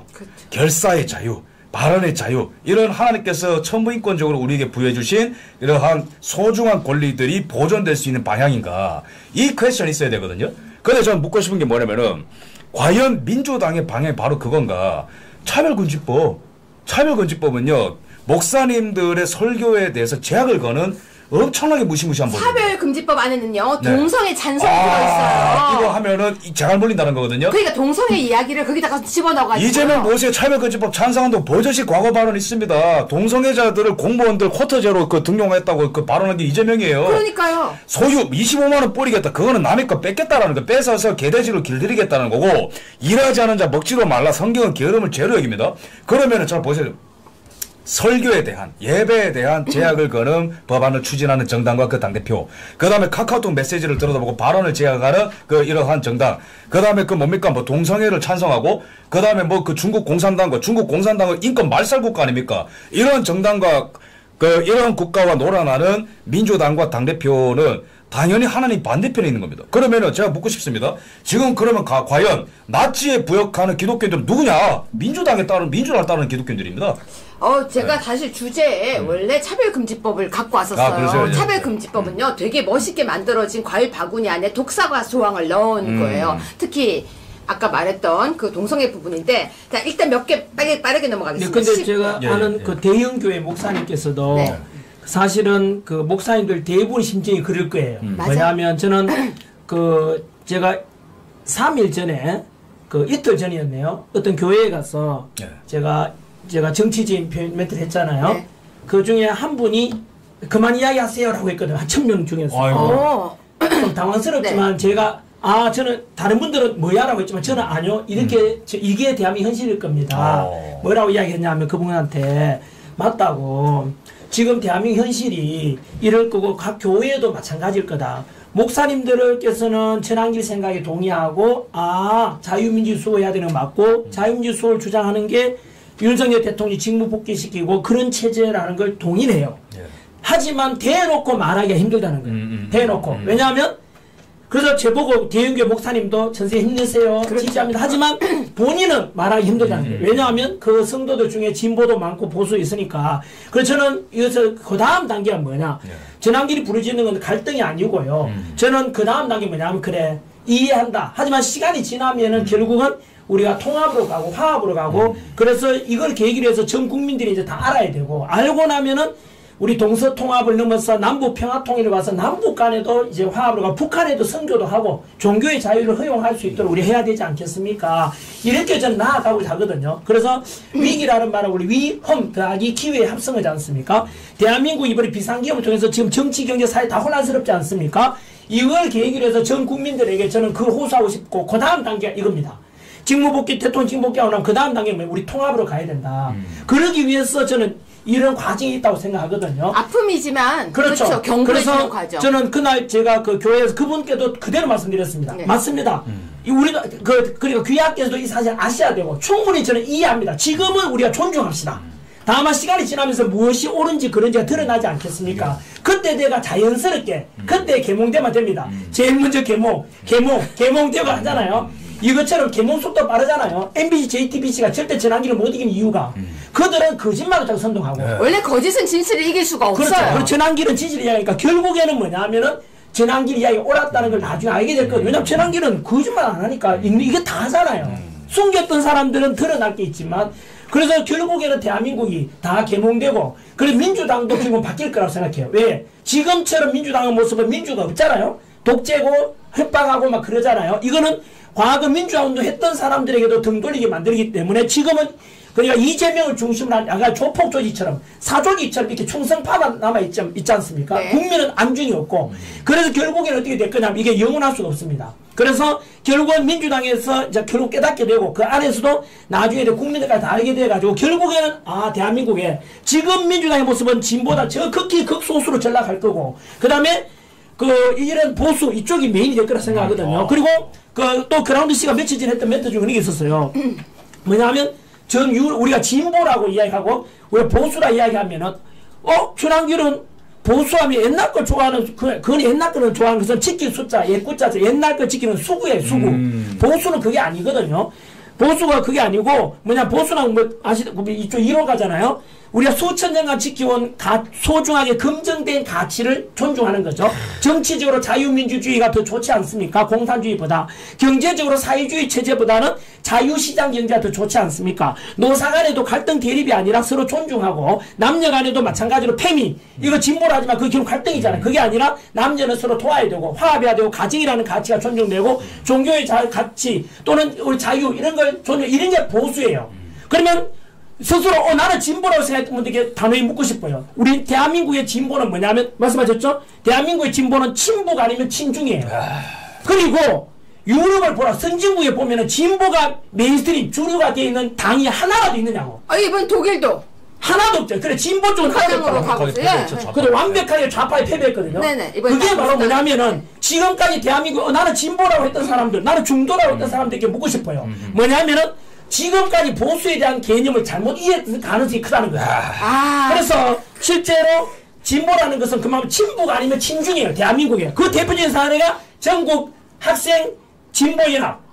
결사의 자유, 발언의 자유 이런 하나님께서 천부인권적으로 우리에게 부여해 주신 이러한 소중한 권리들이 보존될 수 있는 방향인가 이 퀘스천이 있어야 되거든요. 그런데 저는 묻고 싶은 게 뭐냐면은 과연 민주당의 방향이 바로 그건가? 차별금지법은요 목사님들의 설교에 대해서 제약을 거는 엄청나게 무시무시한 법이에요. 차별금지법 안에는요 네. 동성애 찬성이 들어있어요. 이거 하면은 재갈 물린다는 거거든요. 그러니까 동성애 이야기를 거기다가 집어넣어가지고 이재명 보세요. 차별금지법 찬성한다고 버젓이 과거 발언 있습니다. 동성애자들을 공무원들 쿼터제로 등용했다고 발언한 게 이재명이에요. 그러니까요. 소유 25만 원 뿌리겠다. 그거는 남의 거 뺏겠다라는 거. 뺏어서 개돼지로 길들이겠다는 거고 일하지 않은 자 먹지도 말라. 성경은 게으름을 죄로 여깁니다. 그러면은 잘 보세요. 설교에 대한 예배에 대한 제약을 거는 법안을 추진하는 정당과 그 당대표 그 다음에 카카오톡 메시지를 들여다보고 발언을 제약하는 이러한 정당 그 다음에 뭡니까 동성애를 찬성하고 그 다음에 중국 공산당은 인권 말살국가 아닙니까 이런 정당과 이런 국가와 놀아나는 민주당과 당대표는 당연히 하나님 반대편에 있는 겁니다. 그러면은 제가 묻고 싶습니다. 지금 그러면 과연 나치에 부역하는 기독교인들은 누구냐? 민주당을 따르는 기독교인들입니다. 제가 사실 주제에 원래 차별금지법을 갖고 왔었어요. 그러세요? 차별금지법은요, 되게 멋있게 만들어진 과일 바구니 안에 독사과 조항을 넣은 거예요. 특히 아까 말했던 그 동성애 부분인데, 자, 일단 몇 개 빠르게 넘어가겠습니다. 근데 제가 아는 그 대형교회 목사님께서도 사실은 그 목사님들 대부분 심정이 그럴 거예요. 왜냐하면 저는 제가 3일 전에 이틀 전이었네요. 어떤 교회에 가서 제가 정치적인 멘트를 했잖아요. 그 중에 한 분이 그만 이야기하세요라고 했거든요. 한 1000명 중에서. 좀 당황스럽지만 제가 저는 다른 분들은 뭐야라고 했지만 저는 아니요. 이게 대한민국 현실일 겁니다. 뭐라고 이야기했냐면 그분한테 맞다고. 지금 대한민국 현실이 이럴 거고 각 교회도 마찬가지일 거다. 목사님들께서는 천안길 생각에 동의하고 자유민주 수호해야 되는 거 맞고 자유민주 수호를 주장하는 게 윤석열 대통령이 직무 복귀시키고 그런 체제라는 걸 동의해요. 하지만 대놓고 말하기가 힘들다는 거예요. 대놓고. 왜냐하면 그래서 제보고 대형교 목사님도 전세 힘내세요. 지지합니다. 하지만 본인은 말하기 힘들다는 거예요. 왜냐하면 그 성도들 중에 진보도 많고 보수 있으니까. 그래서 저는 이것을 그 다음 단계가 뭐냐. 전환길이 부르짖는 건 갈등이 아니고요. 저는 그 다음 단계 뭐냐면 그래 이해한다. 하지만 시간이 지나면은 결국은 우리가 통합으로 가고 화합으로 가고 그래서 이걸 계기로 해서 전 국민들이 이제 다 알아야 되고 알고 나면은 우리 동서통합을 넘어서 남북평화통일을 와서 남북 간에도 이제 화합을 가고 북한에도 선교도 하고 종교의 자유를 허용할 수 있도록 우리 해야 되지 않겠습니까? 이렇게 저는 나아가고자 하거든요. 그래서 위기라는 말은 우리 위험 더하기 기회의 합성이지 않습니까? 대한민국 이번에 비상기업을 통해서 지금 정치, 경제, 사회 다 혼란스럽지 않습니까? 이걸 계기로 해서 전 국민들에게 저는 그걸 호소하고 싶고 그 다음 단계가 이겁니다. 직무복귀, 대통령 직무복귀하고 나면 그 다음 단계는 우리 통합으로 가야 된다. 그러기 위해서 저는 이런 과정이 있다고 생각하거든요. 아픔이지만 그렇죠. 경고해주는 과정. 저는 그날 제가 그 교회에서 그분께도 그대로 말씀드렸습니다. 맞습니다. 우리도 그리고 귀하께서도 이 사실 아셔야 되고 충분히 저는 이해합니다. 지금은 우리가 존중합시다. 다만 시간이 지나면서 무엇이 옳은지 그런지가 드러나지 않겠습니까? 그때 내가 자연스럽게 그때 계몽되면 됩니다. 제일 먼저 계몽되고 하잖아요. 이것처럼 계몽 속도 빠르잖아요. MBC, JTBC가 절대 전환기를 못 이기는 이유가 그들은 거짓말을 자꾸 선동하고 원래 거짓은 진실을 이길 수가 없어요. 그렇죠. 전환기는 진실을 이야기하니까 결국에는 뭐냐면은 전환길 이야기가 옳았다는 걸 나중에 알게 될 거예요. 왜냐면 전환기는 거짓말 안 하니까 이게 다 하잖아요. 숨겼던 사람들은 드러날 게 있지만 그래서 결국에는 대한민국이 다 계몽되고 그래서 민주당도 결국 바뀔 거라고 생각해요. 왜? 지금처럼 민주당의 모습은 민주가 없잖아요. 독재고 협박하고 막 그러잖아요. 이거는 과거 민주화운동 했던 사람들에게도 등 돌리게 만들기 때문에 지금은 그러니까 이재명을 중심으로 한 약간 조폭조직처럼 사조직처럼 이렇게 충성파가 남아있지 않습니까? 국민은 안중이 없고 그래서 결국에는 어떻게 될 거냐면 이게 영원할 수가 없습니다. 그래서 결국은 민주당에서 이제 결국 깨닫게 되고 그 안에서도 나중에 국민들까지 다 알게 돼가지고 결국에는 결국에 지금 민주당의 모습은 진보다 저 극히 극소수로 전락할 거고 그 다음에 이런 보수 이쪽이 메인이 될 거라 생각하거든요. 그리고 또 그라운드 씨가 며칠 전에 했던 멘트 중에 그런 게 있었어요. 뭐냐면 우리가 진보라고 이야기하고 우리가 보수라 이야기하면은 준한길은 보수하면 옛날 걸 좋아하는 그건 옛날 거는 좋아하는 것은 지킬 숫자 옛구자죠. 옛날 걸 지키는 수구예요. 수구. 보수는 그게 아니거든요. 보수가 그게 아니고 보수는 이쪽 1호 가잖아요. 우리가 수천 년간 지켜온 소중하게 검증된 가치를 존중하는 거죠. 정치적으로 자유민주주의가 더 좋지 않습니까? 공산주의보다. 경제적으로 사회주의 체제보다는 자유시장 경제가 더 좋지 않습니까? 노사 간에도 갈등 대립이 아니라 서로 존중하고 남녀 간에도 마찬가지로 페미 이거 진보라 하지만 그게 결국 갈등이잖아요. 그게 아니라 남녀는 서로 도와야 되고 화합해야 되고 가정이라는 가치가 존중되고 종교의 가치 또는 우리 자유 이런 걸 존중 이런 게 보수예요. 그러면 스스로 나는 진보라고 생각했던 분들에게 단호히 묻고 싶어요. 우리 대한민국의 진보는 뭐냐면 말씀하셨죠? 대한민국의 진보는 친북 아니면 친중이에요. 그리고 유럽을 보라 선진국에 보면은 진보가 메인스트림 주류가 되어 있는 당이 하나라도 있느냐고. 이번 독일도 하나도 없죠. 그래 진보 쪽은 하나도 가고 있어요. 그래 완벽하게 좌파에 패배했거든요. 그게 바로 뭐냐면은 지금까지 대한민국 나는 진보라고 했던 사람들 나는 중도라고 했던 사람들에게 묻고 싶어요. 뭐냐면은 지금까지 보수에 대한 개념을 잘못 이해했을 가능성이 크다는 거예요. 그래서 실제로 진보라는 것은 그만큼 친부가 아니면 친중이에요. 대한민국에. 그 대표적인 사례가 전국 학생 진보연합.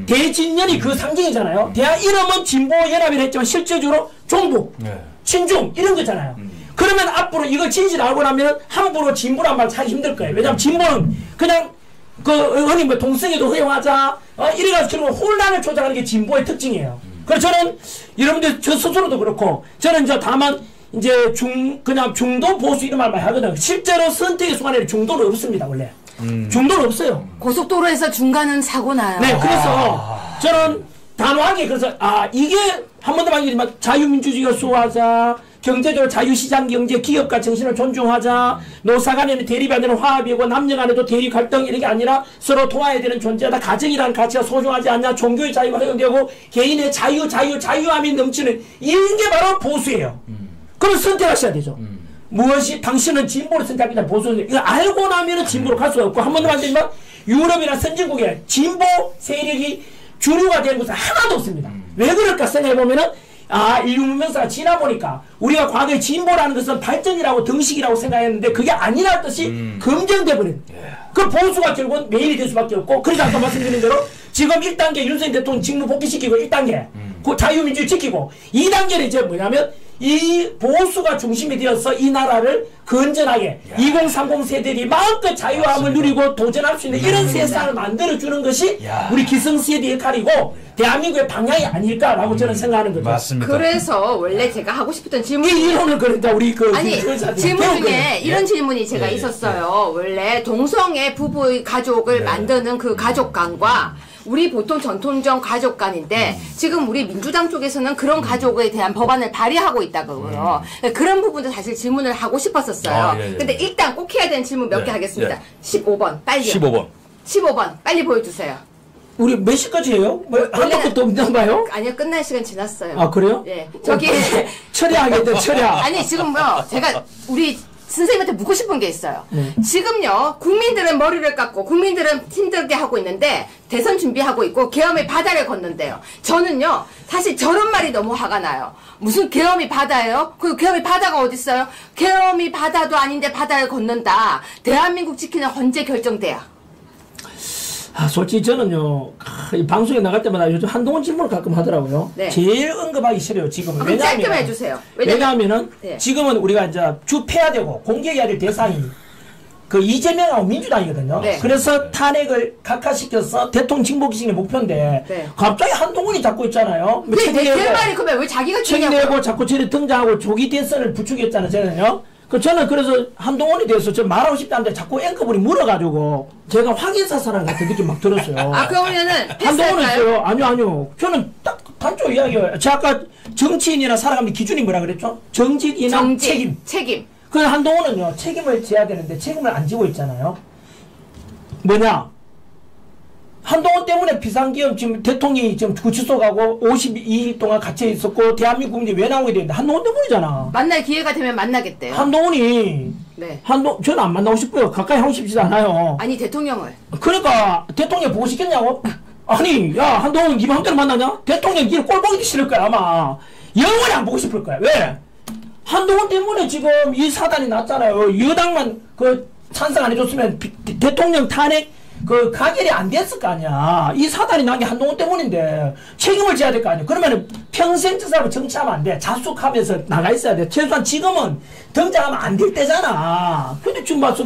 대진연이 그 상징이잖아요. 대학 이름은 진보연합이라 했지만 실제적으로 종북, 친중 이런 거잖아요. 그러면 앞으로 이걸 진실 알고 나면 함부로 진보란 말 하기 힘들 거예요. 왜냐하면 진보는 그냥 흔히 뭐 동성애도 허용하자 이래가지고 혼란을 조장하는 게 진보의 특징이에요. 그래서 저는 여러분들 저 스스로도 그렇고 저는 이제 다만 이제 그냥 중도 보수 이런 말 많이 하거든요. 실제로 선택의 순간에 중도는 없습니다. 원래 중도는 없어요. 고속도로에서 중간은 사고 나요. 네, 그래서 저는 단호하게 그래서 이게 한 번 더 말씀드리지만 자유민주주의가 수호하자, 경제적으로 자유시장 경제, 기업가 정신을 존중하자, 노사 간에는 대립이 아니라 화합이고 남녀 간에도 대립 갈등 이런 게 아니라 서로 도와야 되는 존재다. 가정이라는 가치가 소중하지 않냐, 종교의 자유가 허용되고 개인의 자유함이 넘치는 이런 게 바로 보수예요. 그럼 선택하셔야 되죠. 무엇이 당신은 진보를 선택하겠다 보수를 이거 알고 나면은 진보로 갈 수가 없고 한 번 더 말씀드리지만 유럽이나 선진국에 진보 세력이 주류가 되는 것은 하나도 없습니다. 왜 그럴까 생각해보면은 인류 문명사가 지나 보니까 우리가 과거에 진보라는 것은 발전이라고 등식이라고 생각했는데 그게 아니라는 뜻이 검증돼 버린. 그 보수가 결국은 매일이 될 수밖에 없고 그래서 아까 말씀드린 대로 지금 1단계 윤석열 대통령 직무 복귀시키고 1단계 그 자유민주주의 지키고 2단계는 이제 뭐냐면 이 보수가 중심이 되어서 이 나라를 건전하게 2030 세대들이 마음껏 자유함을 누리고 도전할 수 있는 이런 세상을 만들어주는 것이 우리 기성세대의 역할이고 대한민국의 방향이 아닐까라고 저는 생각하는 거죠. 맞습니다. 그래서 원래 제가 하고 싶었던 질문이 이 이론을 그러니까 우리 질문 중에 이런 질문이 제가 있었어요. 원래 동성애 부부의 가족을 만드는 그 가족관과 우리 보통 전통적 가족관인데 지금 우리 민주당 쪽에서는 그런 가족에 대한 법안을 발의하고 있다고요. 그런 부분도 사실 질문을 하고 싶었었어요. 근데 일단 꼭 해야 되는 질문 몇 개 하겠습니다. 15번 빨리요. 15번 빨리 보여주세요. 우리 몇 시까지 해요? 한 것도 없나 봐요? 아니요, 끝날 시간 지났어요. 아, 그래요? 네. 저기 처리하겠다, 처리하. 아니 지금요 제가 우리 선생님한테 묻고 싶은 게 있어요. 지금요 국민들은 머리를 깎고 국민들은 힘들게 하고 있는데 대선 준비하고 있고 계엄의 바다를 걷는데요. 저는요 사실 저런 말이 너무 화가 나요. 무슨 계엄이 바다예요? 그 계엄이 바다가 어딨어요? 계엄이 바다도 아닌데 바다를 걷는다. 대한민국 지키는 헌재 결정돼야. 솔직히 저는요 이 방송에 나갈 때마다 요즘 한동훈 질문을 가끔 하더라고요. 네. 제일 언급하기 싫어요 지금은. 그럼 짧게만 해주세요. 왜냐하면은 네. 지금은 우리가 이제 주패야 되고 공격해야 될 대상이 그 이재명하고 민주당이거든요. 네. 그래서 탄핵을 각하시켜서 대통령 징복시키는 게 목표인데 네. 갑자기 한동훈이 잡고 있잖아요. 내 말이 그러면 왜 자기가 책내고 자꾸 저리 등장하고 조기 대선을 부추겼잖아요. 저는요. 저는 그래서 한동훈에 대해서 좀 말하고 싶지 않은데 자꾸 앵커분이 물어가지고 제가 확인사살한 같은 느낌 막 들었어요. 그러면은 한동훈은 있어요. 아니요. 저는 딱 단조 이야기예요. 제가 아까 정치인이나 살아가는 기준이 뭐라 그랬죠? 정직이나 책임. 그 한동훈은요 책임을 져야 되는데 책임을 안 지고 있잖아요. 뭐냐? 한동훈 때문에 비상기업 지금 대통령이 지금 구치소 가고 52일 동안 갇혀 있었고 대한민국 국민이 왜 나오게 되는데 한동훈 때문이잖아. 만날 기회가 되면 만나겠대요. 한동훈이 저는 안 만나고 싶어요. 가까이 하고 싶지도 않아요. 아니 대통령을. 그러니까 대통령 보고 싶겠냐고? 아니 야 한동훈 니 마음대로 만나냐? 대통령 니를 꼴 보기 싫을 거야 아마. 영원히 안 보고 싶을 거야. 왜? 한동훈 때문에 지금 이 사단이 났잖아요. 여당만 찬성 안 해줬으면 대통령 탄핵 가결이 안 됐을 거 아니야. 이 사단이 난 게 한동훈 때문인데 책임을 져야 될 거 아니야. 그러면은 평생 저 사람을 정치하면 안 돼. 자숙하면서 나가 있어야 돼. 최소한 지금은 등장하면 안 될 때잖아. 근데 지금 봤어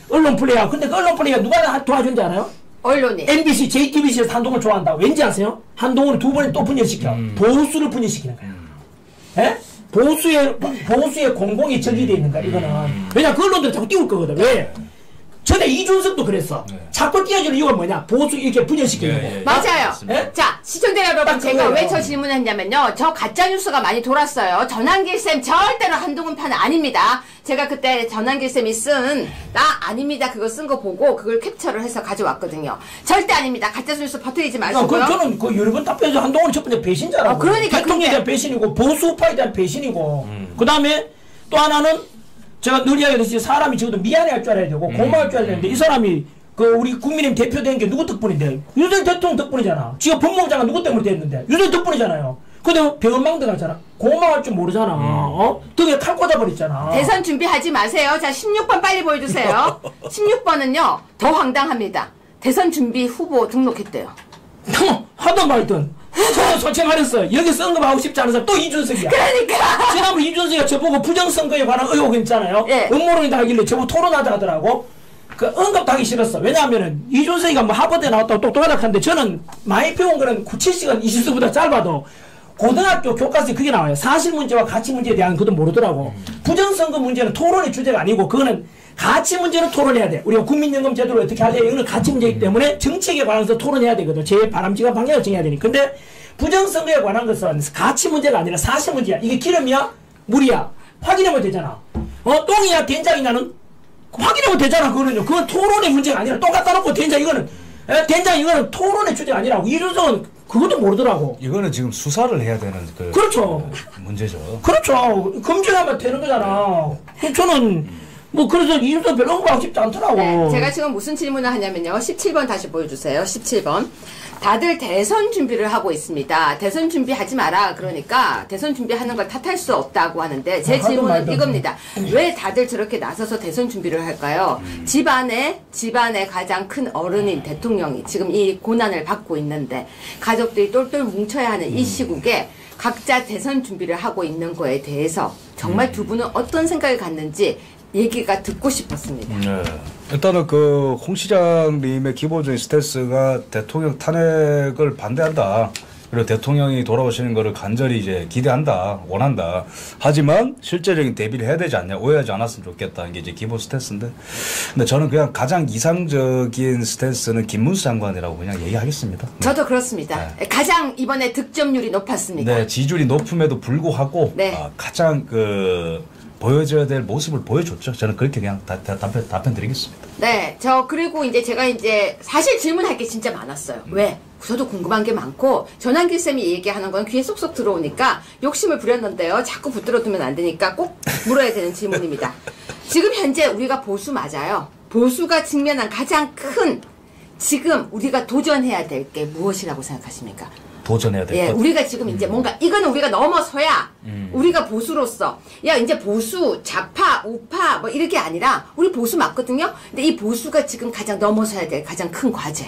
언론 플레이야. 근데 그 언론 플레이가 누가 도와준지 알아요? 언론이. MBC, JTBC에서 한동훈을 좋아한다고. 왠지 아세요? 한동훈을 두 번에 또 분열시켜. 보수를 분열시키는 거야. 예? 보수의 공공이 적이 있는 거야, 이거는. 왜냐, 그 언론들 자꾸 띄울 거거든. 왜? 전에 이준석도 그랬어. 자꾸 띄워주는 이유가 뭐냐? 보수 이렇게 분열시키는 거. 맞아요. 자, 시청자 여러분, 제가 왜 저 질문을 했냐면요. 저 가짜뉴스가 많이 돌았어요. 전환길쌤 절대로 한동훈 편은 아닙니다. 제가 그때 전환길쌤이 나 아닙니다. 그거 쓴 거 보고 그걸 캡처를 해서 가져왔거든요. 절대 아닙니다. 가짜뉴스 퍼뜨리지 마시고요. 저는 여러 번 답변해서 한동훈이 첫 번째 배신자라고. 그러니까 대통령에 대한 배신이고 보수파에 대한 배신이고. 그 다음에 또 하나는 제가 늘 이야기했듯이 사람이 적어도 미안해할 줄 알아야 되고 고마워할 줄 알아야 되는데 이 사람이 우리 국민의힘 대표 된 게 누구 덕분인데? 윤석열 대통령 덕분이잖아. 지금 법무부 장관 누구 때문에 됐는데? 윤석열 덕분이잖아요. 근데 병원망대 가잖아. 고마울 줄 모르잖아. 등에 칼 꽂아버렸잖아. 대선 준비하지 마세요. 자, 16번 빨리 보여주세요. 16번은요, 더 황당합니다. 대선 준비 후보 등록했대요. 하던 말든. 저는 솔직히 말했어요. 여기 선거하고 싶지 않은 사람 또 이준석이야. 그러니까. 지난번 이준석이가 저보고 부정선거에 관한 의혹 있잖아요. 예. 음모론이다 하길래 저보고 토론하자 하더라고. 그 언급도 하기 싫었어. 왜냐하면은 이준석이가 뭐 하버드에 나왔다고 똑똑하다 하는데 저는 많이 배운 거는 7시간 20수보다 짧아도 고등학교 교과서에 그게 나와요. 사실 문제와 가치 문제에 대한 그것도 모르더라고. 부정선거 문제는 토론의 주제가 아니고 그거는 가치 문제는 토론해야 돼. 우리가 국민연금 제도를 어떻게 하냐 이거는 가치 문제이기 때문에 정책에 관해서 토론해야 되거든. 제일 바람직한 방향을 정해야 되니. 근데 부정선거에 관한 것은 가치 문제가 아니라 사실 문제야. 이게 기름이야? 물이야? 확인하면 되잖아. 똥이야? 된장이냐는 확인하면 되잖아. 그건 토론의 문제가 아니라 똥 갖다 놓고 된장 이거는 토론의 주제가 아니라고. 이준석은 그것도 모르더라고. 이거는 지금 수사를 해야 되는 그렇죠. 문제죠. 그렇죠. 검증하면 되는 거잖아. 저는 그래서 이준석 별로 언급하고 싶지 않더라고. 네, 제가 지금 무슨 질문을 하냐면요. 17번 다시 보여주세요. 17번. 다들 대선 준비를 하고 있습니다. 대선 준비하지 마라. 그러니까 대선 준비하는 걸 탓할 수 없다고 하는데 제 질문은 이겁니다. 왜 다들 저렇게 나서서 대선 준비를 할까요? 집안의 가장 큰 어른인 대통령이 지금 이 고난을 받고 있는데 가족들이 똘똘 뭉쳐야 하는 이 시국에 각자 대선 준비를 하고 있는 거에 대해서 정말 두 분은 어떤 생각을 갖는지 얘기가 듣고 싶었습니다. 네. 일단은 홍 시장님의 기본적인 스탠스가 대통령 탄핵을 반대한다. 그리고 대통령이 돌아오시는 것을 간절히 이제 기대한다, 원한다. 하지만 실제적인 대비를 해야 되지 않냐, 오해하지 않았으면 좋겠다는 게 이제 기본 스탠스인데. 근데 저는 그냥 가장 이상적인 스탠스는 김문수 장관이라고 그냥 얘기하겠습니다. 저도 그렇습니다. 네. 가장 이번에 득점률이 높았습니다. 네, 지지율이 높음에도 불구하고 네. 가장 보여줘야 될 모습을 보여줬죠. 저는 그렇게 그냥 답변 드리겠습니다. 네, 그리고 제가 사실 질문할 게 진짜 많았어요. 왜? 저도 궁금한 게 많고, 전환기 쌤이 얘기하는 건 귀에 쏙쏙 들어오니까 욕심을 부렸는데요. 자꾸 붙들어두면 안 되니까 꼭 물어야 되는 질문입니다. 지금 현재 우리가 보수 맞아요. 보수가 직면한 가장 큰, 지금 우리가 도전해야 될 게 무엇이라고 생각하십니까? 도전해야 될 것. 우리가 지금 뭔가 이거는 우리가 넘어서야 우리가 보수로서 이제 보수, 좌파, 우파 뭐 이렇게 아니라 우리 보수 맞거든요. 근데 이 보수가 지금 가장 넘어서야 될 가장 큰 과제.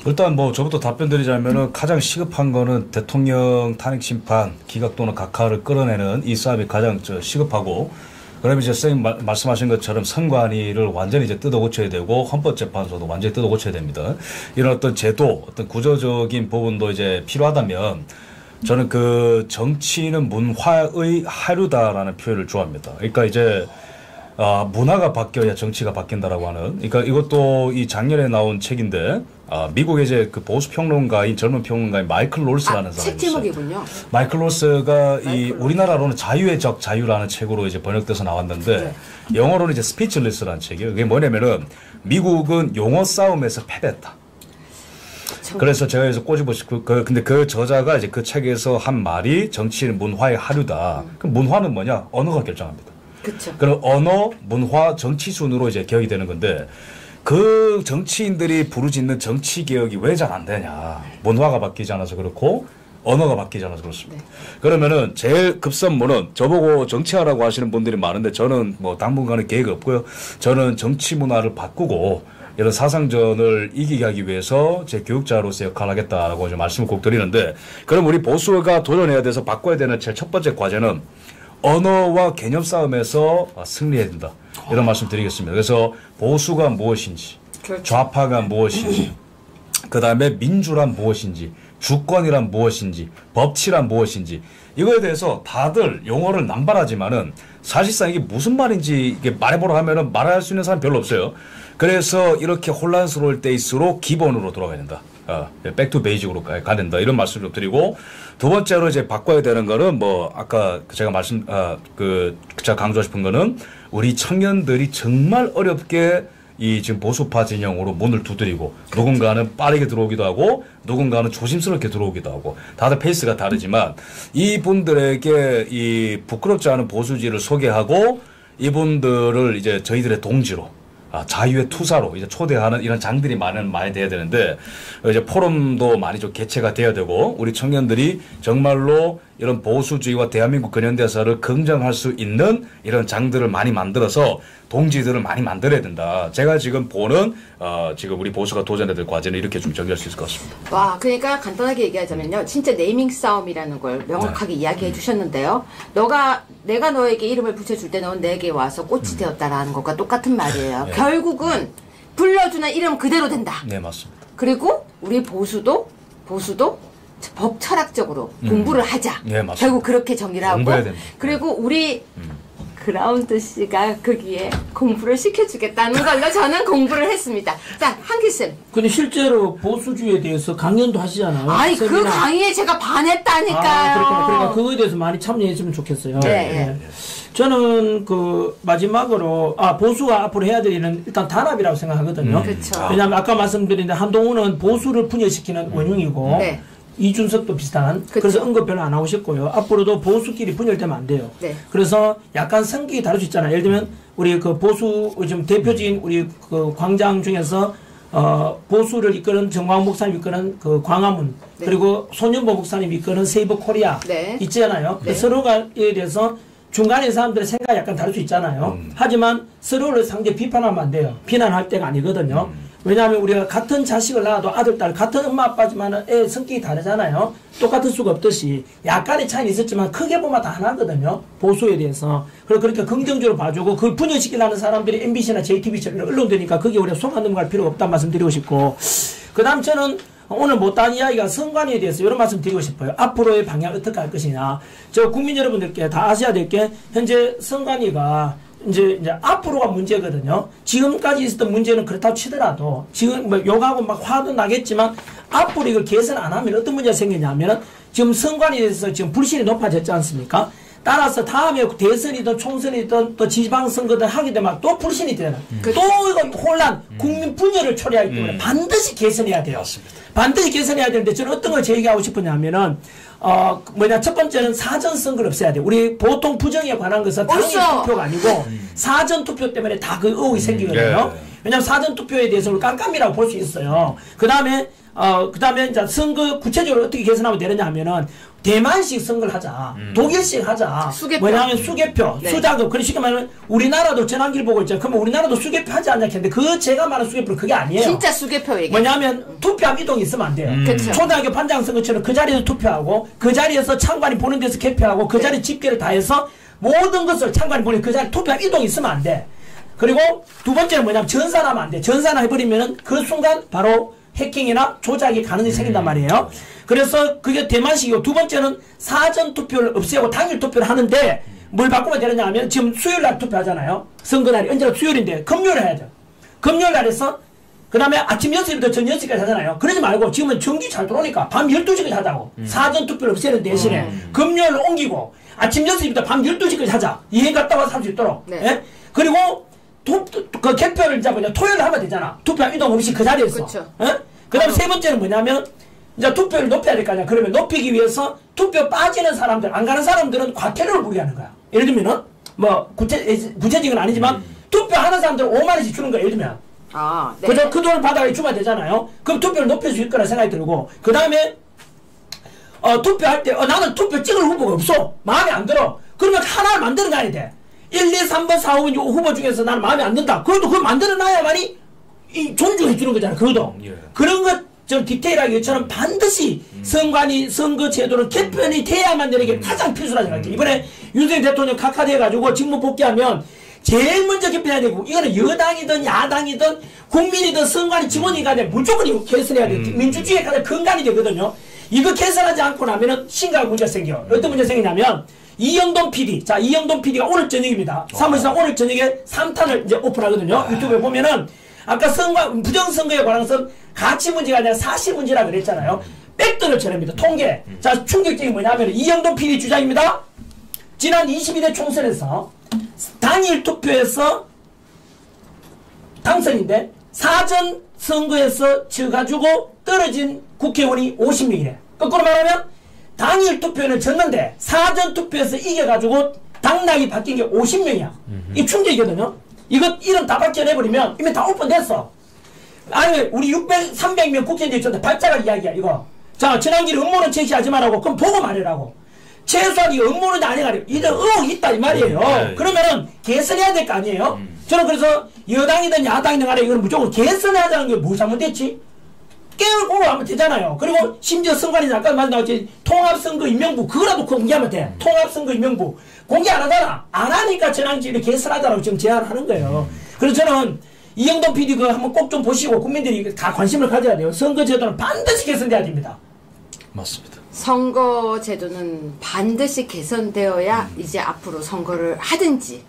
일단 저부터 답변 드리자면은 가장 시급한 거는 대통령 탄핵 심판, 기각 또는 각하를 끌어내는 이 싸움이 가장 시급하고, 그러면 이제 선생님 말씀하신 것처럼 선관위를 완전히 이제 뜯어 고쳐야 되고 헌법재판소도 완전히 뜯어 고쳐야 됩니다. 이런 어떤 제도, 어떤 구조적인 부분도 이제 필요하다면 저는 정치는 문화의 하류다라는 표현을 좋아합니다. 그러니까 이제 문화가 바뀌어야 정치가 바뀐다라고 하는. 그러니까 이것도 이 작년에 나온 책인데 미국의 이제 보수 평론가인 젊은 평론가인 마이클 롤스라는 사람이 책 제목이군요. 마이클 롤스가 우리나라로는 자유의 적 자유라는 책으로 이제 번역돼서 나왔는데 영어로는 이제 스피치리스라는 책이에요. 그게 뭐냐면은 미국은 용어 싸움에서 패배했다. 그래서 제가 여기서 꼬집어 근데 그 저자가 이제 그 책에서 한 말이 정치는 문화의 하류다. 그럼 문화는 뭐냐? 언어가 결정합니다. 그렇죠. 그럼 언어, 문화, 정치 순으로 이제 개혁이 되는 건데 그 정치인들이 부르짖는 정치 개혁이 왜 잘 안 되냐? 문화가 바뀌지 않아서 그렇고 언어가 바뀌지 않아서 그렇습니다. 네. 그러면은 제일 급선무는 저보고 정치하라고 하시는 분들이 많은데 저는 당분간은 계획이 없고요. 저는 정치 문화를 바꾸고 이런 사상전을 이기게 하기 위해서 제 교육자로서 역할을 하겠다라고 좀 말씀을 꼭 드리는데, 그럼 우리 보수가 도전해야 돼서 바꿔야 되는 제일 첫 번째 과제는 언어와 개념 싸움에서 승리해야 된다. 이런 말씀 드리겠습니다. 그래서 보수가 무엇인지, 그렇죠. 좌파가 무엇인지, 그 다음에 민주란 무엇인지, 주권이란 무엇인지, 법치란 무엇인지, 이거에 대해서 다들 용어를 남발하지만은 사실상 이게 무슨 말인지 이게 말해보라 하면은 말할 수 있는 사람 별로 없어요. 그래서 이렇게 혼란스러울 때일수록 기본으로 돌아가야 된다. 백투 베이직으로 가야 된다. 이런 말씀을 좀 드리고, 두 번째로 이제 바꿔야 되는 거는 아까 제가 제가 강조하고 싶은 거는 우리 청년들이 정말 어렵게 이 지금 보수파 진영으로 문을 두드리고, 누군가는 빠르게 들어오기도 하고 누군가는 조심스럽게 들어오기도 하고 다들 페이스가 다르지만 이분들에게 이 부끄럽지 않은 보수지를 소개하고 이분들을 이제 저희들의 동지로 자유의 투사로 이제 초대하는 이런 장들이 많이 돼야 되는데 이제 포럼도 많이 좀 개최가 돼야 되고 우리 청년들이 정말로 이런 보수주의와 대한민국 근현대사를 긍정할 수 있는 이런 장들을 많이 만들어서 동지들을 많이 만들어야 된다. 제가 지금 보는 지금 우리 보수가 도전해야 될 과제는 이렇게 좀 정리할 수 있을 것 같습니다. 와, 그러니까 간단하게 얘기하자면요, 진짜 네이밍 싸움이라는 걸 명확하게 이야기해 주셨는데요. 내가 너에게 이름을 붙여줄 때 넌 내게 와서 꽃이 되었다라는 것과 똑같은 말이에요. 결국은 불러주는 이름 그대로 된다. 네, 맞습니다. 그리고 우리 보수도 법 철학적으로 공부를 하자. 네, 맞습니다. 결국 그렇게 정리를 하고, 공부해야 됩니다. 그리고 우리 그라운드 씨가 거기에 공부를 시켜주겠다는 걸로 저는 공부를 했습니다. 자, 한기쌤. 근데 실제로 보수주의에 대해서 강연도 하시잖아요. 아니, 그 강의에 제가 반했다니까요. 그렇구나. 그러니까 그거에 대해서 많이 참여했으면 좋겠어요. 네. 저는 그 마지막으로 보수가 앞으로 해야 될 일은 일단 단합이라고 생각하거든요. 그렇죠. 왜냐하면 아까 말씀드린 한동훈은 보수를 분열시키는 원흉이고 네. 이준석도 비슷한. 그쵸. 그래서 언급 별로 안 하고 싶고요. 앞으로도 보수끼리 분열되면 안 돼요. 네. 그래서 약간 성격이 다를 수 있잖아요. 예를 들면 우리 그 보수 지금 대표적인 우리 그 광장 중에서 보수를 이끄는 정광 목사님 이끄는 그 광화문 네. 그리고 손윤보 목사님 이끄는 세이버 코리아 네. 있잖아요. 네. 서로가에 대해서 중간에 사람들의 생각이 약간 다를 수 있잖아요. 하지만 서로를 상대 비판하면 안 돼요. 비난할 때가 아니거든요. 왜냐하면 우리가 같은 자식을 낳아도 아들, 딸, 같은 엄마, 아빠지만 애 성격이 다르잖아요. 똑같을 수가 없듯이 약간의 차이는 있었지만 크게 보면 다 하나거든요. 보수에 대해서. 그래서 그렇게 긍정적으로 봐주고 그걸 분열시키려는 사람들이 MBC나 JTB처럼 이런 언론되니까 그게 우리가 속아 넘어갈 필요가 없다는 말씀 드리고 싶고, 그 다음 저는 오늘 못한 이야기가 선관위에 대해서 이런 말씀 드리고 싶어요. 앞으로의 방향 어떻게 할 것이냐. 저 국민 여러분들께 다 아셔야 될 게 현재 선관위가 이제 앞으로가 문제거든요. 지금까지 있었던 문제는 그렇다고 치더라도 지금 뭐 욕하고 막 화도 나겠지만 앞으로 이걸 개선 안 하면 어떤 문제가 생기냐면은 지금 선관위에 대해서 지금 불신이 높아졌지 않습니까? 따라서 다음에 대선이든 총선이든 또 지방선거든 하게 되면 또 불신이 되는 또 이거 혼란, 국민 분열을 초래하기 때문에 반드시 개선해야 돼요. 맞습니다. 반드시 개선해야 되는데 저는 어떤 걸 제기하고 싶었냐면은 첫 번째는 사전선거를 없애야 돼요. 우리 보통 부정에 관한 것은 당일 투표가 아니고 사전투표 때문에 다 그 의혹이 생기거든요. 왜냐하면 사전투표에 대해서 우리 깜깜이라고 볼 수 있어요. 그 다음에 이제 선거 구체적으로 어떻게 개선하면 되느냐 하면은 대만식 선거를 하자. 독일식 하자. 수개표. 뭐냐면 수개표, 네. 수자급. 그런 식으로 말하면 우리나라도 전환기를 보고 있잖아요. 그러면 우리나라도 수개표 하지 않냐했는데 그 제가 말하는 수개표는 그게 아니에요. 진짜 수개표 얘기. 뭐냐면 투표함 이동이 있으면 안 돼요. 그쵸. 초등학교 반장 선거처럼 그 자리에서 투표하고 그 자리에서 참관이 보는 데서 개표하고 그 자리 집계를 다 해서 모든 것을 참관이 보는 그 자리 투표함 이동이 있으면 안 돼. 그리고 두 번째는 뭐냐면 전산하면 안 돼. 전산을 해버리면은 그 순간 바로 해킹이나 조작이 가능성이 생긴단 말이에요. 그래서 그게 대만식이고, 두 번째는 사전 투표를 없애고 당일 투표를 하는데 뭘 바꾸면 되느냐 하면 지금 수요일 날 투표하잖아요. 선거날이 언제나 수요일인데 금요일에 해야죠. 금요일 날에서 그 다음에 아침 6시부터 전 6시까지 하잖아요. 그러지 말고 지금은 전기 잘 들어오니까 밤 12시까지 하자고. 사전 투표를 없애는 대신에 금요일로 옮기고 아침 6시부터 밤 12시까지 하자. 여행 갔다 와서 할 수 있도록. 네. 예? 그리고 그 개표를 이제 토요일에 하면 되잖아. 투표 이동 없이 그 자리에서. 그쵸. 그 다음 세 번째는 뭐냐면 이제 투표를 높여야 될 거 아니야. 그러면 높이기 위해서 투표 빠지는 사람들, 안 가는 사람들은 과태료를 물게 하는 거야. 예를 들면은 뭐 구체적인 건 아니지만 투표하는 사람들은 5만 원씩 주는 거야. 예를 들면. 네. 그죠? 그 돈을 받아야 주면 되잖아요. 그럼 투표를 높일 수 있을 거라 생각이 들고, 그 다음에 투표할 때 나는 투표 찍을 후보가 없어. 마음에 안 들어. 그러면 하나를 만들어 놔야 돼. 1, 2, 3번, 4, 5번 후보 중에서 나는 마음에 안 든다. 그래도 그걸 만들어 놔야만이 존중해 주는 거잖아. 그것도. 그런 것 좀 디테일하게 저는 반드시 선관위 선거 제도는 개편이 돼야만 되는 게 가장 필수라 생각해요. 이번에 윤석열 대통령 각하돼가지고 직무 복귀하면 제일 먼저 개편해야 되고, 이거는 여당이든 야당이든 국민이든 선관위 직원이 가야 돼. 무조건 이거 개선해야 돼. 민주주의의 가장 근간이 되거든요. 이거 개선하지 않고 나면은 심각한 문제가 생겨요. 어떤 문제가 생기냐면 이영돈 PD. 자, 이영돈 PD가 오늘 저녁입니다. 사무실상 오늘 저녁에 3탄을 이제 오픈하거든요. 유튜브에 보면은 아까 부정선거에 관해서 가치 문제가 아니라 사실 문제라 그랬잖아요. 백도를 전합니다. 통계. 자, 충격적인 뭐냐면 이영돈 PD 주장입니다. 지난 22대 총선에서 당일 투표에서 당선인데 사전 선거에서 져가지고 떨어진 국회의원이 50명이래. 거꾸로 말하면 당일 투표는 졌는데 사전 투표에서 이겨가지고 당락이 바뀐 게 50명이야. 이 충격이거든요. 이거 이름 다 바뀌어내버리면 이미 다 오픈됐어. 아니 우리 300명 국회의원들 있었는데 발자가 이야기야 이거. 자 전환기를 음모론 제시하지 말라고. 그럼 보고 말해라고. 최소한 이 음모론이 아니라 이런 의혹이 있다 이 말이에요. 그러면은 개선해야 될 거 아니에요. 저는 그래서 여당이든 야당이든 간에 이건 무조건 개선하자는 게 뭐 잘못됐지? 깨우고 하면 되잖아요. 그리고 심지어 선관위 아까 말했지 통합선거 임명부 그거라도 공개하면 돼. 통합선거 임명부 공개 안 하잖아. 안 하니까 전환기를 개선하자라고 지금 제안하는 거예요. 그래서 저는 이영돈 PD 그 한번 꼭 좀 보시고 국민들이 다 관심을 가져야 돼요. 선거제도는 반드시 개선돼야 됩니다. 맞습니다. 선거제도는 반드시 개선되어야 이제 앞으로 선거를 하든지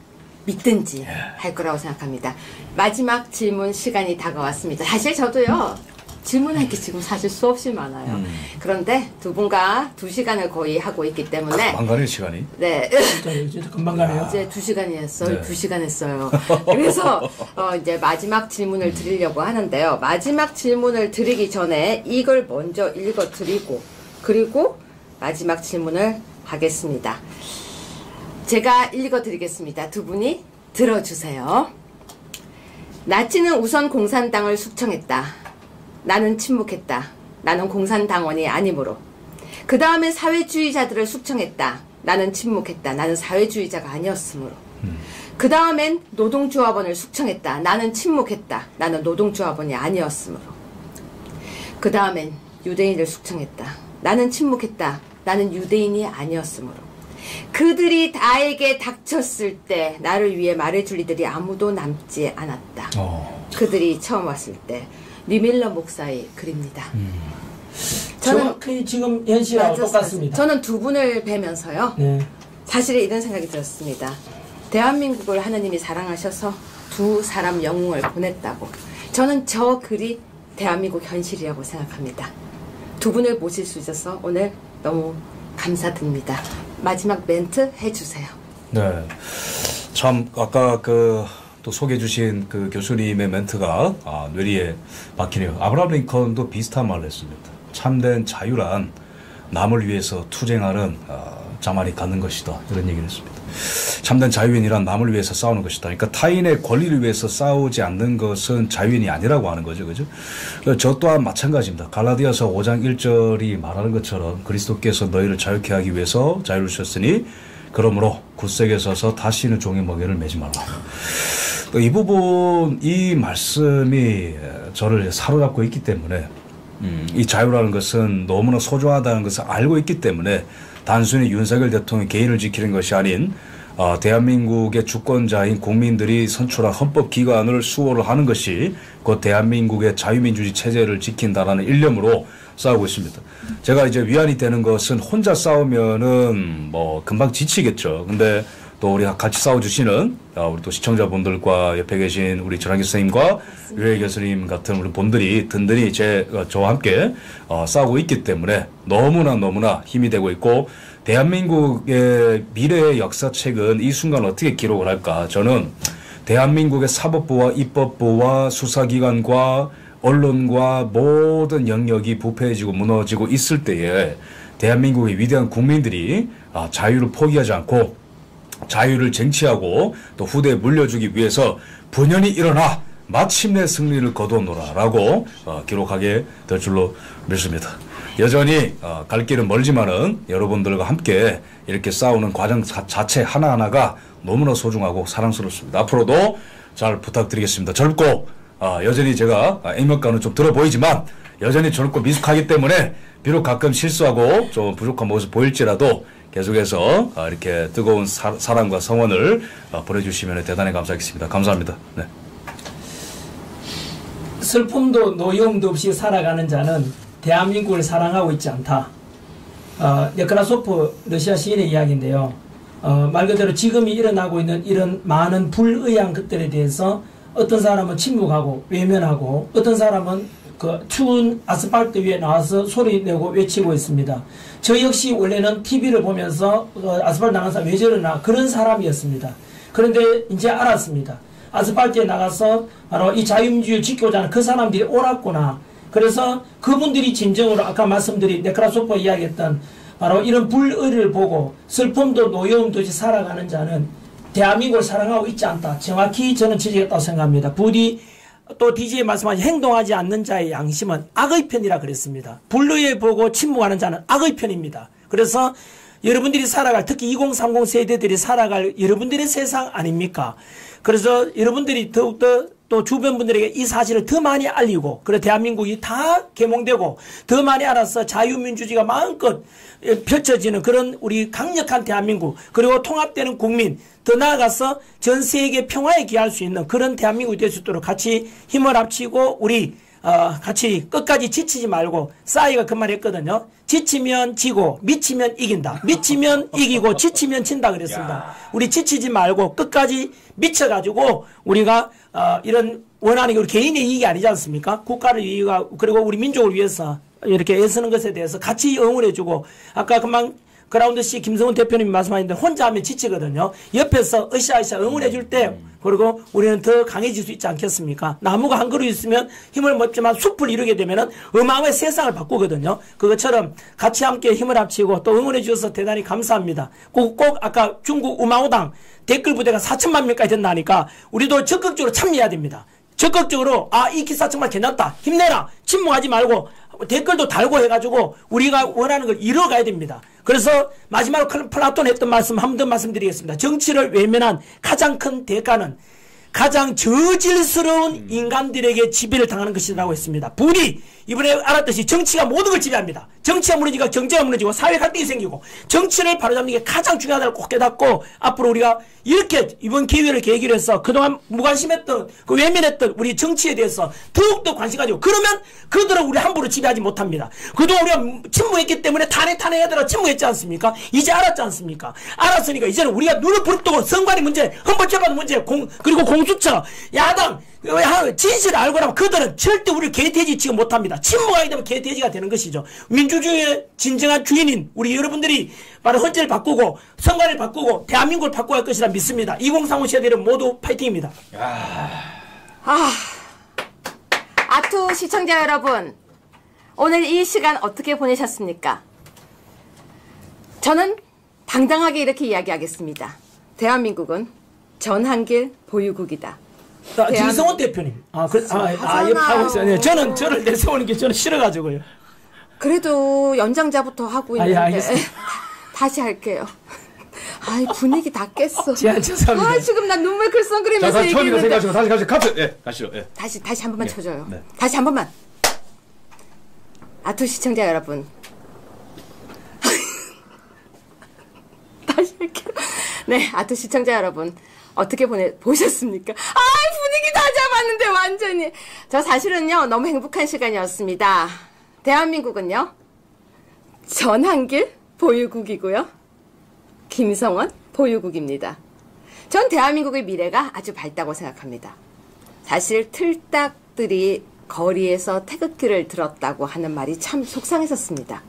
믿든지 할 거라고 생각합니다. 마지막 질문 시간이 다가왔습니다. 사실 저도요. 질문할 게 지금 사실 수없이 많아요. 그런데 두 분과 2시간을 거의 하고 있기 때문에 금방 가네요 시간이. 네. 진짜 금방 가네요. 이제 2시간이 했어요. 네. 2시간 했어요. 그래서 이제 마지막 질문을 드리려고 하는데요. 마지막 질문을 드리기 전에 이걸 먼저 읽어드리고 그리고 마지막 질문을 하겠습니다. 제가 읽어드리겠습니다. 두 분이 들어주세요. 나치는 우선 공산당을 숙청했다. 나는 침묵했다. 나는 공산당원이 아니므로. 그 다음에 사회주의자들을 숙청했다. 나는 침묵했다. 나는 사회주의자가 아니었으므로. 그 다음엔 노동조합원을 숙청했다. 나는 침묵했다. 나는 노동조합원이 아니었으므로. 그 다음엔 유대인을 숙청했다. 나는 침묵했다. 나는 유대인이 아니었으므로. 그들이 나에게 닥쳤을 때 나를 위해 말해줄 이들이 아무도 남지 않았다. 그들이 처음 왔을 때 리밀러 목사의 글입니다. 저는 지금 현실하고 똑같습니다. 저는 두 분을 뵈면서요. 네. 사실은 이런 생각이 들었습니다. 대한민국을 하나님이 사랑하셔서 두 사람 영웅을 보냈다고. 저는 저 글이 대한민국 현실이라고 생각합니다. 두 분을 모실 수 있어서 오늘 너무 감사드립니다. 마지막 멘트 해주세요. 네. 참 아까 또 소개해 주신 그 교수님의 멘트가 뇌리에 박히네요. 아브라함 링컨도 비슷한 말을 했습니다. 참된 자유란 남을 위해서 투쟁하는 자만이 갖는 것이다. 이런 얘기를 했습니다. 참된 자유인이란 남을 위해서 싸우는 것이다. 그러니까 타인의 권리를 위해서 싸우지 않는 것은 자유인이 아니라고 하는 거죠. 그죠? 저 또한 마찬가지입니다. 갈라디아서 5장 1절이 말하는 것처럼 그리스도께서 너희를 자유케 하기 위해서 자유를 주셨으니 그러므로 굳세게 서서 다시는 종의 멍에를 매지 말라. 이 부분, 이 말씀이 저를 사로잡고 있기 때문에 이 자유라는 것은 너무나 소중하다는 것을 알고 있기 때문에 단순히 윤석열 대통령의 개인을 지키는 것이 아닌 대한민국의 주권자인 국민들이 선출한 헌법기관을 수호를 하는 것이 곧 대한민국의 자유민주주의 체제를 지킨다라는 일념으로 싸우고 있습니다. 제가 이제 위안이 되는 것은 혼자 싸우면은 뭐 금방 지치겠죠. 근데 또 우리 같이 싸워주시는 우리 또 시청자분들과 옆에 계신 우리 전환기 선생님과 유해 교수님 같은 우리 분들이 든든히 저와 함께 싸우고 있기 때문에 너무나 힘이 되고 있고 대한민국의 미래의 역사책은 이 순간 어떻게 기록을 할까. 저는 대한민국의 사법부와 입법부와 수사기관과 언론과 모든 영역이 부패해지고 무너지고 있을 때에 대한민국의 위대한 국민들이 자유를 포기하지 않고 자유를 쟁취하고 또 후대에 물려주기 위해서 분연히 일어나 마침내 승리를 거두노라 라고 기록하게 될 줄로 믿습니다. 여전히 갈 길은 멀지만은 여러분들과 함께 이렇게 싸우는 과정 자체 하나하나가 너무나 소중하고 사랑스럽습니다. 앞으로도 잘 부탁드리겠습니다. 젊고 여전히 제가 액면가는 좀 들어 보이지만 여전히 젊고 미숙하기 때문에 비록 가끔 실수하고 좀 부족한 모습 보일지라도 계속해서 이렇게 뜨거운 사랑과 성원을 보내주시면 대단히 감사하겠습니다. 감사합니다. 네. 슬픔도 노여움도 없이 살아가는 자는 대한민국을 사랑하고 있지 않다. 네크라소프 러시아 시인의 이야기인데요. 말 그대로 지금이 일어나고 있는 이런 많은 불의한 것들에 대해서 어떤 사람은 침묵하고 외면하고 어떤 사람은 그 추운 아스팔트 위에 나와서 소리 내고 외치고 있습니다. 저 역시 원래는 TV를 보면서 아스팔트 나가는 사람 왜 저러나 그런 사람이었습니다. 그런데 이제 알았습니다. 아스팔트에 나가서 바로 이 자유민주주의를 지키고자 하는 그 사람들이 옳았구나. 그래서 그분들이 진정으로 아까 말씀드린 네크라소프가 이야기했던 바로 이런 불의를 보고 슬픔도 노여움도 없이 살아가는 자는 대한민국을 사랑하고 있지 않다. 정확히 저는 지적했다고 생각합니다. 부디 또 DJ 말씀하신 행동하지 않는 자의 양심은 악의 편이라 그랬습니다. 불의에 보고 침묵하는 자는 악의 편입니다. 그래서 여러분들이 살아갈, 특히 2030 세대들이 살아갈 여러분들의 세상 아닙니까? 그래서 여러분들이 더욱더 또 주변 분들에게 이 사실을 더 많이 알리고, 그래 대한민국이 다 개몽되고 더 많이 알아서 자유민주주의가 마음껏 펼쳐지는 그런 우리 강력한 대한민국, 그리고 통합되는 국민, 더 나아가서 전 세계 평화에 기할 수 있는 그런 대한민국이 될 수 있도록 같이 힘을 합치고 우리 같이 끝까지 지치지 말고, 싸이가 그 말 했거든요. 지치면 지고 미치면 이긴다. 미치면 이기고 지치면 진다 그랬습니다. 우리 지치지 말고 끝까지 미쳐가지고 우리가 이런 원하는 게 우리 개인의 이익이 아니지 않습니까? 국가를 위하고 그리고 우리 민족을 위해서 이렇게 애쓰는 것에 대해서 같이 응원해주고, 아까 금방 그라운드 C 김성훈 대표님이 말씀하셨는데 혼자 하면 지치거든요. 옆에서 으쌰으쌰 응원해줄 때 그리고 우리는 더 강해질 수 있지 않겠습니까? 나무가 한 그루 있으면 힘을 먹지만 숲을 이루게 되면은 어마어마한 세상을 바꾸거든요. 그것처럼 같이 함께 힘을 합치고 또 응원해 주셔서 대단히 감사합니다. 꼭 아까 중국 우마오당 댓글 부대가 4천만 명까지 된다니까 우리도 적극적으로 참여해야 됩니다. 적극적으로 이 기사 정말 괜찮다. 힘내라. 침묵하지 말고 댓글도 달고 해가지고 우리가 원하는 걸 이뤄가야 됩니다. 그래서 마지막으로 플라톤 했던 말씀 한 번 더 말씀드리겠습니다. 정치를 외면한 가장 큰 대가는 가장 저질스러운 인간들에게 지배를 당하는 것이라고 했습니다. 부디 이번에 알았듯이 정치가 모든 걸 지배합니다. 정치가 무너지고 경제가 무너지고 사회 갈등이 생기고 정치를 바로잡는 게 가장 중요하다고 꼭 깨닫고 앞으로 우리가 이렇게 이번 기회를 계기로 해서 그동안 무관심했던 외면했던 우리 정치에 대해서 더욱더 관심 가지고, 그러면 그들은 우리 함부로 지배하지 못합니다. 그동안 우리가 침묵했기 때문에 탄핵하더라 침묵했지 않습니까? 이제 알았지 않습니까? 알았으니까 이제는 우리가 눈을 부릅뜨고 선관위 문제, 헌법재판 문제, 그리고 공수처, 야당 진실을 알고 나면 그들은 절대 우리를 개돼지치고 못합니다. 침묵하게 되면 개돼지가 되는 것이죠. 민주주의의 진정한 주인인 우리 여러분들이 바로 헌재를 바꾸고 선관위를 바꾸고 대한민국을 바꿔야 할 것이라 믿습니다. 2035 세대는 모두 파이팅입니다. 아투 시청자 여러분, 오늘 이 시간 어떻게 보내셨습니까? 저는 당당하게 이렇게 이야기하겠습니다. 대한민국은 전한길 보유국이다. 김성훈 대표님. 옆에 하고 있어요. 네, 저는 저를 내세우는 게 저는 싫어가지고요. 그래도 연장자부터 하고 있는데. 알겠습니다. 다시 할게요. 분위기 다 깼어. 죄송합니다. 지금 난 눈물 글썽거리면서 자, 처음이라 얘기했는데. 생각하시고 다시 가시죠. 예, 가시죠. 예. 다시 한 번만 쳐줘요. 네. 다시 한 번만. 아투 시청자 여러분. 다시 할게요. 네, 아투 시청자 여러분. 어떻게 보셨습니까? 분위기 다 잡았는데 완전히. 저 사실은요 너무 행복한 시간이었습니다. 대한민국은요 전한길 보유국이고요, 김성원 보유국입니다. 전 대한민국의 미래가 아주 밝다고 생각합니다. 사실 틀딱들이 거리에서 태극기를 들었다고 하는 말이 참 속상했었습니다.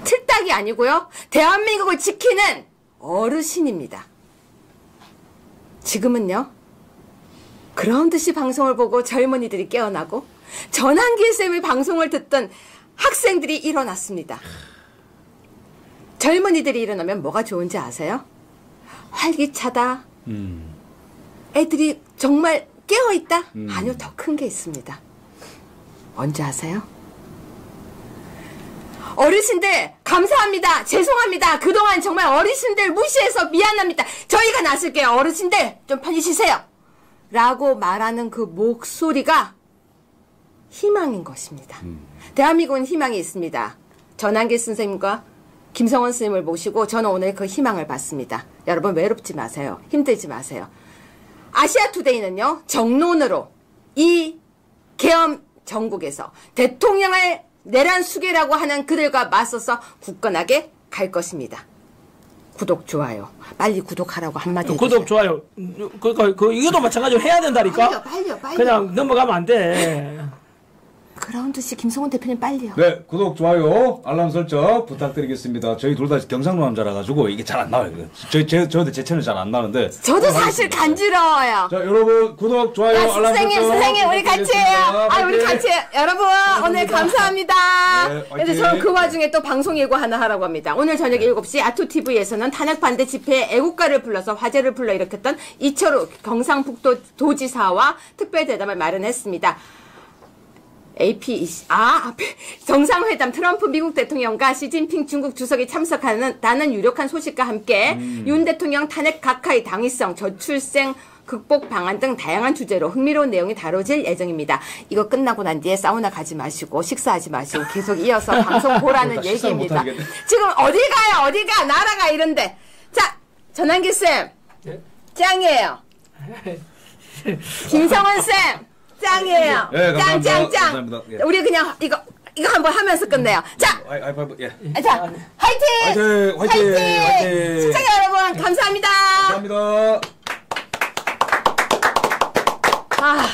틀딱이 아니고요, 대한민국을 지키는 어르신입니다. 지금은요 그라운드씨 방송을 보고 젊은이들이 깨어나고 전한길 쌤의 방송을 듣던 학생들이 일어났습니다. 젊은이들이 일어나면 뭐가 좋은지 아세요? 활기차다. 애들이 정말 깨어있다? 아니요, 더 큰 게 있습니다. 뭔지 아세요? 어르신들 감사합니다. 죄송합니다. 그동안 정말 어르신들 무시해서 미안합니다. 저희가 나설게요. 어르신들 좀 편히 쉬세요. 라고 말하는 그 목소리가 희망인 것입니다. 대한민국은 희망이 있습니다. 전한길 선생님과 김성원 선생님을 모시고 저는 오늘 그 희망을 받습니다. 여러분 외롭지 마세요. 힘들지 마세요. 아시아투데이는요 정론으로 이 계엄 정국에서 대통령을 내란 수계라고 하는 그들과 맞서서 굳건하게 갈 것입니다. 구독, 좋아요. 빨리 구독하라고 한마디 해주세요. 구독, 좋아요. 이것도 마찬가지로 해야 된다니까? 빨리요. 그냥 넘어가면 안 돼. 그라운드 씨 김성훈 대표님 빨리요. 네, 구독, 좋아요, 알람 설정 부탁드리겠습니다. 저희 둘 다 경상도 남자라 가지고 이게 잘 안 나와요. 저도 제 채널 잘 안 나오는데. 저도 사실 간지러워요. 자, 여러분 구독, 좋아요, 야, 알람 설정. 선생님, 우리 같이 해요. 아, 우리 같이 해요. 여러분, 오늘 감사합니다. 네, 그래서 저는 그 와중에 또 방송 예고 하나 하라고 합니다. 오늘 저녁 7시 아토TV에서는 탄핵 반대 집회에 애국가를 불러서 화제를 불러일으켰던 이철우 경상북도 도지사와 특별 대담을 마련했습니다. 앞에 정상회담 트럼프 미국 대통령과 시진핑 중국 주석이 참석하는 유력한 소식과 함께 윤 대통령 탄핵 각하의 당위성, 저출생 극복 방안 등 다양한 주제로 흥미로운 내용이 다뤄질 예정입니다. 이거 끝나고 난 뒤에 사우나 가지 마시고 식사하지 마시고 계속 이어서 방송 보라는 얘기입니다. 지금 어디 가요? 어디 가? 나라가 이런데. 자, 전환기 쌤. 짱이에요. 김성원 쌤. 짱이에요. 네, 감사합니다. 짱. 감사합니다. 예. 우리 그냥 이거 한번 하면서 끝내요. 자, 예. 자, 화이팅! 화이팅! 시청자 여러분, 감사합니다. 감사합니다. 아.